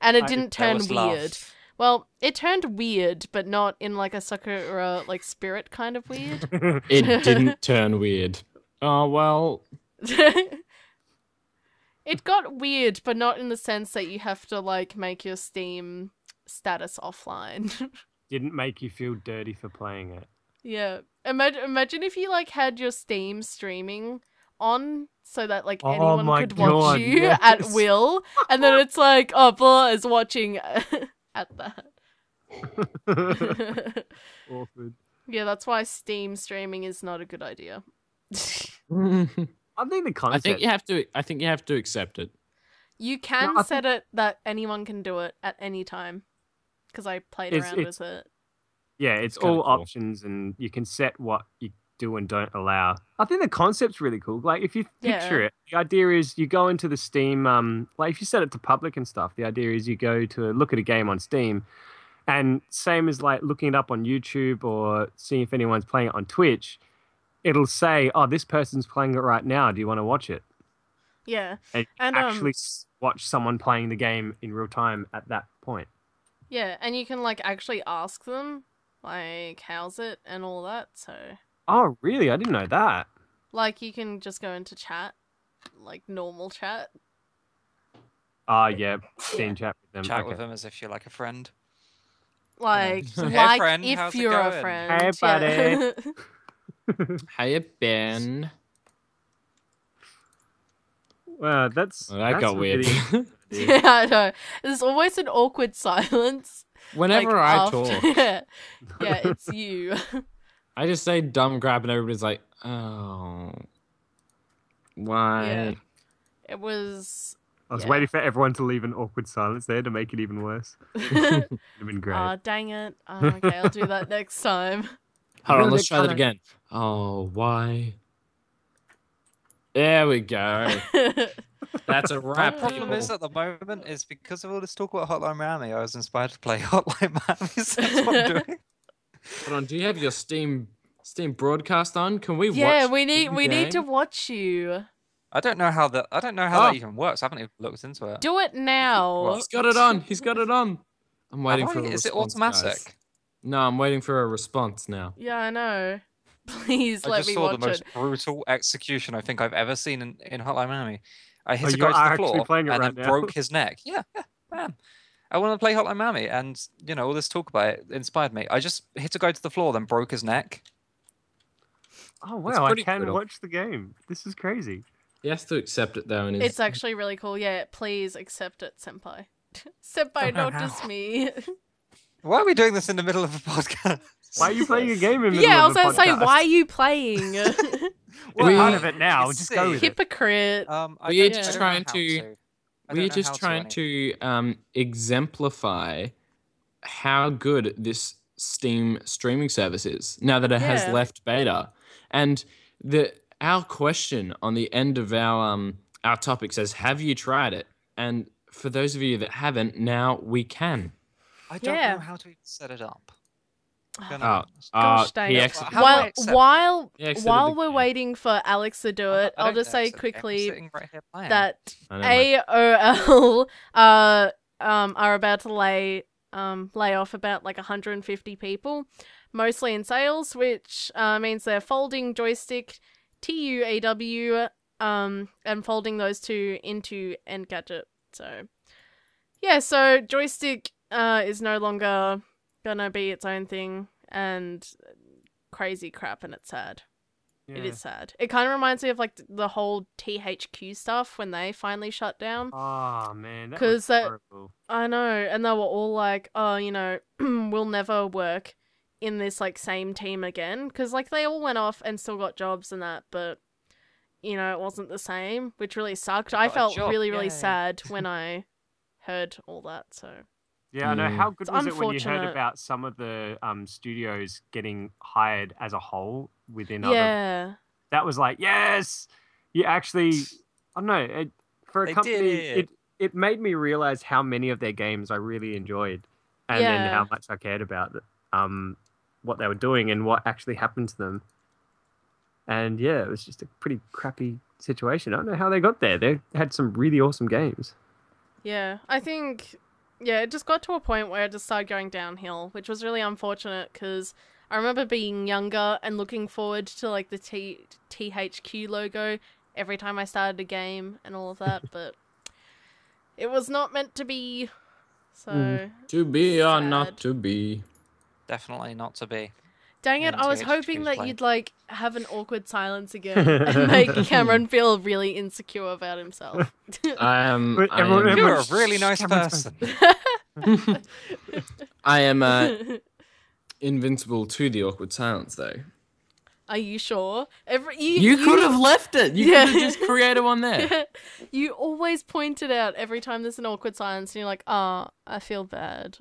And it I- didn't There turn was weird. love. Well, it turned weird, but not in like a Sakura like spirit kind of weird. It didn't turn weird. Oh, well. It got weird, but not in the sense that you have to like make your Steam status offline. Didn't make you feel dirty for playing it. Yeah. Imagine if you like had your Steam streaming on so that like Oh anyone my could watch God, you at yes. will, and then it's like, oh, blah is watching at that. Awkward. Yeah, that's why Steam streaming is not a good idea. I think the concept. I think you have to accept it. You can No, I set it that anyone can do it at any time, because I played around with it. Yeah, it's kinda all cool. options, and you can set what you do and don't allow. I think the concept's really cool. Like, if you picture Yeah. it, the idea is you go into the Steam, like if you set it to public and stuff, the idea is you go to look at a game on Steam, and same as like looking it up on YouTube or seeing if anyone's playing it on Twitch, it'll say, oh, this person's playing it right now. Do you want to watch it? Yeah. And, And, actually watch someone playing the game in real time at that point. Yeah, and you can like actually ask them, like, how's it and all that. So, Oh, really? I didn't know that. like, you can just go into chat, like normal chat. Ah, yeah, Steam chat with them. Chat Okay. with them as if you're like a friend. Like, Hey, like friend, if how's it you're a going? friend. Hey, yeah. Hey, Ben. Well, that's Well, that that's got a weird. really- Yeah, I know. There's always an awkward silence. Whenever like, I after- talk, Yeah, it's you. I just say dumb crap and everybody's like, oh. Why? Yeah. It was. I was Yeah. waiting for everyone to leave an awkward silence there to make it even worse. Would have been great. Ah, dang it. Okay, I'll do that next time. Hold on, Really let's try that kinda- again. Oh, why? There we go. That's a My wrap. problem is people. at the moment is because of all this talk about Hotline Miami, I was inspired to play Hotline Miami, so that's what I'm doing. Hold on, do you have your Steam broadcast on? Can we watch? Yeah, we the need to game? watch you. I don't know how that Oh. even works. I haven't even looked into it. Do it now. Well, He's got it on. He's got it on. I'm waiting Have for I? a Is it response, automatic? guys. No, I'm waiting for a response now. Yeah, I know. Please I let just me saw the watch most it. brutal execution I think I've ever seen in Hotline Miami. I hit Oh, a you guy to are the actually floor playing it and right then now? broke his neck. Yeah, bam. I want to play Hotline Miami, and all this talk about it inspired me. I just hit a guy to the floor, then broke his neck. Oh It's wow, I pretty can brutal. watch the game. This is crazy. He has to accept it though, and It's actually really cool. Yeah, please accept it, senpai. Senpai, know not how. just me. Why are we doing this in the middle of a podcast? Why are you playing a game in the middle Yeah, I of was a gonna say, podcast? why are you playing? We're We- part of it now. It's Just go with it. Hypocrite. I We're don't- just I don't know trying how to- I we're don't know just how trying anyway. to exemplify how good this Steam streaming service is now that it has Yeah. left beta. And our question on the end of our topic says, "Have you tried it?" And for those of you that haven't, now we can. I don't Yeah. know how to even set it up. Oh, Gosh dang he it. ex- How do I While accept it? while He exited while the we're game. waiting for Alex to do it, I I'll don't just say exit the game, I'm quickly sitting right here playing. that I know, AOL are about to lay off about like 150 people, mostly in sales, which means they're folding joystick, TUAW, and folding those two into Engadget. So yeah, so joystick is no longer gonna be its own thing, and crazy crap, and it's sad. It Yeah. is sad. It kind of reminds me of like the whole THQ stuff when they finally shut down. Oh man, that 'Cause was that- horrible. I know, and they were all like, "Oh, we'll never work in this like same team again," because like they all went off and still got jobs and that, but it wasn't the same, which really sucked. I got a felt job, really, really yay. sad when I heard all that. So Yeah, I know. Mm. How good It's was it when you heard unfortunate. about some of the studios getting hired as a whole within other? yeah, That was like, yes, you actually. I don't know. For a They company, did it. it made me realize how many of their games I really enjoyed, and then Yeah. how much I cared about what they were doing and what actually happened to them. And yeah, it was just a pretty crappy situation. I don't know how they got there. They had some really awesome games. yeah. I think Yeah, it just got to a point where it just started going downhill, which was really unfortunate because I remember being younger and looking forward to like the THQ logo every time I started a game and all of that, but it was not meant to be. So To be or sad. not to be. Definitely not to be. Dang it, in I was THQ's hoping that play. you'd like have an awkward silence again and make Cameron feel really insecure about himself. I am. But I everyone- am, You're a Shh, really nice Cameron's person. I am invincible to the awkward silence, though. Are you sure? You could have left it. You Yeah. could have just created one there. You always point it out every time there's an awkward silence and you're like, I feel bad.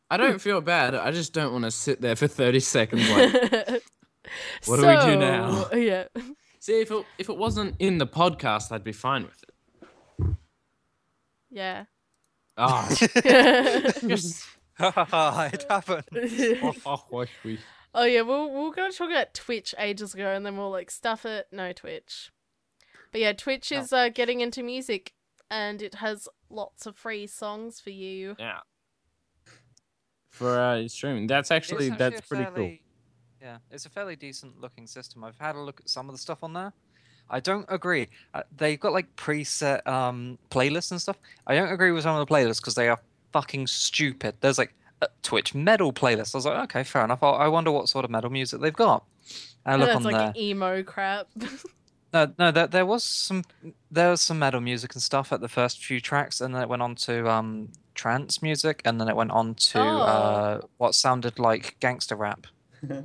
I don't feel bad. I just don't want to sit there for 30 seconds like, what do we do now? Yeah. See, if it wasn't in the podcast, I'd be fine with it. Yeah. Ah, Yes. It happened. Oh yeah, we were gonna talk about Twitch ages ago, and then we'll like stuff it. No Twitch, but yeah, Twitch is getting into music, and it has lots of free songs for you. yeah. For streaming, that's actually It's that's a pretty cool. Yeah, it's a fairly decent looking system. I've had a look at some of the stuff on there. I don't agree. They've got like preset playlists and stuff. I don't agree with some of the playlists because they are fucking stupid. There's like a Twitch metal playlist. I was like, okay, fair enough. I wonder what sort of metal music they've got. I look That's on like there. emo crap. No, there was some metal music and stuff at the first few tracks, and then it went on to trance music, and then it went on to what sounded like gangster rap.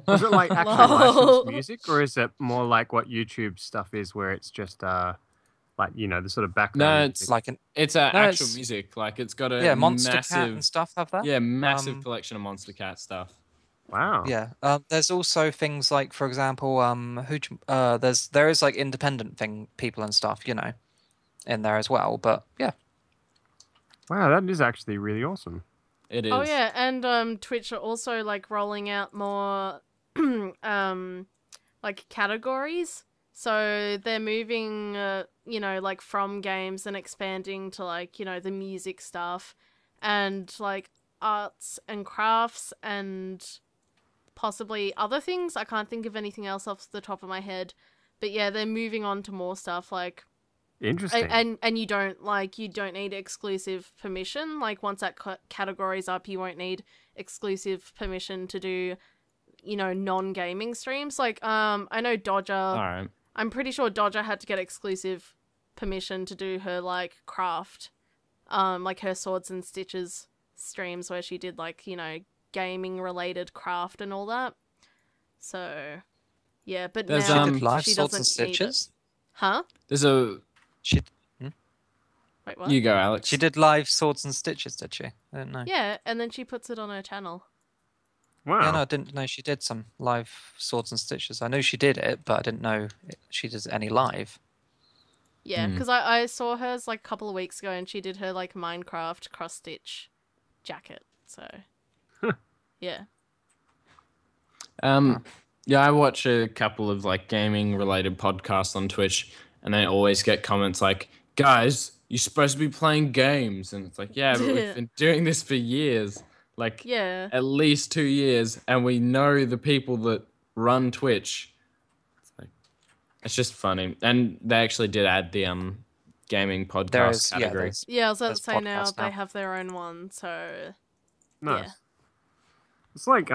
Was it like actually Lol. licensed music, or is it more like what YouTube stuff is, where it's just like the sort of background? No, music? it's Like an It's No, actual it's- music. Like it's got a yeah, Monster massive, Cat and stuff have that. massive collection of Monster Cat stuff. Wow. Yeah, there's also things like, for example, there is like independent people and stuff, in there as well. But yeah, Wow, that is actually really awesome. It is. Oh yeah, and Twitch are also like rolling out more like categories. So they're moving like from games and expanding to like, the music stuff and like arts and crafts and possibly other things. I can't think of anything else off the top of my head. But yeah, they're moving on to more stuff like Interesting. and you don't need exclusive permission. Like once that category's up, you won't need exclusive permission to do, non-gaming streams. Like I know Dodger. All right. I'm pretty sure Dodger had to get exclusive permission to do her like craft, like her swords and stitches streams where she did like gaming related craft and all that. So yeah, but There's, now she did live she swords doesn't and need it. stitches. Huh? There's a. She Wait, what? You go, Alex. she did live swords and stitches, did she? I didn't know. Yeah, and then she puts it on her channel. Wow. Yeah, no, I didn't know she did some live swords and stitches. I knew she did it, but I didn't know she did any live. Yeah, because I saw hers like a couple of weeks ago, and she did her like Minecraft cross stitch jacket. So yeah. Yeah, I watch a couple of like gaming related podcasts on Twitch, and they always get comments like, "Guys, you're supposed to be playing games," and it's like, "Yeah, but we've been doing this for years, like Yeah. at least 2 years, and we know the people that run Twitch." It's just funny, and they actually did add the gaming podcast category. Yeah, I was about to There's say now podcasts they now. have their own one, so Nice. yeah. It's like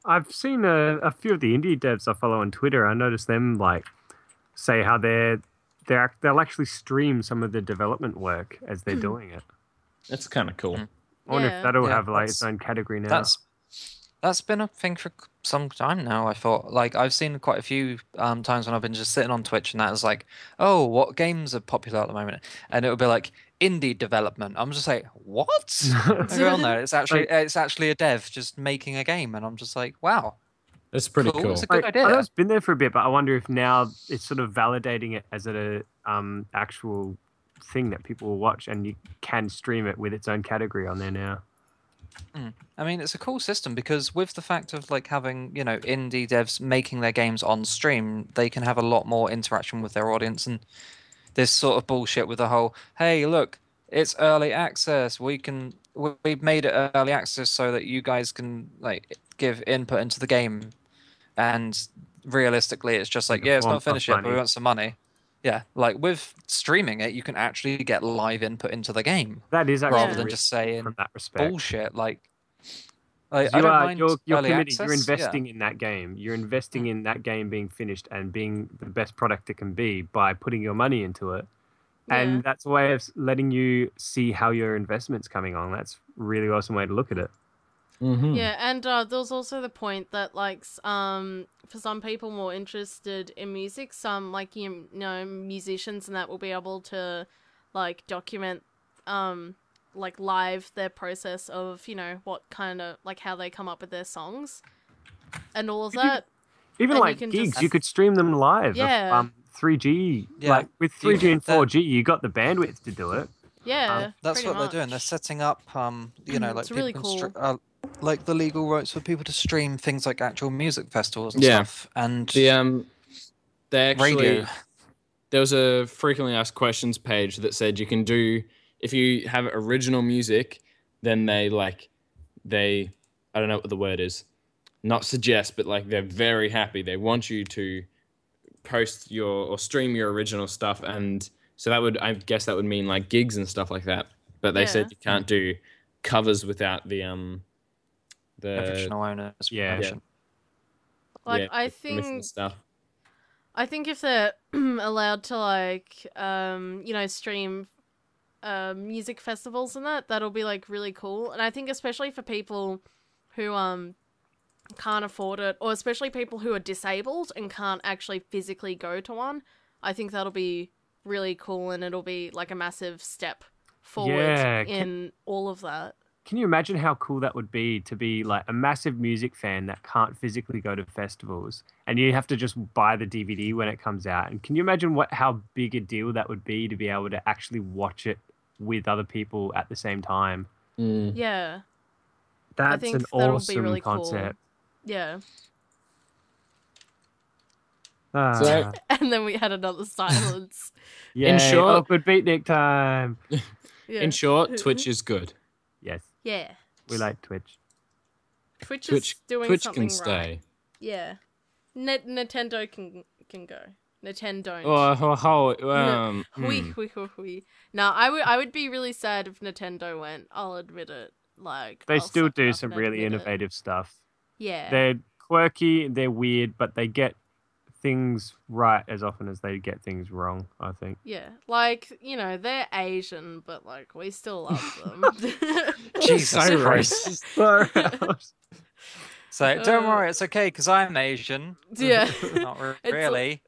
I've seen a few of the indie devs I follow on Twitter. I noticed them like say how they'll actually stream some of the development work as they're doing it. It's kind of cool. I wonder Yeah. if that'll Yeah, have like its that's- own category now. That's been a thing for some time now. I thought, like, I've seen quite a few times when I've been just sitting on Twitch, and that was like, oh, what games are popular at the moment? And it would be like indie development. I'm just like, what? I go on there. It's actually a dev just making a game, and I'm just like, wow, It's pretty cool. It's a good Like, I know idea. it's been there for a bit, but I wonder if now it's sort of validating it as an actual thing that people will watch, and you can stream it with its own category on there now. I mean, it's a cool system because with the fact of like having, indie devs making their games on stream, they can have a lot more interaction with their audience. And this sort of bullshit with the whole, hey, look, it's early access. We've made it early access so that you guys can like give input into the game, and realistically, it's just like, the yeah, it's form not of finished yet, but we money. want some money. Yeah, like with streaming it, you can actually get live input into the game That is actually rather than really just cool saying from that respect. bullshit. Like 'Cause I don't mind you're early committed. You're access. Yeah. investing in that game. You're investing in that game being finished and being the best product it can be by putting your money into it. Yeah. And that's a way of letting you see how your investment's coming on. That's a really awesome way to look at it. Yeah, and there was also the point that, like, for some people more interested in music, some, like, you know, musicians and that will be able to, like, document, like, live their process of, you know, what kind of, like, how they come up with their songs and all of that. Even And like you can gigs, just- you could stream them live. Yeah. 3G. Yeah. Like with You 3G and can- 4G, you got the bandwidth to do it. Yeah, That's pretty what they're doing. They're much. setting up, you know, like It's really people can cool. like the legal rights for people to stream things like actual music festivals and Yeah. stuff, and They actually radio. there was a frequently asked questions page that said you can do, if you have original music, then they I don't know what the word is, not suggest, but like they're very happy. They want you to post or stream your original stuff, and so I guess that would mean like gigs and stuff like that. But they said you can't do covers without the Original owners. permission. Like, I the permission think stuff. I think if they're allowed to, like, you know, stream music festivals and that'll be, like, really cool. And I think especially for people who can't afford it, or especially people who are disabled and can't actually physically go to one, I think that'll be really cool, and it'll be, like, a massive step forward in all of that. Can you imagine how cool that would be to be like a massive music fan that can't physically go to festivals, and you have to just buy the DVD when it comes out? And can you imagine how big a deal that would be to be able to actually watch it with other people at the same time? Yeah. That's think an that'll be awesome really cool. concept. Yeah. So- And then we had another silence. Yeah, In short- awkward beatnik time. Yeah. In short, Twitch is good. Yes, Yeah. we like Twitch. Twitch is doing Twitch something can stay. right. Yeah. Nintendo can go. Nintendo. Hui. No, I would be really sad if Nintendo went. I'll admit it. Like, They I'll still suck it do up some and really admit it. innovative stuff. Yeah. They're quirky, they're weird, but they get things right as often as they get things wrong, I think. Yeah. Like, you know, they're Asian, but like we still love them. Jesus So Christ. racist. So don't worry, it's okay because I'm Asian. Yeah. Not It's really.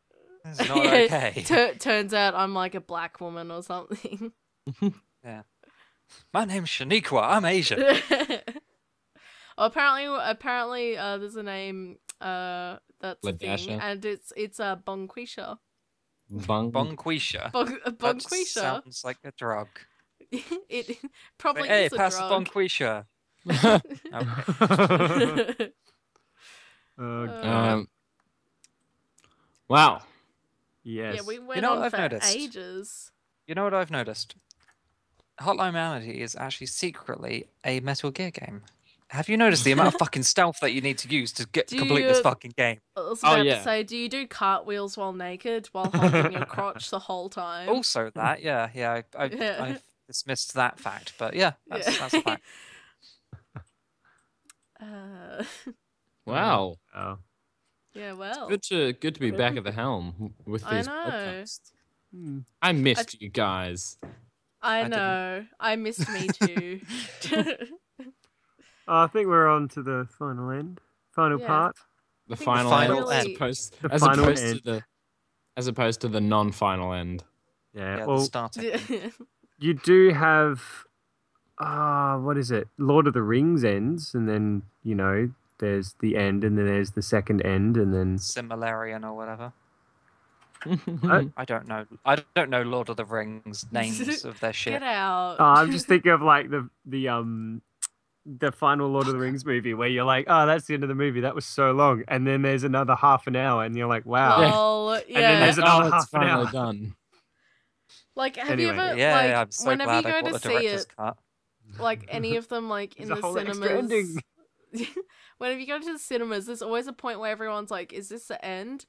It's not Yeah, okay. turns out I'm like a black woman or something. My name's Shaniqua. I'm Asian. Apparently, there's a name that's a thing, Ladasha? and it's Bonquisha. Bonquisha. That Bonquisha. sounds like a drug. It probably Hey, is a pass the drug. Bonquisha. Okay. Oh, God. Wow. Yes. Yeah, we went know what on I've for noticed? ages. You know what I've noticed? Hotline Miami is actually secretly a Metal Gear game. Have you noticed the amount of fucking stealth that you need to use to complete this fucking game? I was Oh, about yeah. to say, do you do cartwils while naked while holding your crotch the whole time? Also, that, yeah, Yeah. I've dismissed that fact, but yeah, that's a fact. Wow. Oh. Yeah, well. Good to be back at the helm with I these know. podcasts. Hmm. I missed you guys. I didn't. know. I missed me too. I think we're on to the final Yeah. part. The think final, final end, end. The final end. as opposed to the non-final end. Yeah. Yeah, the Well, starting. you do have, what is it? Lord of the Rings ends, and then, you know, there's the end, and then there's the second end, and then... Similarian or whatever. Oh, I don't know. I don't know Lord of the Rings names of their shit. Get out. I'm just thinking of like the final Lord of the Rings movie where you're like, oh, that's the end of the movie. That was so long, and then there's another half an hour, and you're like, wow. Lol, then yeah. there's another it's half an finally hour. done. Like, have Anyway. you ever Yeah, I'm so whenever you glad I go bought to the see director's it, cut. like any of them, like in There's a the whole extra cinemas. ending. Whenever you go to the cinemas, there's always a point where everyone's like, "Is this the end?"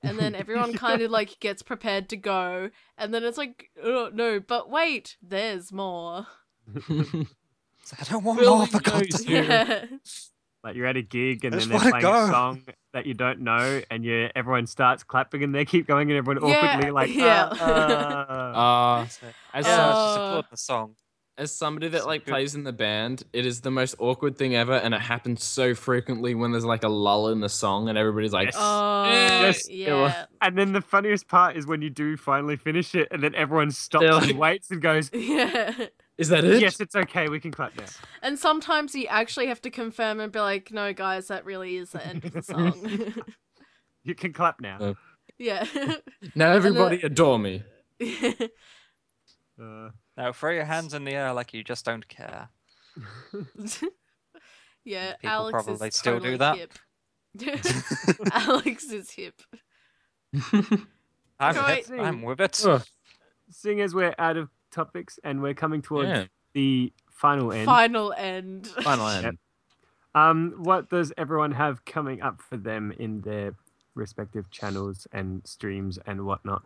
And then everyone kind of like gets prepared to go, and then it's like, "Oh no, but wait, there's more." It's like, I don't want Billy more for God's knows sake. you. Yeah. Like you're at a gig and I then just they're wanna playing a go. song that you don't know, and everyone starts clapping and they keep going, and everyone Yeah, awkwardly like, yeah. That's it. As, Yeah, some- it's just applaud the song. as somebody that So like good. plays in the band, it is the most awkward thing ever, and it happens so frequently when there's like a lull in the song and everybody's like, Yes. Oh, Yes, yeah. And then the funniest part is when you do finally finish it, and then everyone stops They're and like- waits and goes, Yeah. "Is that it?" "Yes, it's okay. We can clap now." And sometimes you actually have to confirm and be like, "No, guys, that really is the end of the song." You can clap now. Yeah. Now everybody adore me. Now throw your hands in the air like you just don't care. Yeah, People Alex probably is still totally do that. hip. Alex is hip. I'm Right. hip. I'm with it. Ugh. Seeing as we're out of topics and we're coming towards Yeah. the final end, Final end. Final end. Yep. What does everyone have coming up for them in their respective channels and streams and whatnot?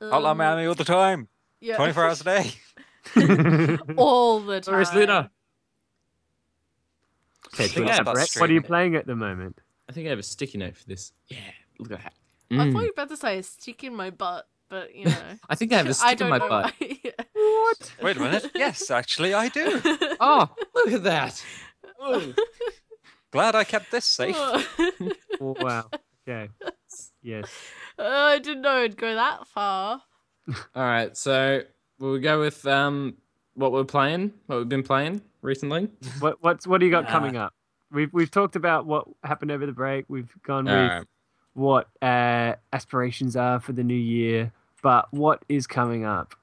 Hotline Miami all the time. Yeah. 24 hours a day. All the time. Where's Luna? Okay, think Twitch, I have Brett, stream what are you it. playing at the moment? I think I have a sticky note for this. Yeah, look at that. I thought Mm. you were about to say a stick in my butt, but you know. I think I have a I stick in don't my know butt. why. What? Wait a minute. Yes, actually, I do. Oh, look at that. Oh. Glad I kept this safe. Oh, wow. Okay. Yes. I didn't know it'd go that far. All right, so we'll go with what we're playing, what we've been playing recently. What do you got coming up? We've talked about what happened over the break. We've gone with Alright. what aspirations are for the new year, but what is coming up?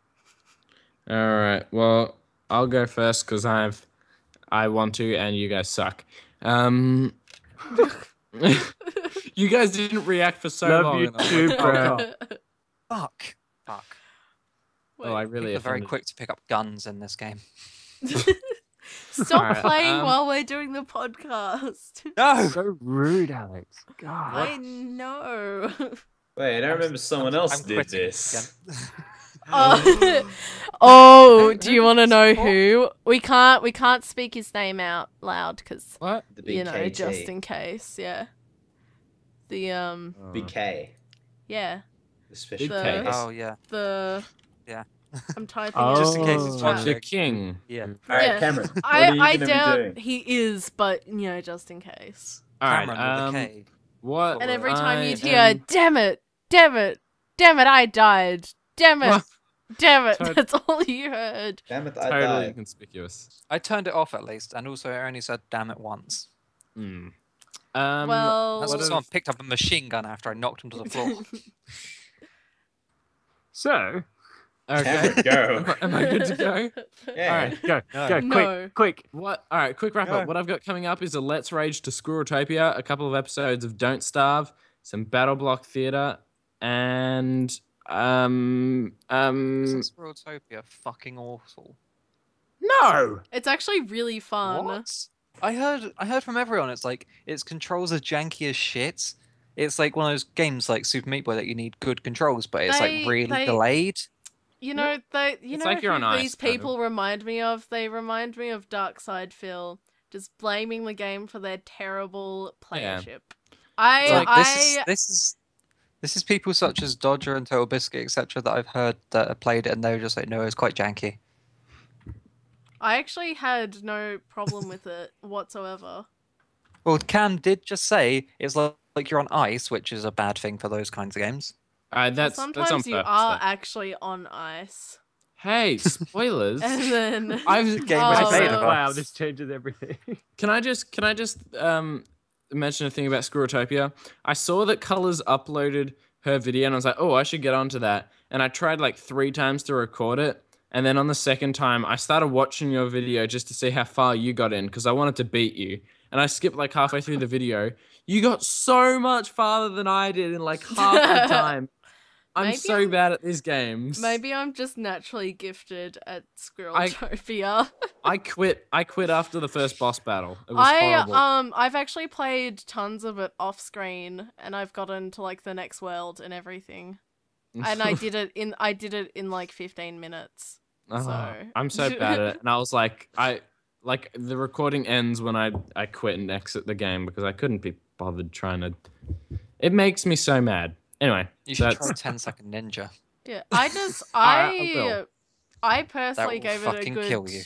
All right. Well, I'll go first because I want to, and you guys suck. You guys didn't react for so Love long. you and I'm too, like, bro. Fuck. Fuck. Oh, I really People are very offended. quick to pick up guns in this game. Stop Alright, playing while we're doing the podcast. No! So rude, Alex. God. I know. Wait, I remember someone else I'm did quitting this. again. Oh, do you want to know who? We can't speak his name out loud because What? The big you know, KG. just in case. Yeah. The Big K. yeah, The special The- case. Oh, yeah. the Yeah. I'm typing. Oh. it. Just in case it's Oh. one The king. Yeah. All right, Yeah. Cameron. What I are you gonna be doubt doing? he is, but you know, just in case. All right. Cameron with a K. What? And every time I you'd hear, am- "Damn it, damn it, damn it, I died, damn it, What? damn it," Tot- that's all you heard. Damn it, I Totally died. conspicuous. I turned it off at least, and also I only said damn it once. Hmm. Well, That's what what if- someone picked up a machine gun after I knocked him to the floor. So, Okay. Cameron, go. Am I good to go? Yeah. All right. go, No. go, No. quick. What? All right, quick wrap Go. up. What I've got coming up is a Let's Rage to Squirreltopia, a couple of episodes of Don't Starve, some Battle Block Theater, and Isn't Squirreltopia fucking awful? no. It's actually really fun. What? I heard from everyone. It's like its controls are janky as shit. It's like one of those games like Super Meat Boy that you need good controls, but it's They- like really they- delayed. You know, It's know like you're who on ice, these kind of. people remind me of? They remind me of Darkside Phil, just blaming the game for their terrible Yeah. playership. It's like, I this is people such as Dodger and Total Biscuit, etc. that I've heard that have played it, and they were just like, no, it's quite janky. I actually had no problem with it whatsoever. Well, Cam did just say it's like you're on ice, which is a bad thing for those kinds of games. All right, that's Sometimes on you purpose, are though. actually on ice. Hey, spoilers. And then I've Game was Oh, made no. of Wow, us. this changes everything. Can I just mention a thing about Squirreltopia? I saw that Colors uploaded her video and I was like, oh, I should get onto that. And I tried like 3 times to record it. And then on the second time, I started watching your video just to see how far you got in because I wanted to beat you. And I skipped like halfway through the video. You got so much farther than I did in like half the time. I'm Maybe so bad at these games. Maybe I'm just naturally gifted at Squirreltopia. I quit after the first boss battle. It was horrible. I've actually played tons of it off screen, and I've gotten to like the next world and everything. And I did it in like 15 minutes. So I'm so bad at it, and I was like, the recording ends when I quit and exit the game because I couldn't be bothered trying to. It makes me so mad. Anyway, You should try 10-second ninja. yeah, I I That personally will gave it a fucking good. kill you.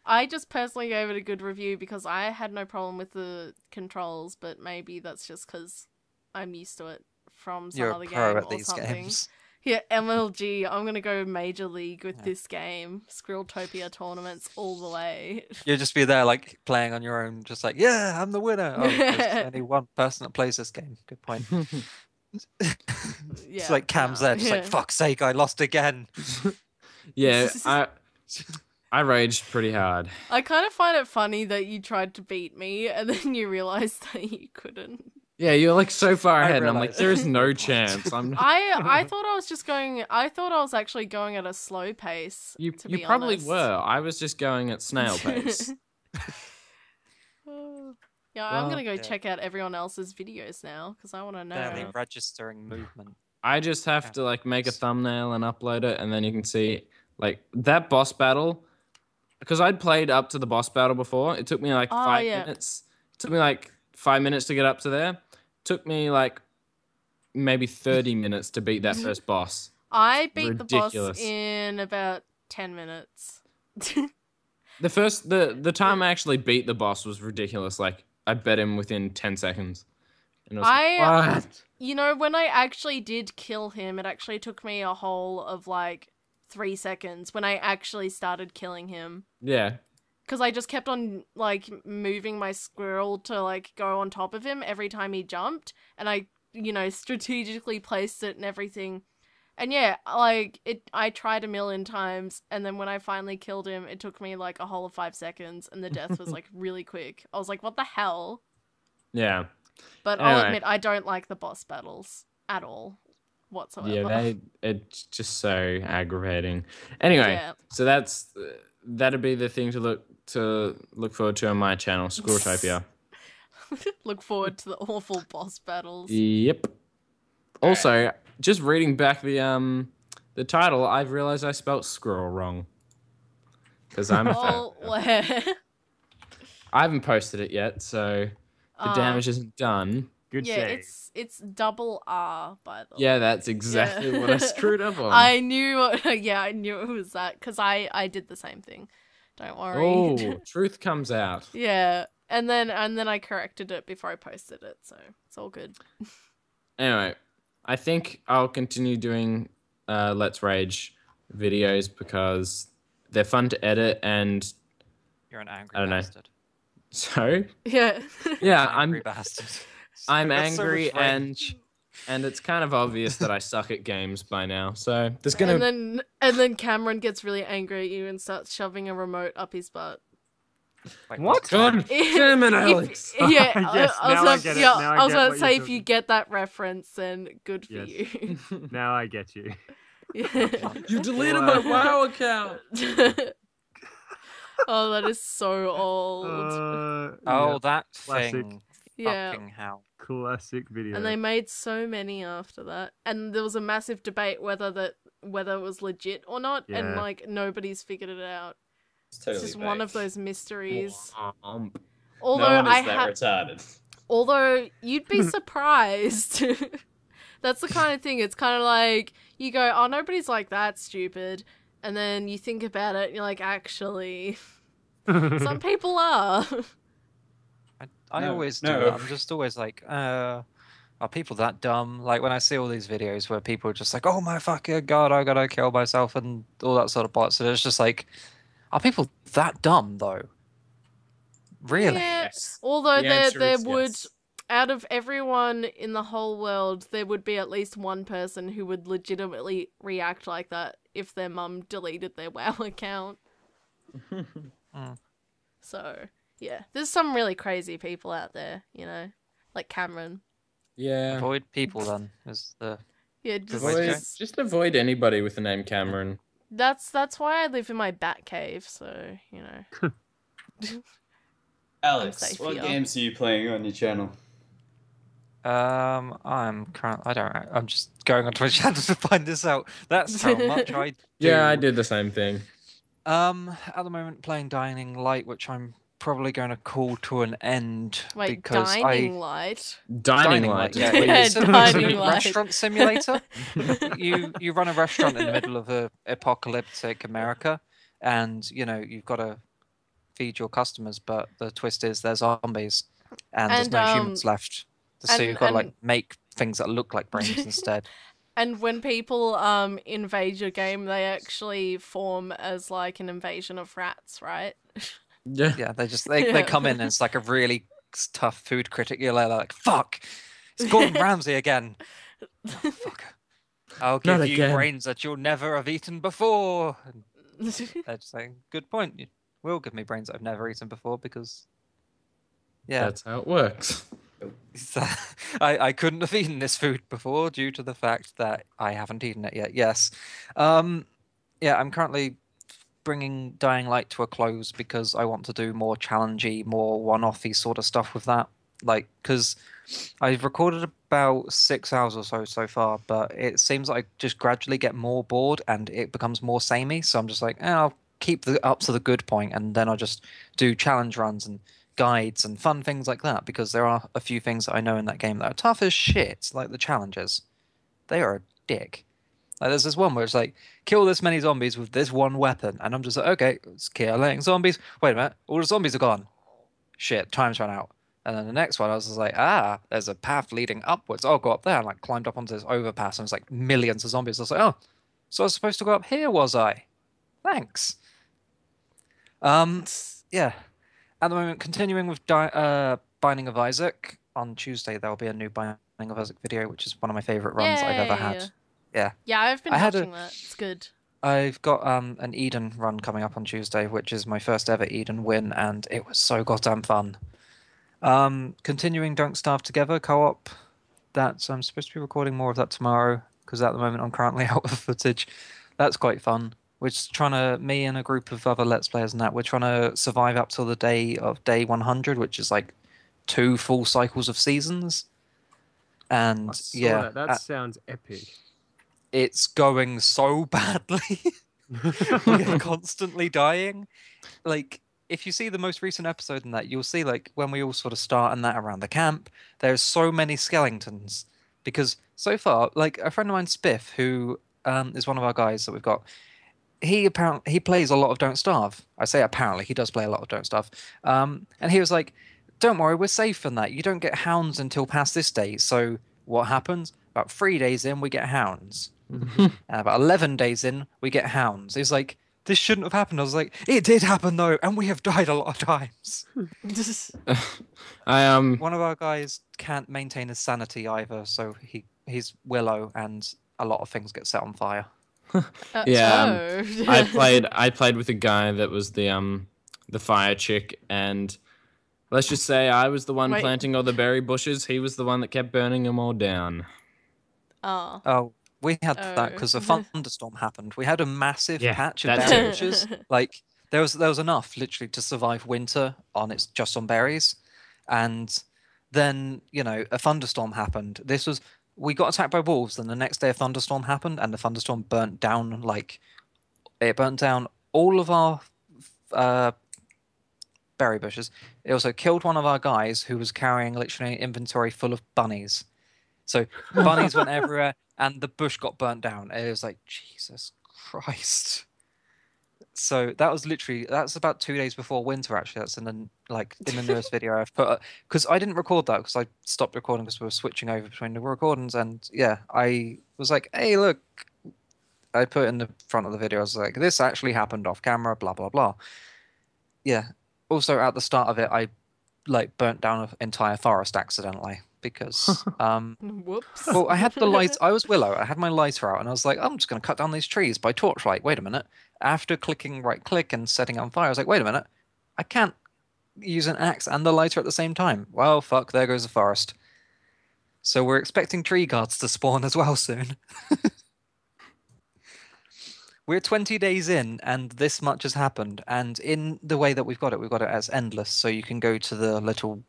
I just personally gave it a good review because I had no problem with the controls, but maybe that's just because I'm used to it from some You're other a pro game at or these something. games. Yeah, MLG. I'm gonna go Major League with this game. Squirreltopia tournaments all the way. You'll just be there, like, playing on your own, just like, yeah, I'm the winner. Oh, there's only one person that plays this game. Good point. It's like Cam's there, just like, fuck's sake, I lost again. Yeah, I raged pretty hard. I kind of find it funny that you tried to beat me and then you realized that you couldn't. Yeah, you're like so far ahead, and I'm like, realised there is it. no chance. I thought I was just going. I thought I was actually going at a slow pace. You to be probably honest. were. I was just going at snail pace. Yeah, I'm gonna Well, go yeah. check out everyone else's videos now because I want to know. Barely registering movement. I just have to like make a thumbnail and upload it, and then you can see like that boss battle. Because I'd played up to the boss battle before. It took me like 5 minutes. It took me like 5 minutes to get up to there. Took me like maybe 30 minutes to beat that first boss. I beat the boss Ridiculous. in about 10 minutes. The time I actually beat the boss was ridiculous. Like I bet him within 10 seconds. And it was like, what? You know, when I actually did kill him, it actually took me a whole of like 3 seconds when I actually started killing him. Yeah. Because I just kept on, like, moving my squirrel to, like, go on top of him every time he jumped. And I, you know, strategically placed it and everything. And yeah, like, I tried a million times. And then when I finally killed him, it took me, like, a whole of 5 seconds. And the death was, like, really quick. I was like, what the hell? Yeah. But I'll admit, I don't like the boss battles at all. Whatsoever. Yeah, it's just so aggravating. Anyway, so that'd be the thing to look forward to on my channel, Squirreltopia. Look forward to the awful boss battles. Yep. Also, just reading back the title, I've realized I spelt squirrel wrong. Because I'm a fan. Where? I haven't posted it yet, so the damage isn't done. Good yeah, save. it's double R, by the way. Yeah, that's exactly what I screwed up on. I knew it was that, because I did the same thing. Don't worry. Oh, truth comes out. Yeah, and then I corrected it before I posted it, so it's all good. Anyway, I think I'll continue doing Let's Rage videos because they're fun to edit and You're an angry I don't know. bastard. So Yeah. yeah, Angry bastard. I'm That's so angry much rage. and it's kind of obvious that I suck at games by now. So there's gonna And then Cameron gets really angry at you and starts shoving a remote up his butt. Like, What? God damn it, Alex. Yeah, Yes, now I get it. Now I I was get about what to say, you're if you talking- get that reference, then good for Yes. you. Now I get you. Yeah. You deleted my WoW account. Oh, that is so old. Oh, yeah, that classic. thing. Yeah. Fucking hell. classic video. And they made so many after that. And there was a massive debate whether it was legit or not, and Yeah. like nobody's figured it out. It's totally It's just one of baked. those mysteries. Um, Although No one I is that retarded. although you'd be surprised. That's the kind of thing. It's kind of like you go, "Oh, nobody's like that stupid." And then you think about it and you're like, "Actually, some people are." I No, always no. do that. I'm just always like, are people that dumb? Like when I see all these videos where people are just like, oh my fucking god, I gotta kill myself and all that sort of bots. And it's just like, are people that dumb though? Really? Yeah. yes. Although The there answer is would, yes. out of everyone in the whole world, there would be at least one person who would legitimately react like that if their mum deleted their WoW account. So, yeah. There's some really crazy people out there, you know? Like Cameron. Yeah. Avoid people then is the Yeah, way. Just avoid anybody with the name Cameron. that's why I live in my bat cave. So you know. Alex, safe what here. games are you playing on your channel? I'm just going onto my channel to find this out. That's how much I do. Yeah, I did the same thing. At the moment playing Dying Light, which I'm probably going to call to an end Wait, because dining light. Dining Light. Yeah, Yeah, it's a Dining Light. restaurant simulator. You run a restaurant in the middle of a apocalyptic America, and you know you've got to feed your customers, but the twist is there's zombies, and there's no humans left. So you've got to like make things that look like brains instead. And when people invade your game, they actually form as like an invasion of rats, right? Yeah. Yeah, they come in and it's like a really tough food critic. You're like, fuck, it's Gordon Ramsay again. Oh, fuck. I'll give Not you again. brains that you'll never have eaten before. And they're just saying, good point. You will give me brains that I've never eaten before because, yeah, That's how it works. I couldn't have eaten this food before due to the fact that I haven't eaten it yet. Yes. Yeah, I'm currently bringing Dying Light to a close because I want to do more challengey, more one-offy sort of stuff with that. Like, because I've recorded about 6 hours or so far, but it seems like I just gradually get more bored and it becomes more samey. So I'm just like, I'll keep up to the good point, and then I'll just do challenge runs and guides and fun things like that, because there are a few things that I know in that game that are tough as shit, like the challenges. They are a dick. Like there's this one where it's like, kill this many zombies with this one weapon, and I'm just like, okay, it's killing zombies. Wait a minute, all the zombies are gone. Shit, time's run out. And then the next one, I was just like, there's a path leading upwards. I'll go up there, and like climbed up onto this overpass, and it's like millions of zombies. I was like, oh, so I was supposed to go up here, was I? Thanks. Yeah. At the moment, continuing with Binding of Isaac. On Tuesday, there will be a new Binding of Isaac video, which is one of my favorite runs I've ever had. Yeah. Yeah, I've been watching that. It's good. I've got an Eden run coming up on Tuesday, which is my first ever Eden win, and it was so goddamn fun. Continuing Don't Starve Together co-op. I'm supposed to be recording more of that tomorrow, because at the moment I'm currently out of footage. That's quite fun. Me and a group of other Let's Players and that, we're trying to survive up till the day 100, which is like 2 full cycles of seasons. And yeah, that sounds epic. It's going so badly. We're constantly dying. Like, if you see the most recent episode in that, you'll see like when we all sort of start and that around the camp, there's so many skeletons. Because so far, like a friend of mine, Spiff, who is one of our guys that we've got, he plays a lot of Don't Starve. I say apparently, he does play a lot of Don't Starve. And he was like, don't worry, we're safe from that. You don't get hounds until past this date. So what happens? About 3 days in, we get hounds. And about 11 days in, we get hounds. He's like, this shouldn't have happened. I was like, it did happen though, and we have died a lot of times. One of our guys can't maintain his sanity either, so he's Willow, and a lot of things get set on fire. Yeah, I played with a guy that was the fire chick, and let's just say I was the one planting all the berry bushes. He was the one that kept burning them all down. Oh, we had that because a thunderstorm happened. We had a massive patch of berry bushes. Like there was enough literally to survive winter just on berries, and then a thunderstorm happened. We got attacked by wolves, and the next day a thunderstorm happened, and the thunderstorm burnt down all of our berry bushes. It also killed one of our guys who was carrying literally an inventory full of bunnies. So bunnies went everywhere, and the bush got burnt down. It was like, Jesus Christ. So that's about 2 days before winter. Actually, that's in the newest video I've put, because I didn't record that because I stopped recording because we were switching over between the recordings. And yeah, I was like, hey, look, I put it in the front of the video. I was like, this actually happened off camera, blah blah blah. Yeah. Also, at the start of it, I burnt down an entire forest accidentally because whoops. well, I had the light. I was Willow. I had my lighter out, and I was like, I'm just going to cut down these trees by torchlight. Wait a minute. After clicking right click and setting on fire, I was like, wait a minute. I can't use an axe and the lighter at the same time. Well, fuck. There goes the forest. So we're expecting tree guards to spawn as well soon. We're 20 days in, and this much has happened. And in the way that we've got it as endless. So you can go to the little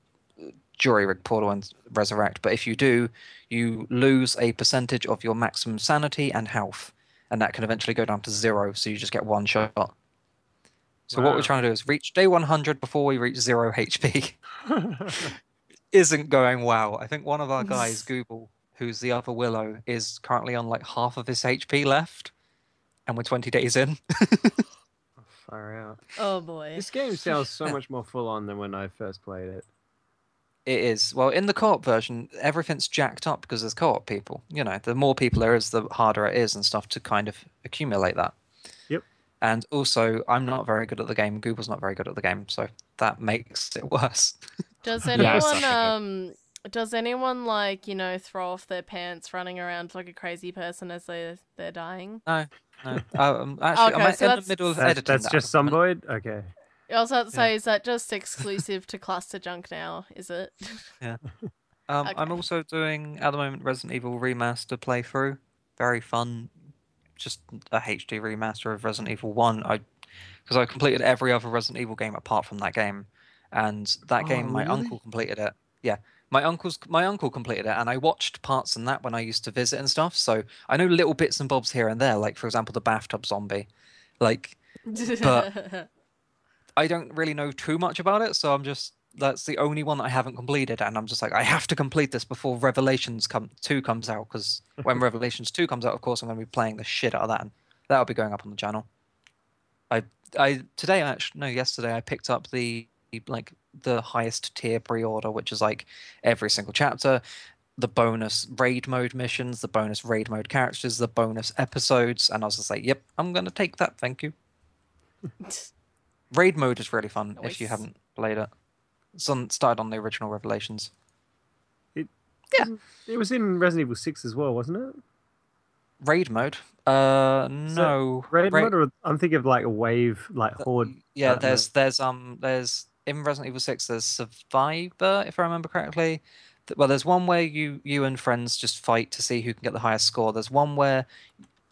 jury rig portal and resurrect. But if you do, you lose a percentage of your maximum sanity and health. And that can eventually go down to 0, so you just get one shot. So what we're trying to do is reach day 100 before we reach 0 HP. Isn't going well. I think one of our guys, Google, who's the other Willow, is currently on like half of his HP left. And we're 20 days in. Far out. Oh boy. This game sounds so much more full on than when I first played it. It is. Well, in the co-op version, everything's jacked up because there's co-op people. You know, the more people there is, the harder it is and stuff to kind of accumulate that. Yep. And also, I'm not very good at the game. Google's not very good at the game, so that makes it worse. Does Yeah, anyone does anyone like, you know, throw off their pants running around like a crazy person as they're dying? No. Actually, Okay, I'm so in the middle of editing That's that just at the moment. Zomboid? Okay. I was about to say, is that just exclusive to ClusterJunk now? Is it? Yeah. I'm Okay. also doing, at the moment, Resident Evil Remaster playthrough. Very fun. Just a HD remaster of Resident Evil 1. Because I completed every other Resident Evil game apart from that game. And that game, my uncle completed it. Yeah. My uncle completed it, and I watched parts in that when I used to visit and stuff. So I know little bits and bobs here and there, like for example the bathtub zombie. Like, but I don't really know too much about it, so that's the only one that I haven't completed, and I'm just like, I have to complete this before Revelations 2 comes out, because when Revelations 2 comes out, of course, I'm going to be playing the shit out of that, and that'll be going up on the channel. Yesterday I picked up the highest tier pre-order, which is like every single chapter, the bonus raid mode missions, the bonus raid mode characters, the bonus episodes, and I was just like, yep, I'm going to take that, thank you. Raid mode is really fun if you Nice. haven't played it. Started on the original Revelations. It was in Resident Evil 6 as well, wasn't it? Raid mode? No. Raid mode, or I'm thinking of like a wave, like horde. Yeah, mode. there's in Resident Evil 6 there's Survivor, if I remember correctly. Well, there's one where you and friends just fight to see who can get the highest score. There's one where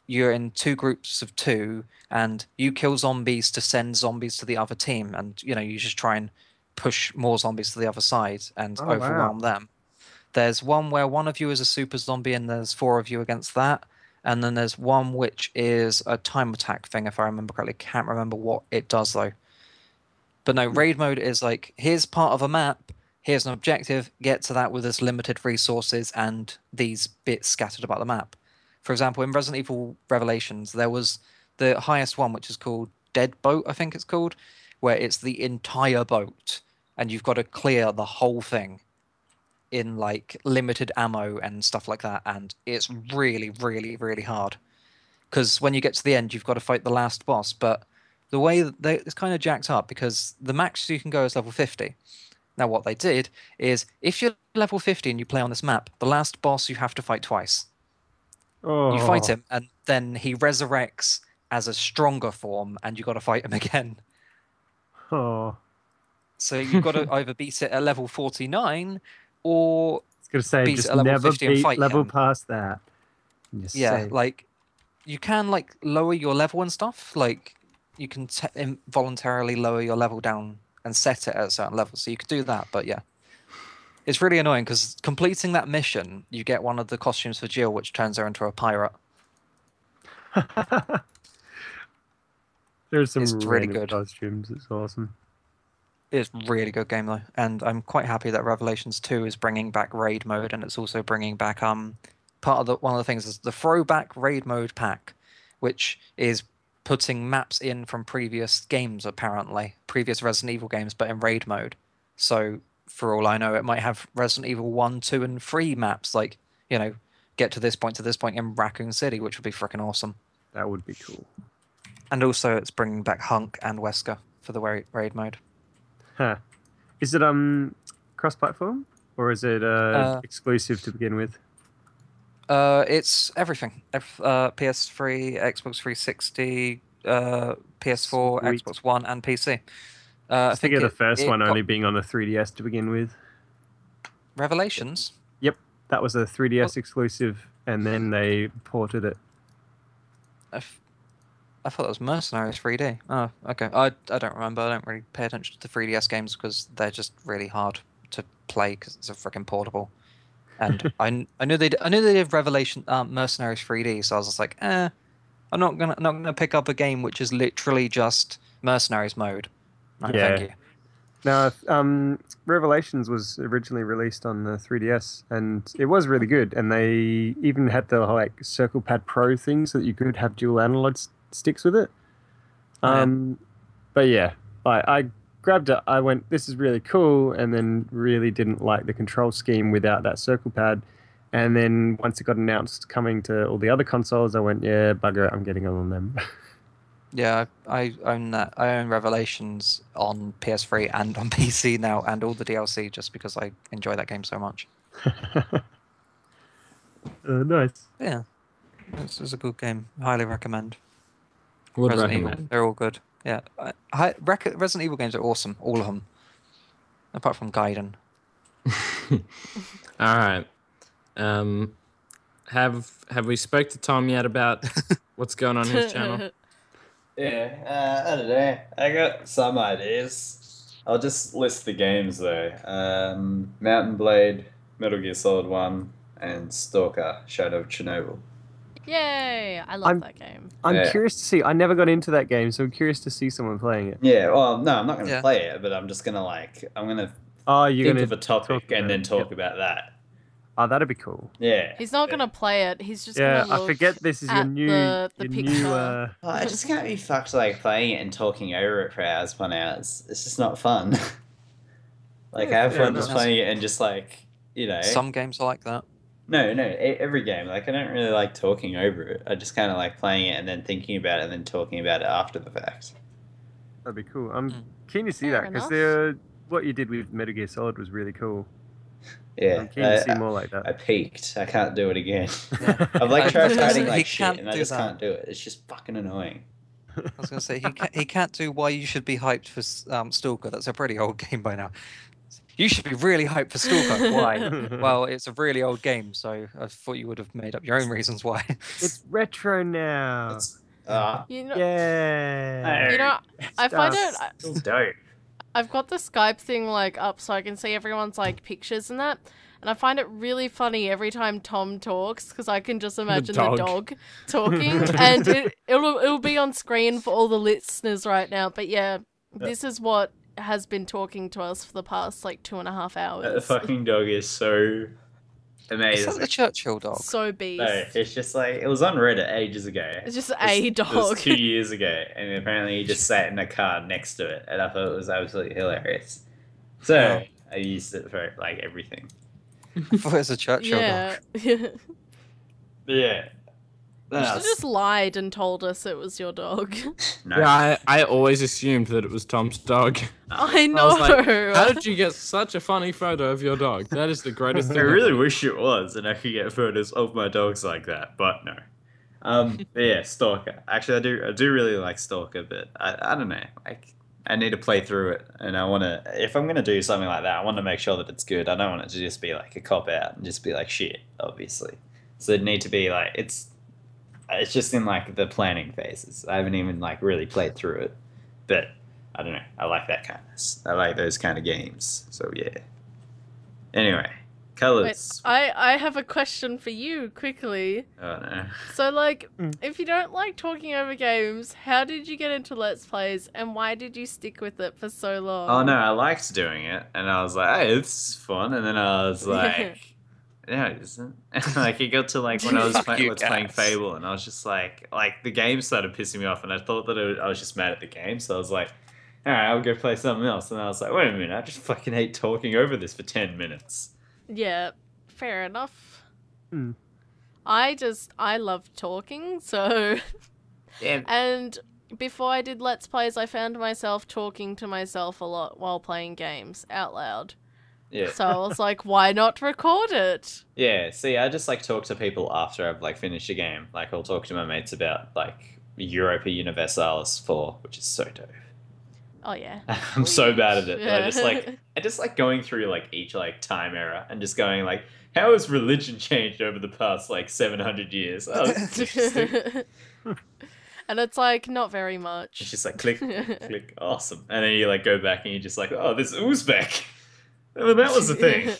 you're in 2 groups of 2 and you kill zombies to send zombies to the other team, and you just try and push more zombies to the other side and overwhelm them. There's one where one of you is a super zombie and there's 4 of you against that. And then there's one which is a time attack thing, if I remember correctly. Can't remember what it does, though. But no, raid mode is like, here's part of a map, here's an objective, get to that with this limited resources and these bits scattered about the map. For example, in Resident Evil Revelations, there was the highest one, which is called Dead Boat, I think it's called, where it's the entire boat, and you've got to clear the whole thing in like limited ammo and stuff like that, and it's really, really, really hard because when you get to the end, you've got to fight the last boss. But the way that it's kind of jacked up because the max you can go is level 50. Now, what they did is if you're level 50 and you play on this map, the last boss you have to fight twice. You fight him, and then he resurrects as a stronger form, and you've got to fight him again. Oh, So you've got to either beat it at level 49 or I was gonna say, beat just it at level never 50 and beat fight level him. past that. And just Yeah, save. like you can like lower your level and stuff. Like you can voluntarily lower your level down and set it at a certain level. So you could do that, but yeah. It's really annoying because completing that mission, you get one of the costumes for Jill, which turns her into a pirate. There's some It's really random good. costumes. It's awesome. It's a really good game though, and I'm quite happy that Revelations 2 is bringing back raid mode, and it's also bringing back one of the things is the throwback raid mode pack, which is putting maps in from previous games, apparently previous Resident Evil games, but in raid mode. So for all I know, it might have Resident Evil 1, 2, and 3 maps, like get to this point in Raccoon City, which would be freaking awesome. That would be cool. And also, it's bringing back Hunk and Wesker for the raid mode. Huh. Is it cross-platform or is it exclusive to begin with? It's everything. PS3, Xbox 360, PS4, Sweet. Xbox One, and PC. I think of the first one only being on the 3DS to begin with. Revelations. Yep. That was a 3DS exclusive, and then they ported it. I thought it was Mercenaries 3D. Oh, okay. I don't remember. I don't really pay attention to 3DS games because they're just really hard to play because it's a freaking portable. And I knew they did Revelation Mercenaries 3D, so I was just like, I'm not gonna pick up a game which is literally just Mercenaries mode. No, Yeah. thank you. Now, Revelations was originally released on the 3DS, and it was really good. And they even had the like Circle Pad Pro thing, so that you could have dual analog sticks with it. But yeah, I grabbed it. I went, "This is really cool," and then really didn't like the control scheme without that Circle Pad. And then once it got announced coming to all the other consoles, I went, "Yeah, bugger it, I'm getting on them." Yeah, I own that. I own Revelations on PS3 and on PC now, and all the DLC just because I enjoy that game so much. Nice. Yeah, it's a good game. Highly recommend. Would Resident recommend. Evil, they're all good. Yeah, Resident Evil games are awesome, all of them, apart from Gaiden. All right. Have we spoke to Tom yet about what's going on his channel? Yeah, I don't know. I got some ideas. I'll just list the games though. Mountain Blade, Metal Gear Solid 1, and Stalker, Shadow of Chernobyl. Yay! I love that game. I'm Yeah. curious to see. I never got into that game, so I'm curious to see someone playing it. Yeah, well, no, I'm not going to Yeah. play it, but I'm just going to I'm going to Oh, you're think gonna of a topic talk and about then it. talk Yep. about that. Oh, that'd be cool. Yeah. He's not gonna play it. He's just Yeah, gonna look I forget this is your at new the your picture. new. Oh, I just can't be fucked playing it and talking over it for hours upon hours. It's just not fun. I have fair fun just enough. playing it and just Some games are like that. No, every game. I don't really like talking over it. I just kind of like playing it and then thinking about it and then talking about it after the fact. That'd be cool. I'm keen to see Fair that because enough. what you did with Metal Gear Solid was really cool. Yeah, I'm keen to see more like I that. peaked. I can't do it again. Yeah. I've tried He hiding like can't shit, and I do just that. can't do it. It's just fucking annoying. I was going to say he can't do why you should be hyped for Stalker. That's a pretty old game by now. You should be really hyped for Stalker. Why? Well, it's a really old game, so I thought you would have made up your own reasons why. It's retro now. It's You know, Yeah. you know, I find it. still dope. I've got the Skype thing up so I can see everyone's pictures and that. And I find it really funny every time Tom talks because I can just imagine the dog talking, and it'll be on screen for all the listeners right now. But yeah, this is what has been talking to us for the past 2.5 hours. The fucking dog is so Is amazing. that the Churchill dog? So beast. No, it's just it was on Reddit ages ago. It's just It a was dog. 2 years ago, and apparently he just sat in a car next to it, and I thought it was absolutely hilarious. So I used it for everything. I thought it was a Churchill Yeah. dog. You Yeah. should have just lied and told us it was your dog. No. Yeah, I always assumed that it was Tom's dog. I know. I was like, how did you get such a funny photo of your dog? That is the greatest thing. I really wish it was, and I could get photos of my dogs like that, but no. But yeah, Stalker. Actually, I do really like Stalker, but I don't know. I need to play through it, and I want to. If I'm gonna do something like that, I want to make sure that it's good. I don't want it to just be a cop out and just be shit. Obviously, so it need to be it's just in the planning phases. I haven't even really played through it, but I don't know. I like that kind of. I like those kind of games. So yeah. Anyway, colors. Wait, I have a question for you quickly. Oh no. So, if you don't like talking over games, how did you get into Let's Plays, and why did you stick with it for so long? Oh no, I liked doing it, and I was like, "Hey, it's fun." And then I was like, "Yeah, it isn't." It got to when I was playing Fable, and I was just like the game started pissing me off, and I thought that I was just mad at the game, so I was like, "All right, I'll go play something else." And I was like, "Wait a minute, I just fucking hate talking over this for 10 minutes." Yeah, fair enough. Hmm. I love talking, so... Yeah. And before I did Let's Plays, I found myself talking to myself a lot while playing games out loud. Yeah. So I was like, why not record it? Yeah, see, I just talk to people after I've finished a game. I'll talk to my mates about Europa Universalis 4, which is so dope. Oh yeah. I'm so bad at it. But Yeah. I just like going through like each like time era and just going like, how has religion changed over the past like 700 years? Oh, this is interesting. And it's like not very much. It's just like click, click, awesome. And then you like go back and you're just like, oh, this Uzbek. Well, that was the thing.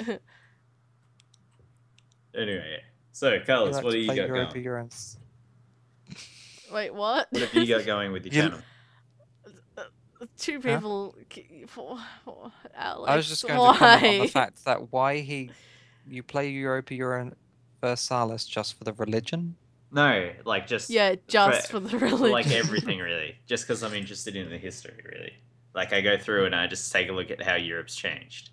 Anyway, so Carlos, what do you got going? Wait, what? What have you got going with your channel? Two people. Alex. I was just going to comment on the fact that you play Europa Universalis just for the religion. No, like just just for the religion. Like everything really, just because I'm interested in the history really. Like I go through and I just take a look at how Europe's changed.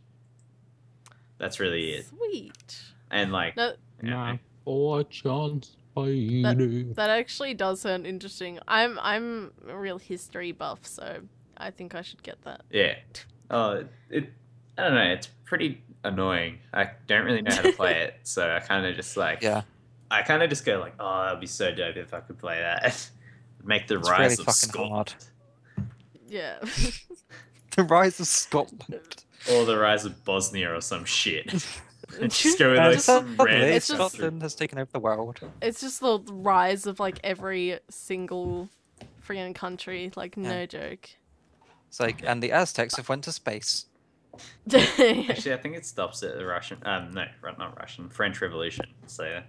That's really it. Sweet. And like, that actually does sound interesting. I'm a real history buff, so I think I should get that. Yeah. I don't know. It's pretty annoying. I don't really know how to play it, so I kind of just like I kind of just go like, oh, that'd be so dope if I could play that. Make the rise of Scotland. Yeah. The rise of Scotland. Or the rise of Bosnia or some shit. And just go with like some random Scotland has taken over the world. It's just the rise of like every single freaking country. Like no joke. It's like, and the Aztecs have went to space. Actually, I think it stops at the Russian. No, not Russian. French Revolution. So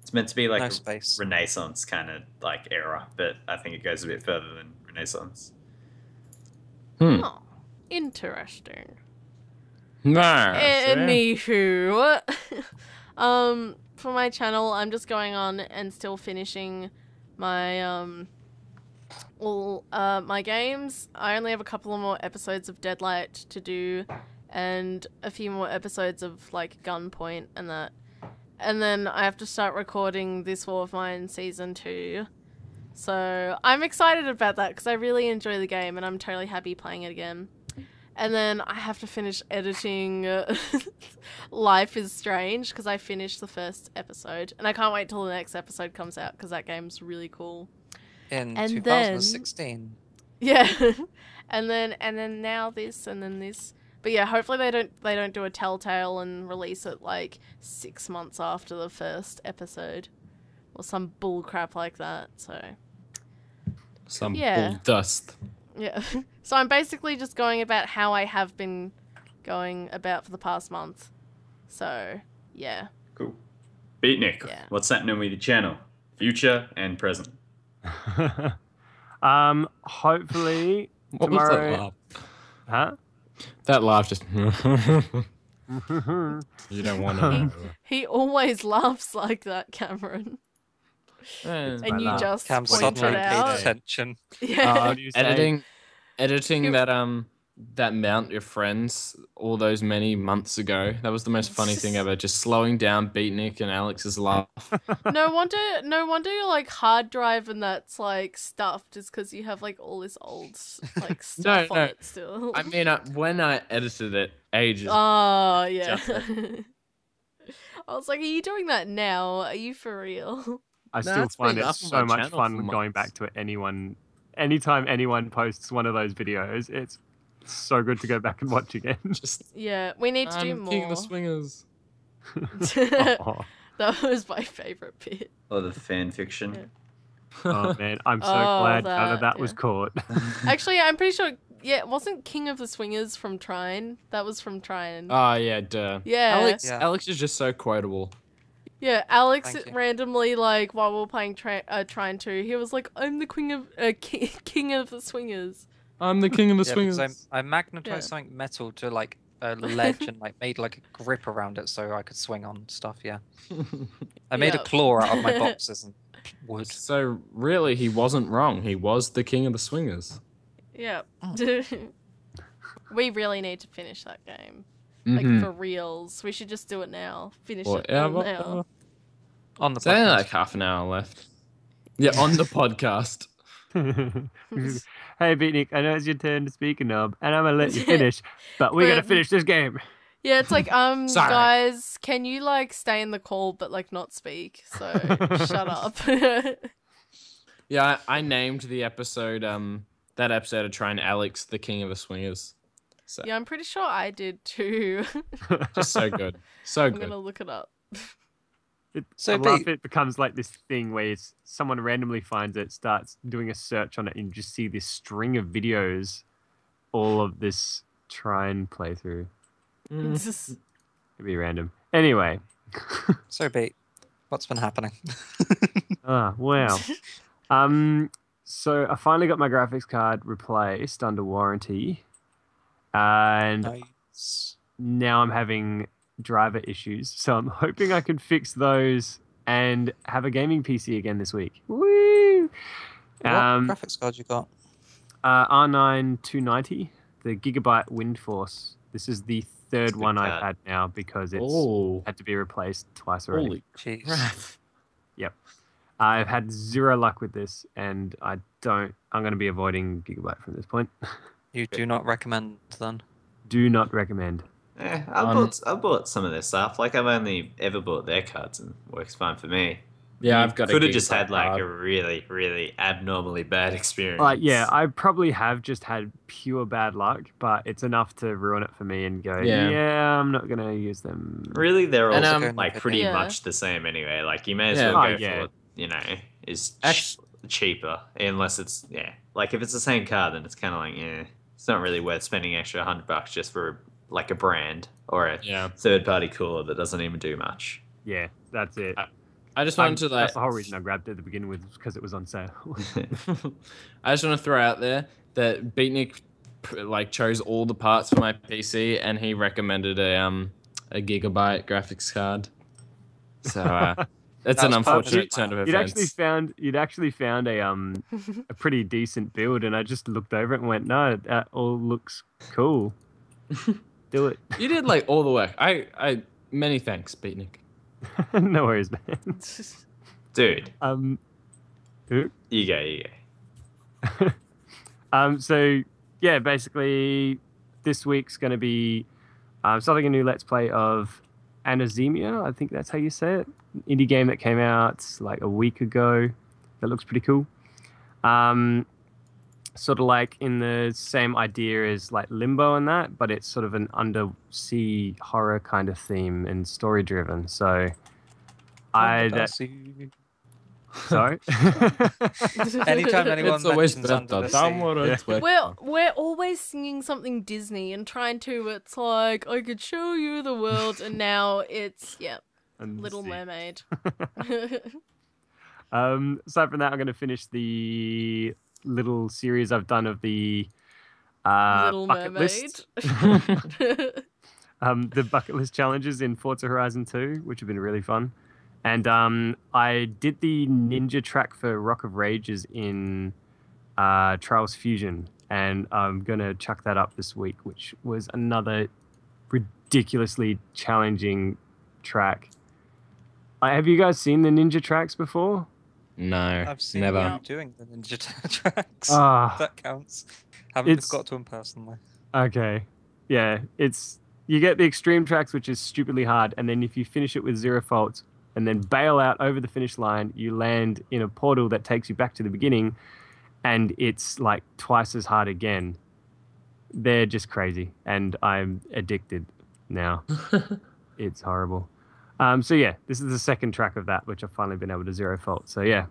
it's meant to be like a Renaissance kind of like era, but I think it goes a bit further than Renaissance. Oh, interesting. Nice. Anywho, for my channel, I'm just going on and still finishing my all my games. I only have a couple of more episodes of Deadlight to do, and a few more episodes of like Gunpoint and that, and then I have to start recording This War of Mine Season 2. So I'm excited about that because I really enjoy the game and I'm totally happy playing it again. And then I have to finish editing Life is Strange because I finished the first episode. And I can't wait till the next episode comes out because that game's really cool. In 2016. Yeah. and then now this and then this. But yeah, hopefully they don't do a telltale and release it like 6 months after the first episode. Or some bull crap like that, so... Some bull dust. Yeah. So I'm basically just going about how I have been going about for the past month. So, yeah. Cool. Beatnik, what's happening with your channel? Future and present. Hopefully tomorrow... Huh? That laugh just... You don't want to know. He always laughs like that, Cameron. And you just pointed out. Attention. Yeah. Editing that mount your friends all those many months ago. That was the most funny thing ever. Just slowing down Beatnik and Alex's laugh. No wonder you're like hard drive and that's like stuffed is because you have like all this old like stuff on it still. I mean, when I edited it ages. Oh yeah. I was like, are you doing that now? Are you for real? I still find it so much fun going back to it. Anytime anyone posts one of those videos, it's so good to go back and watch again. We need to do more. King of the Swingers. That was my favorite bit. Or the fan fiction. Yeah. Oh man, I'm so glad none of that was caught. Actually, I'm pretty sure. Yeah, it wasn't King of the Swingers from Trine. That was from Trine. Oh yeah, duh. Yeah. Alex is just so quotable. Yeah, Alex randomly, like, while we were playing Trine 2, he was like, I'm the king of the swingers. I'm the king of the swingers. I magnetized something metal to, like, a ledge and, like, made, like, a grip around it so I could swing on stuff, I made a claw out of my boxes and wood. So, really, he wasn't wrong. He was the king of the swingers. Yeah. We really need to finish that game. Like, for reals. We should just do it now. Finish it now. On the podcast. There's only like half an hour left. Yeah, on the podcast. Hey, Beatnik, I know it's your turn to speak, Nub, and I'm going to let you finish, but we got to finish this game. Yeah, it's like, guys, can you, like, stay in the call but, like, not speak? So, shut up. Yeah, I named the episode, that episode of Trying Alex, the King of the Swingers. So Yeah, I'm pretty sure I did too. just so good, so I'm good. gonna look it up. So I love it becomes like this thing where someone randomly finds it, starts doing a search on it, and you just see this string of videos, all of this Trine playthrough. It'd be random. Anyway. So, Pete, what's been happening? Wow. So I finally got my graphics card replaced under warranty, and Nice. now I'm having driver issues. So I'm hoping I can fix those and have a gaming PC again this week. Woo! What graphics card you got? R9 290, the Gigabyte Windforce. This is the third one I've had now because it's had to be replaced twice already. Holy Jeez. crap. Yep. I've had zero luck with this, and I'm going to be avoiding Gigabyte from this point. You do not recommend then? Do not recommend. I bought some of their stuff. Like, I've only ever bought their cards and it works fine for me. Yeah, I've got could a have just had like card. a really, really abnormally bad experience. Yeah, I probably have just had pure bad luck, but it's enough to ruin it for me and go, yeah I'm not going to use them. Really, they're all And, like pretty Yeah. much the same anyway. Like, you may as Yeah. well go for what, you know, is cheaper. Unless it's, like if it's the same card, then it's kind of like, it's not really worth spending extra $100 just for like a brand or a third-party cooler that doesn't even do much. Yeah, that's it. I just wanted to like. That's the whole reason I grabbed it at the beginning with because it was on sale. I just want to throw out there that Beatnik like chose all the parts for my PC and he recommended a Gigabyte graphics card. So it's an unfortunate turn of events. You'd actually found a pretty decent build, and I just looked over it and went, no, that all looks cool. Do it. You did like all the work. I many thanks, Beatnik. No worries, man. Dude. Who? You go. So yeah, basically this week's going to be starting a new Let's Play of Anazemia. I think that's how you say it. Indie game that came out like a week ago. That looks pretty cool. Sort of like in the same idea as like Limbo and that, but it's sort of an undersea horror kind of theme and story driven. So sorry. Anytime anyone It's always mentions Under the Sea. We're always singing something Disney and trying to. It's like I could show you the world, and now it's Little Mermaid. Aside from that, I'm going to finish the little series I've done of the Little bucket Mermaid. list. The bucket list challenges in Forza Horizon 2, which have been really fun. And I did the ninja track for Rock of Rages in Trials Fusion, and I'm going to chuck that up this week, which was another ridiculously challenging track. Have you guys seen the ninja tracks before? No, I've seen never. you doing the ninja tracks. That counts. Haven't got to them personally. Okay. Yeah, you get the extreme tracks, which is stupidly hard, and then if you finish it with 0 faults and then bail out over the finish line, you land in a portal that takes you back to the beginning, and it's like twice as hard again. They're just crazy, and I'm addicted now. It's horrible. So yeah, this is the second track of that, which I've finally been able to 0 fault. So yeah.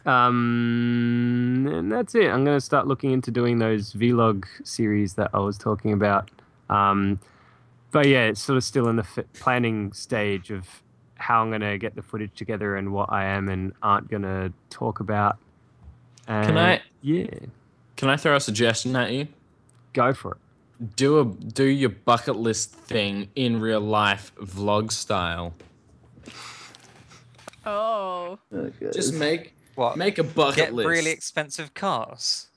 And that's it. I'm going to start looking into doing those vlog series that I was talking about. But yeah, it's sort of still in the planning stage of how I'm going to get the footage together and what I am and aren't going to talk about. Can I throw a suggestion at you? Go for it. Do your bucket list thing in real life, vlog style. Oh. Just make What? a bucket list. Get really expensive cars.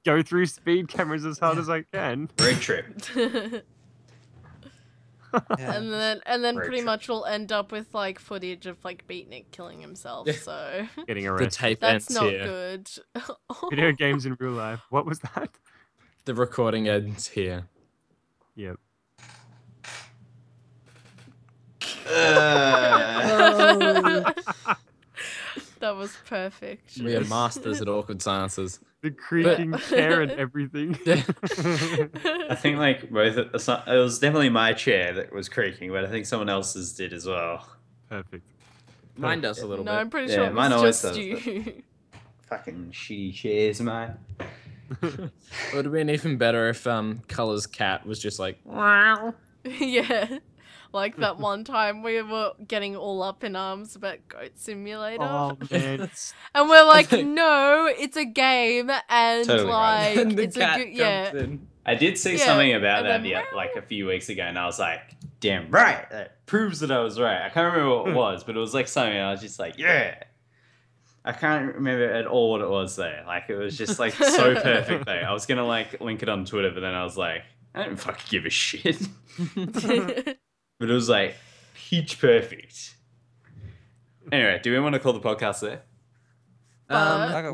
Go through speed cameras as hard as I can. Road trip. Yeah. And then Very pretty true. much we'll end up with like footage of like Beatnik killing himself. So Getting The arrested. tape that's ends not here. good. Video games in real life. What was that? The recording ends here. Yep. That was perfect. We are masters at awkward silences. The creaking chair and everything. I think like both. It was definitely my chair that was creaking, but I think someone else's did as well. Perfect. Mine does a little No, bit. I'm pretty sure it mine was always just does, you. Fucking shitty chairs, mate. It would have been even better if Color's cat was just like, Yeah. Like that one time we were getting all up in arms about Goat Simulator. Oh man. And we're like, no, it's a game, and Totally right. like and the it's cat a good yeah. jumps in. I did see Yeah, something about and that then- like a few weeks ago, and I was like, damn right, that proves that I was right. I can't remember what it was, but it was like something, and I was just like, yeah. I can't remember at all what it was though. Like it was just like so perfect though. I was gonna like link it on Twitter, but then I was like, I don't fucking give a shit. But it was like pitch perfect. Anyway, do we want to call the podcast there? No,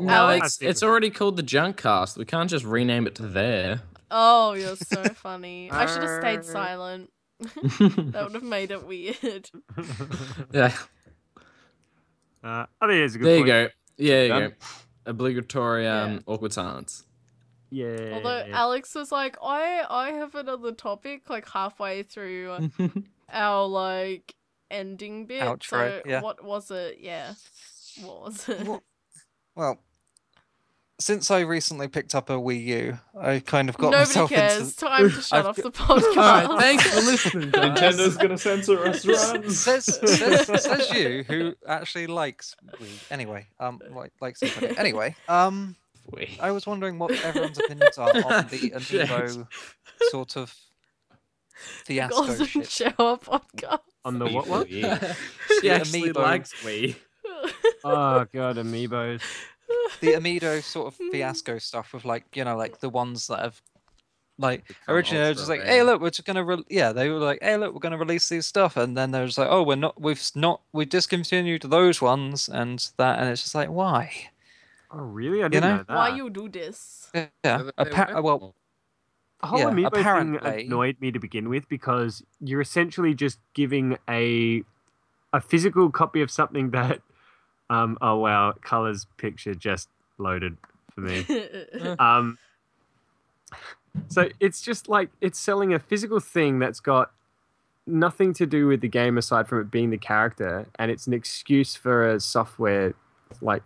Alex- it's already called the JunkCast. We can't just rename it to there. Oh, you're so funny. I should have stayed silent. That would have made it weird. Yeah. I think it's a good There you point. go. Yeah, there you Done. go. Obligatory Yeah. awkward silence. Yeah. Although Alex was like, I have another topic, like halfway through our like ending bit. Outro, So yeah. what was it? Yeah. What was it? Well, since I recently picked up a Wii U, I kind of got Nobody myself cares. into. Time to shut I've off the got- podcast. Alright, thanks for listening, guys. Nintendo's gonna censor us, run. says you who actually likes Wii. Anyway, likes it. Anyway, I was wondering what everyone's opinions are on the Amiibo sort of fiasco Golden shit. Shower podcast. On the what one? She The actually amiibo. likes Wii. Oh god, amiibos. The Amiibo sort of fiasco stuff with like like the ones that have like Become originally they were just ultra like, rare. hey look, we're just gonna they were like, hey look, we're gonna release these stuff, and then they're just like, oh, we've discontinued those ones and that, and it's just like, why? Oh really? I didn't know? know that. Why you do this? Yeah, Well, The whole Yeah, amiibo thing apparently- annoyed me to begin with because you're essentially just giving a physical copy of something that oh wow, Color's picture just loaded for me. So it's just like it's selling a physical thing that's got nothing to do with the game aside from it being the character, and it's an excuse for a software like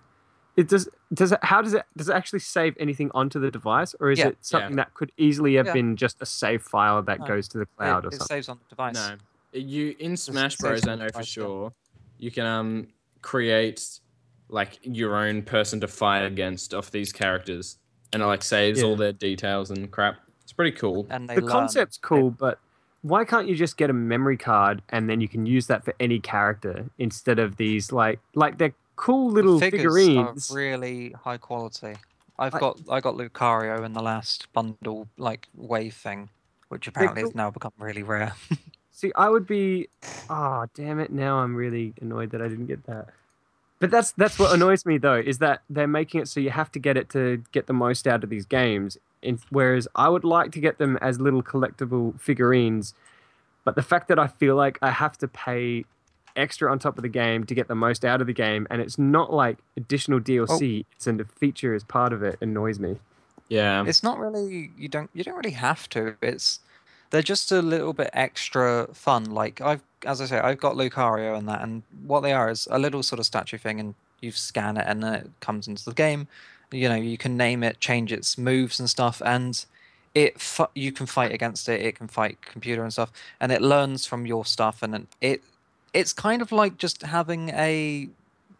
it does it does it actually save anything onto the device, or is Yeah. it something that could easily have Yeah. been just a save file that No. goes to the cloud or it something? saves on the device. no. You in Smash saves Bros, I on know for device, yeah. sure. You can create like your own person to fight against of these characters, and it like saves Yeah. all their details and crap. It's pretty cool. And they The learn. concept's cool, but why can't you just get a memory card and then you can use that for any character instead of these like they're cool little figures figurines? are really high quality. I I- got Lucario in the last bundle like wave thing, which apparently has cool. now become really rare. See, I would be. Oh, damn it! Now I'm really annoyed that I didn't get that. But that's what annoys me though, is that they're making it so you have to get it to get the most out of these games. Whereas I would like to get them as little collectible figurines, but the fact that I feel like I have to pay extra on top of the game to get the most out of the game, and it's not like additional DLC, it's a feature as part of it, annoys me. Yeah. It's not really you don't really have to. They're just a little bit extra fun. Like I've got Lucario and that, and what they are is a little sort of statue thing, and you scan it and then it comes into the game. You can name it, change its moves and stuff, and you can fight against it. It can fight computer and stuff, and it learns from your stuff, and then it's kind of like just having a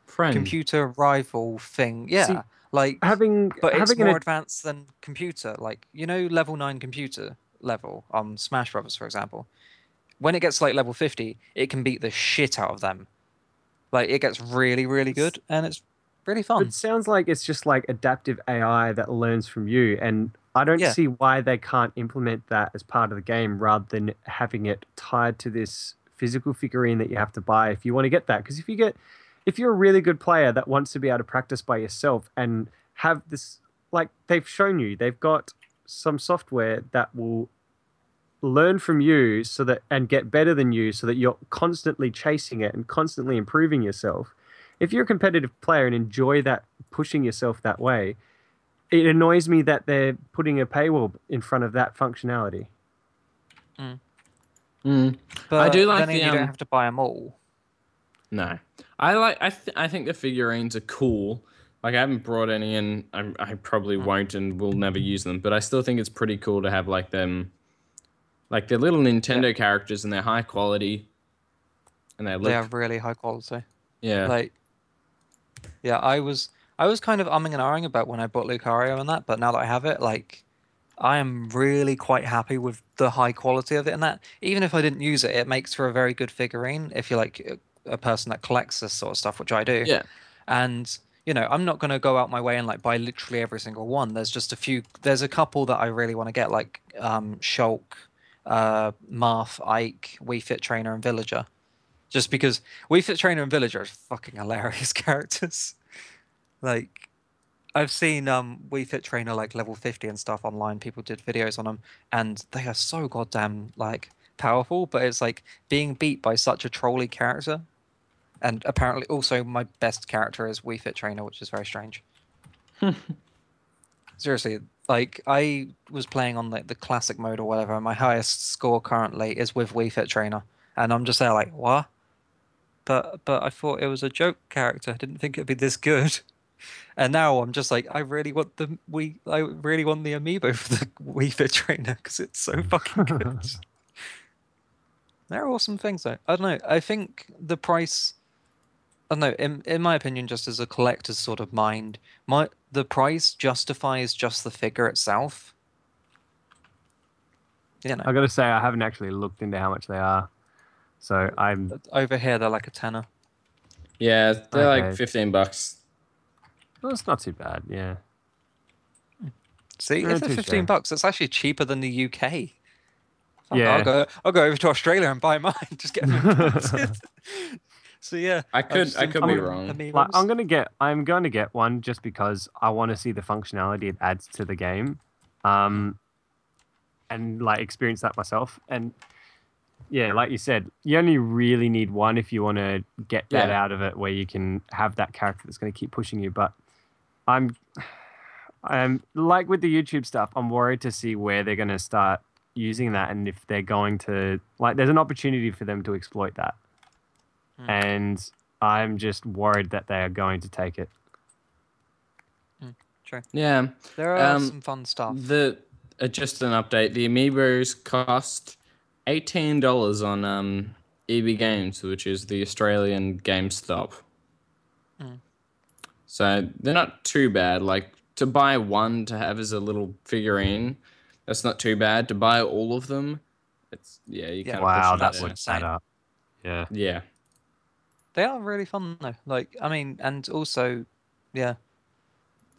Friend. computer rival thing. Yeah, See, like But it's having more advanced than computer. Like level 9 computer level on Smash Brothers, for example. When it gets to like level 50, it can beat the shit out of them. Like it gets really, really good, and it's really fun. It sounds like it's just like adaptive AI that learns from you, and I don't Yeah. see why they can't implement that as part of the game rather than having it tied to this physical figurine that you have to buy if you want to get that. Because if you're a really good player that wants to be able to practice by yourself and have this, like they've shown you, they've got some software that will learn from you and get better than you so that you're constantly chasing it and constantly improving yourself. if you're a competitive player and enjoy that pushing yourself that way, it annoys me that they're putting a paywall in front of that functionality. But I do like then you don't have to buy them all. No, I think the figurines are cool. Like I haven't brought any in. I probably won't and will never use them. But I still think it's pretty cool to have like them, like they're little Nintendo characters and they're high quality. And they are really high quality. Yeah. Like, yeah, I was kind of umming and ahhing about when I bought Lucario and that, but now that I have it, like, I am really quite happy with the high quality of it and that. Even if I didn't use it, it makes for a very good figurine if you're like a person that collects this sort of stuff, which I do. Yeah. And I'm not going to go out my way and like buy literally every single one. There's just a few. There's a couple that I really want to get, like Shulk, Marth, Ike, Wii Fit Trainer, and Villager. Just because Wii Fit Trainer and Villager are fucking hilarious characters. Like, I've seen Wii Fit Trainer like level 50 and stuff online. People did videos on them, and they are so goddamn like powerful. But it's like being beat by such a trolly character. And apparently, also my best character is Wii Fit Trainer, which is very strange. Seriously, like I was playing on the classic mode or whatever, and my highest score currently is with Wii Fit Trainer, and I'm just there like, what? But I thought it was a joke character. I didn't think it'd be this good. And now I'm just like, I really want the amiibo for the Wii Fit Trainer because it's so fucking good. They're awesome things though. I don't know. I think the price. I don't know. In my opinion, just as a collector's sort of mind, the price justifies just the figure itself. I gotta say, I haven't actually looked into how much they are. So I'm over here. They're like a tenner. Yeah, they're like $15. Well, it's not too bad. Yeah. See, if they're $15, it's actually cheaper than the UK. Yeah. I'll go over to Australia and buy mine. Just get them imported. So yeah, I could be wrong. Like, I'm gonna get one just because I want to see the functionality it adds to the game, and like experience that myself. And yeah, like you said, you only really need one if you want to get that out of it, where you can have that character that's going to keep pushing you. But I'm like with the YouTube stuff, I'm worried to see where they're going to start using that, and if they're going to like, there's an opportunity for them to exploit that, and I'm just worried that they are going to take it. True. Yeah, there are some fun stuff. Just an update: the amiibos cost $18 on EB Games, which is the Australian GameStop. So they're not too bad. Like, to buy one to have as a little figurine, that's not too bad. To buy all of them, you kind of wow, push that would add up. Yeah. They are really fun though. Like, I mean, and also, yeah,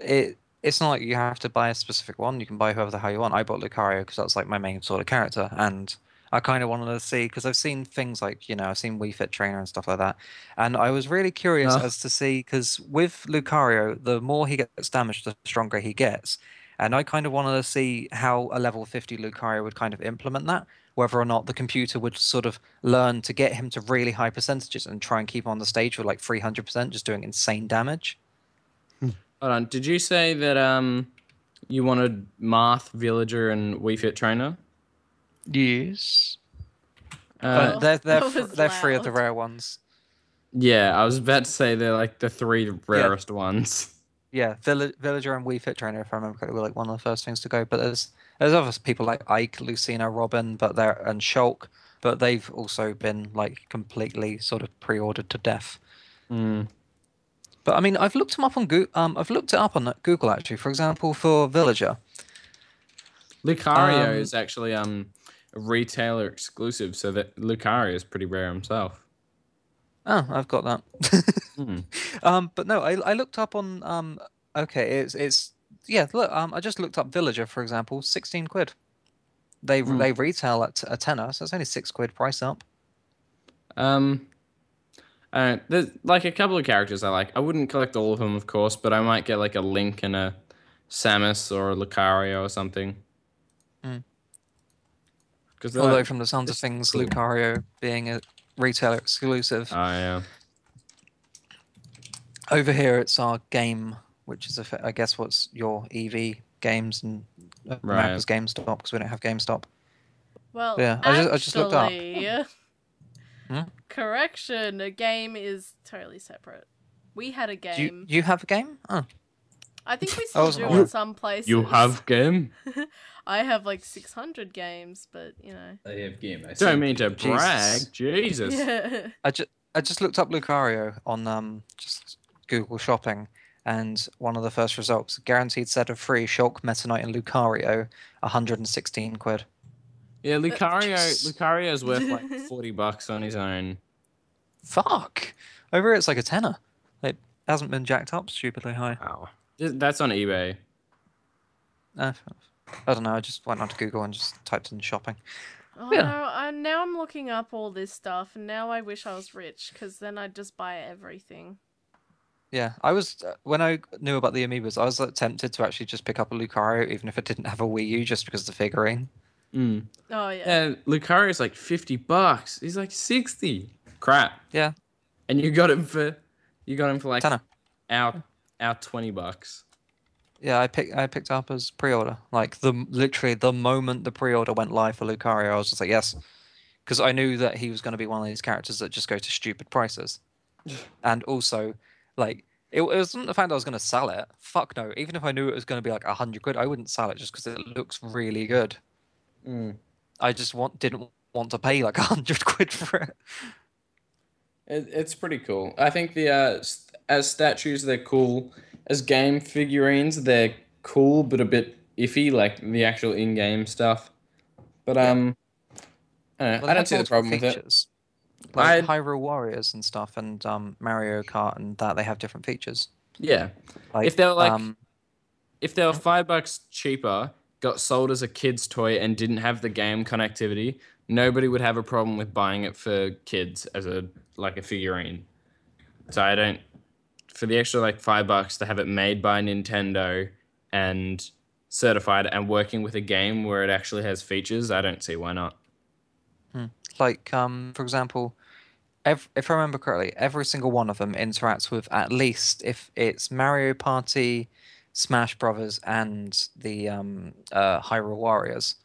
it's not like you have to buy a specific one. You can buy whoever the hell you want. I bought Lucario because that's like my main sort of character, and I kind of wanted to see, because I've seen things like, I've seen Wii Fit Trainer and stuff like that, and I was really curious as to see, because with Lucario, the more he gets damaged, the stronger he gets, and I kind of wanted to see how a level 50 Lucario would kind of implement that, whether or not the computer would sort of learn to get him to really high percentages and try and keep him on the stage with like 300%, just doing insane damage. Hold on, did you say that you wanted Marth, Villager, and Wii Fit Trainer? Yes. They're three of the rare ones. Yeah, I was about to say they're like the three rarest ones. Yeah, Villager and Wii Fit Trainer, if I remember correctly, were like one of the first things to go. But there's other people like Ike, Lucina, Robin, and Shulk, but they've also been like completely sort of pre-ordered to death. But I mean, I've looked them up on Google. I've looked it up on Google actually. For example, for Villager, Lucario is actually a retailer exclusive, so that Lucario is pretty rare himself. Oh, I've got that. But no, I looked up on okay, it's look, I just looked up Villager, for example, 16 quid. They retail at a tenner, so it's only 6 quid price up. There's like a couple of characters I like. I wouldn't collect all of them, of course, but I might get like a Link and a Samus or a Lucario or something. Although from the sounds of things, cool. Lucario being a retailer exclusive. Oh, yeah. Over here, it's our game, which is I guess what's your EV games, and America's GameStop because we don't have GameStop. Well, yeah, I just looked up. Correction, a game is totally separate. We had a game. You have a game? Oh. I think we still do in some places. You have game? I have like 600 games, but you know. I have game. Don't mean to brag. Jesus. Yeah. I just looked up Lucario on just Google Shopping, and one of the first results: guaranteed set of free Shulk, Meta Knight, and Lucario, 116 quid. Yeah, Lucario's worth like $40 on his own. Fuck! Over here, it's like a tenner. It hasn't been jacked up stupidly high. Wow. That's on eBay. I don't know. I just went onto Google and just typed in shopping. Oh no! Now I'm looking up all this stuff, and now I wish I was rich, because then I'd just buy everything. Yeah, I was when I knew about the amiibos, I was tempted to actually just pick up a Lucario, even if it didn't have a Wii U, just because of the figurine. Mm. Oh yeah. Yeah, Lucario's like $50. He's like 60. Crap. Yeah. And you got him for like tenner. our $20. Yeah, I picked up as pre-order. Like literally the moment the pre-order went live for Lucario, I was just like, yes, because I knew that he was going to be one of these characters that just go to stupid prices, and also, like, it wasn't the fact that I was going to sell it. Fuck no. Even if I knew it was going to be like 100 quid, I wouldn't sell it just because it looks really good. Mm. I just didn't want to pay like 100 quid for it. It's pretty cool. I think the as statues they're cool. As game figurines they're cool but a bit iffy, like the actual in-game stuff. But I don't see the problem with it. Like Hyrule Warriors and stuff, and Mario Kart and that, they have different features. Yeah, like, if they were $5 cheaper, got sold as a kid's toy, and didn't have the game connectivity, nobody would have a problem with buying it for kids as a figurine. So I don't. For the extra like $5 to have it made by Nintendo and certified and working with a game where it actually has features, I don't see why not. Like, for example, if I remember correctly, every single one of them interacts with, at least if it's Mario Party, Smash Brothers, and the Hyrule Warriors,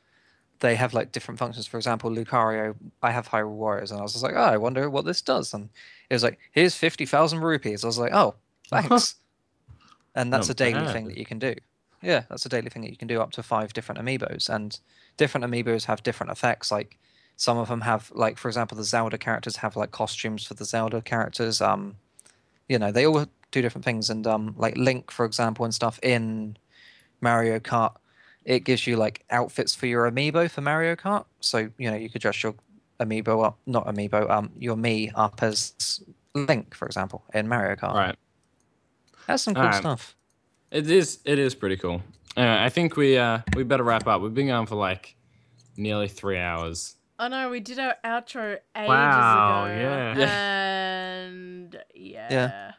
they have like different functions. For example, Lucario, I have Hyrule Warriors, and I was just like, oh, I wonder what this does. And it was like, here's 50,000 rupees. I was like, oh, thanks. And that's a daily thing that you can do. Yeah, that's a daily thing that you can do, up to 5 different amiibos. And different amiibos have different effects. Like, some of them have, like, for example, the Zelda characters have like costumes for the Zelda characters. They all do different things. And like Link, for example, and stuff in Mario Kart, it gives you like outfits for your amiibo for Mario Kart. So, you could dress your amiibo up, not amiibo, your Mii up as Link, for example, in Mario Kart. Right. That's some cool stuff. It is pretty cool. I think we better wrap up. We've been going for like nearly 3 hours. Oh no, we did our outro ages Wow, ago. yeah. And Yeah.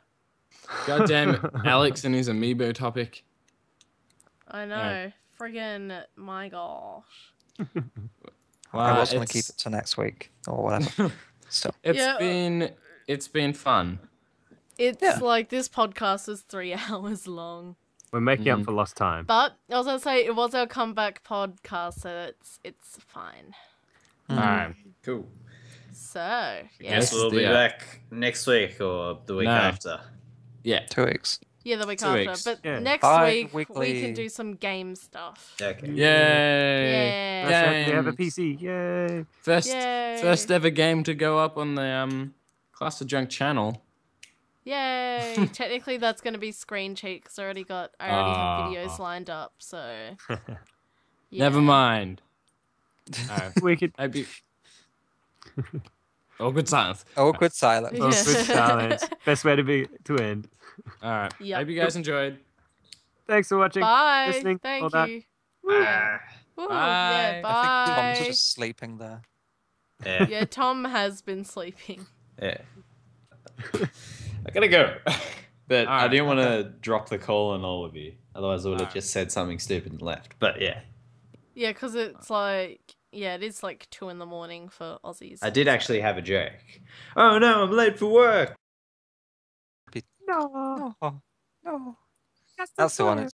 God damn it, Alex and his amiibo topic. I know. Friggin' my gosh. I was going to keep it to next week or whatever. Still. It's been fun. It's like this podcast is 3 hours long. We're making up for lost time. But I was gonna say it was our comeback podcast, so it's fine. All right, cool. So yeah. Guess we'll be back next week or the week after. Yeah, 2 weeks. Yeah, the week 2 after. weeks. But Yeah. next week we can do some game stuff. Okay. Yay! Yeah. We have a PC. Yay! First ever game to go up on the ClusterJunk channel. Yay! Technically, that's going to be screen cheat because I already have videos lined up. So yeah. Never mind. We could. Awkward silence. Awkward silence. Yeah. Awkward silence. Best way to end. All right. Yep. Hope you guys enjoyed. Thanks for watching. Bye. Listening, all Thank that. you. Bye. Yeah. Woo, yeah, Bye. I think bye. Tom's just sleeping there. Yeah. Yeah, Tom has been sleeping. Yeah. I gotta go. But I didn't want to drop the call on all of you. Otherwise, I would have just said something stupid and left. But yeah. Yeah, because it's like, it is like 2 a.m. for Aussies. I did actually have a joke. Oh no, I'm late for work. No. No. No. That's the one.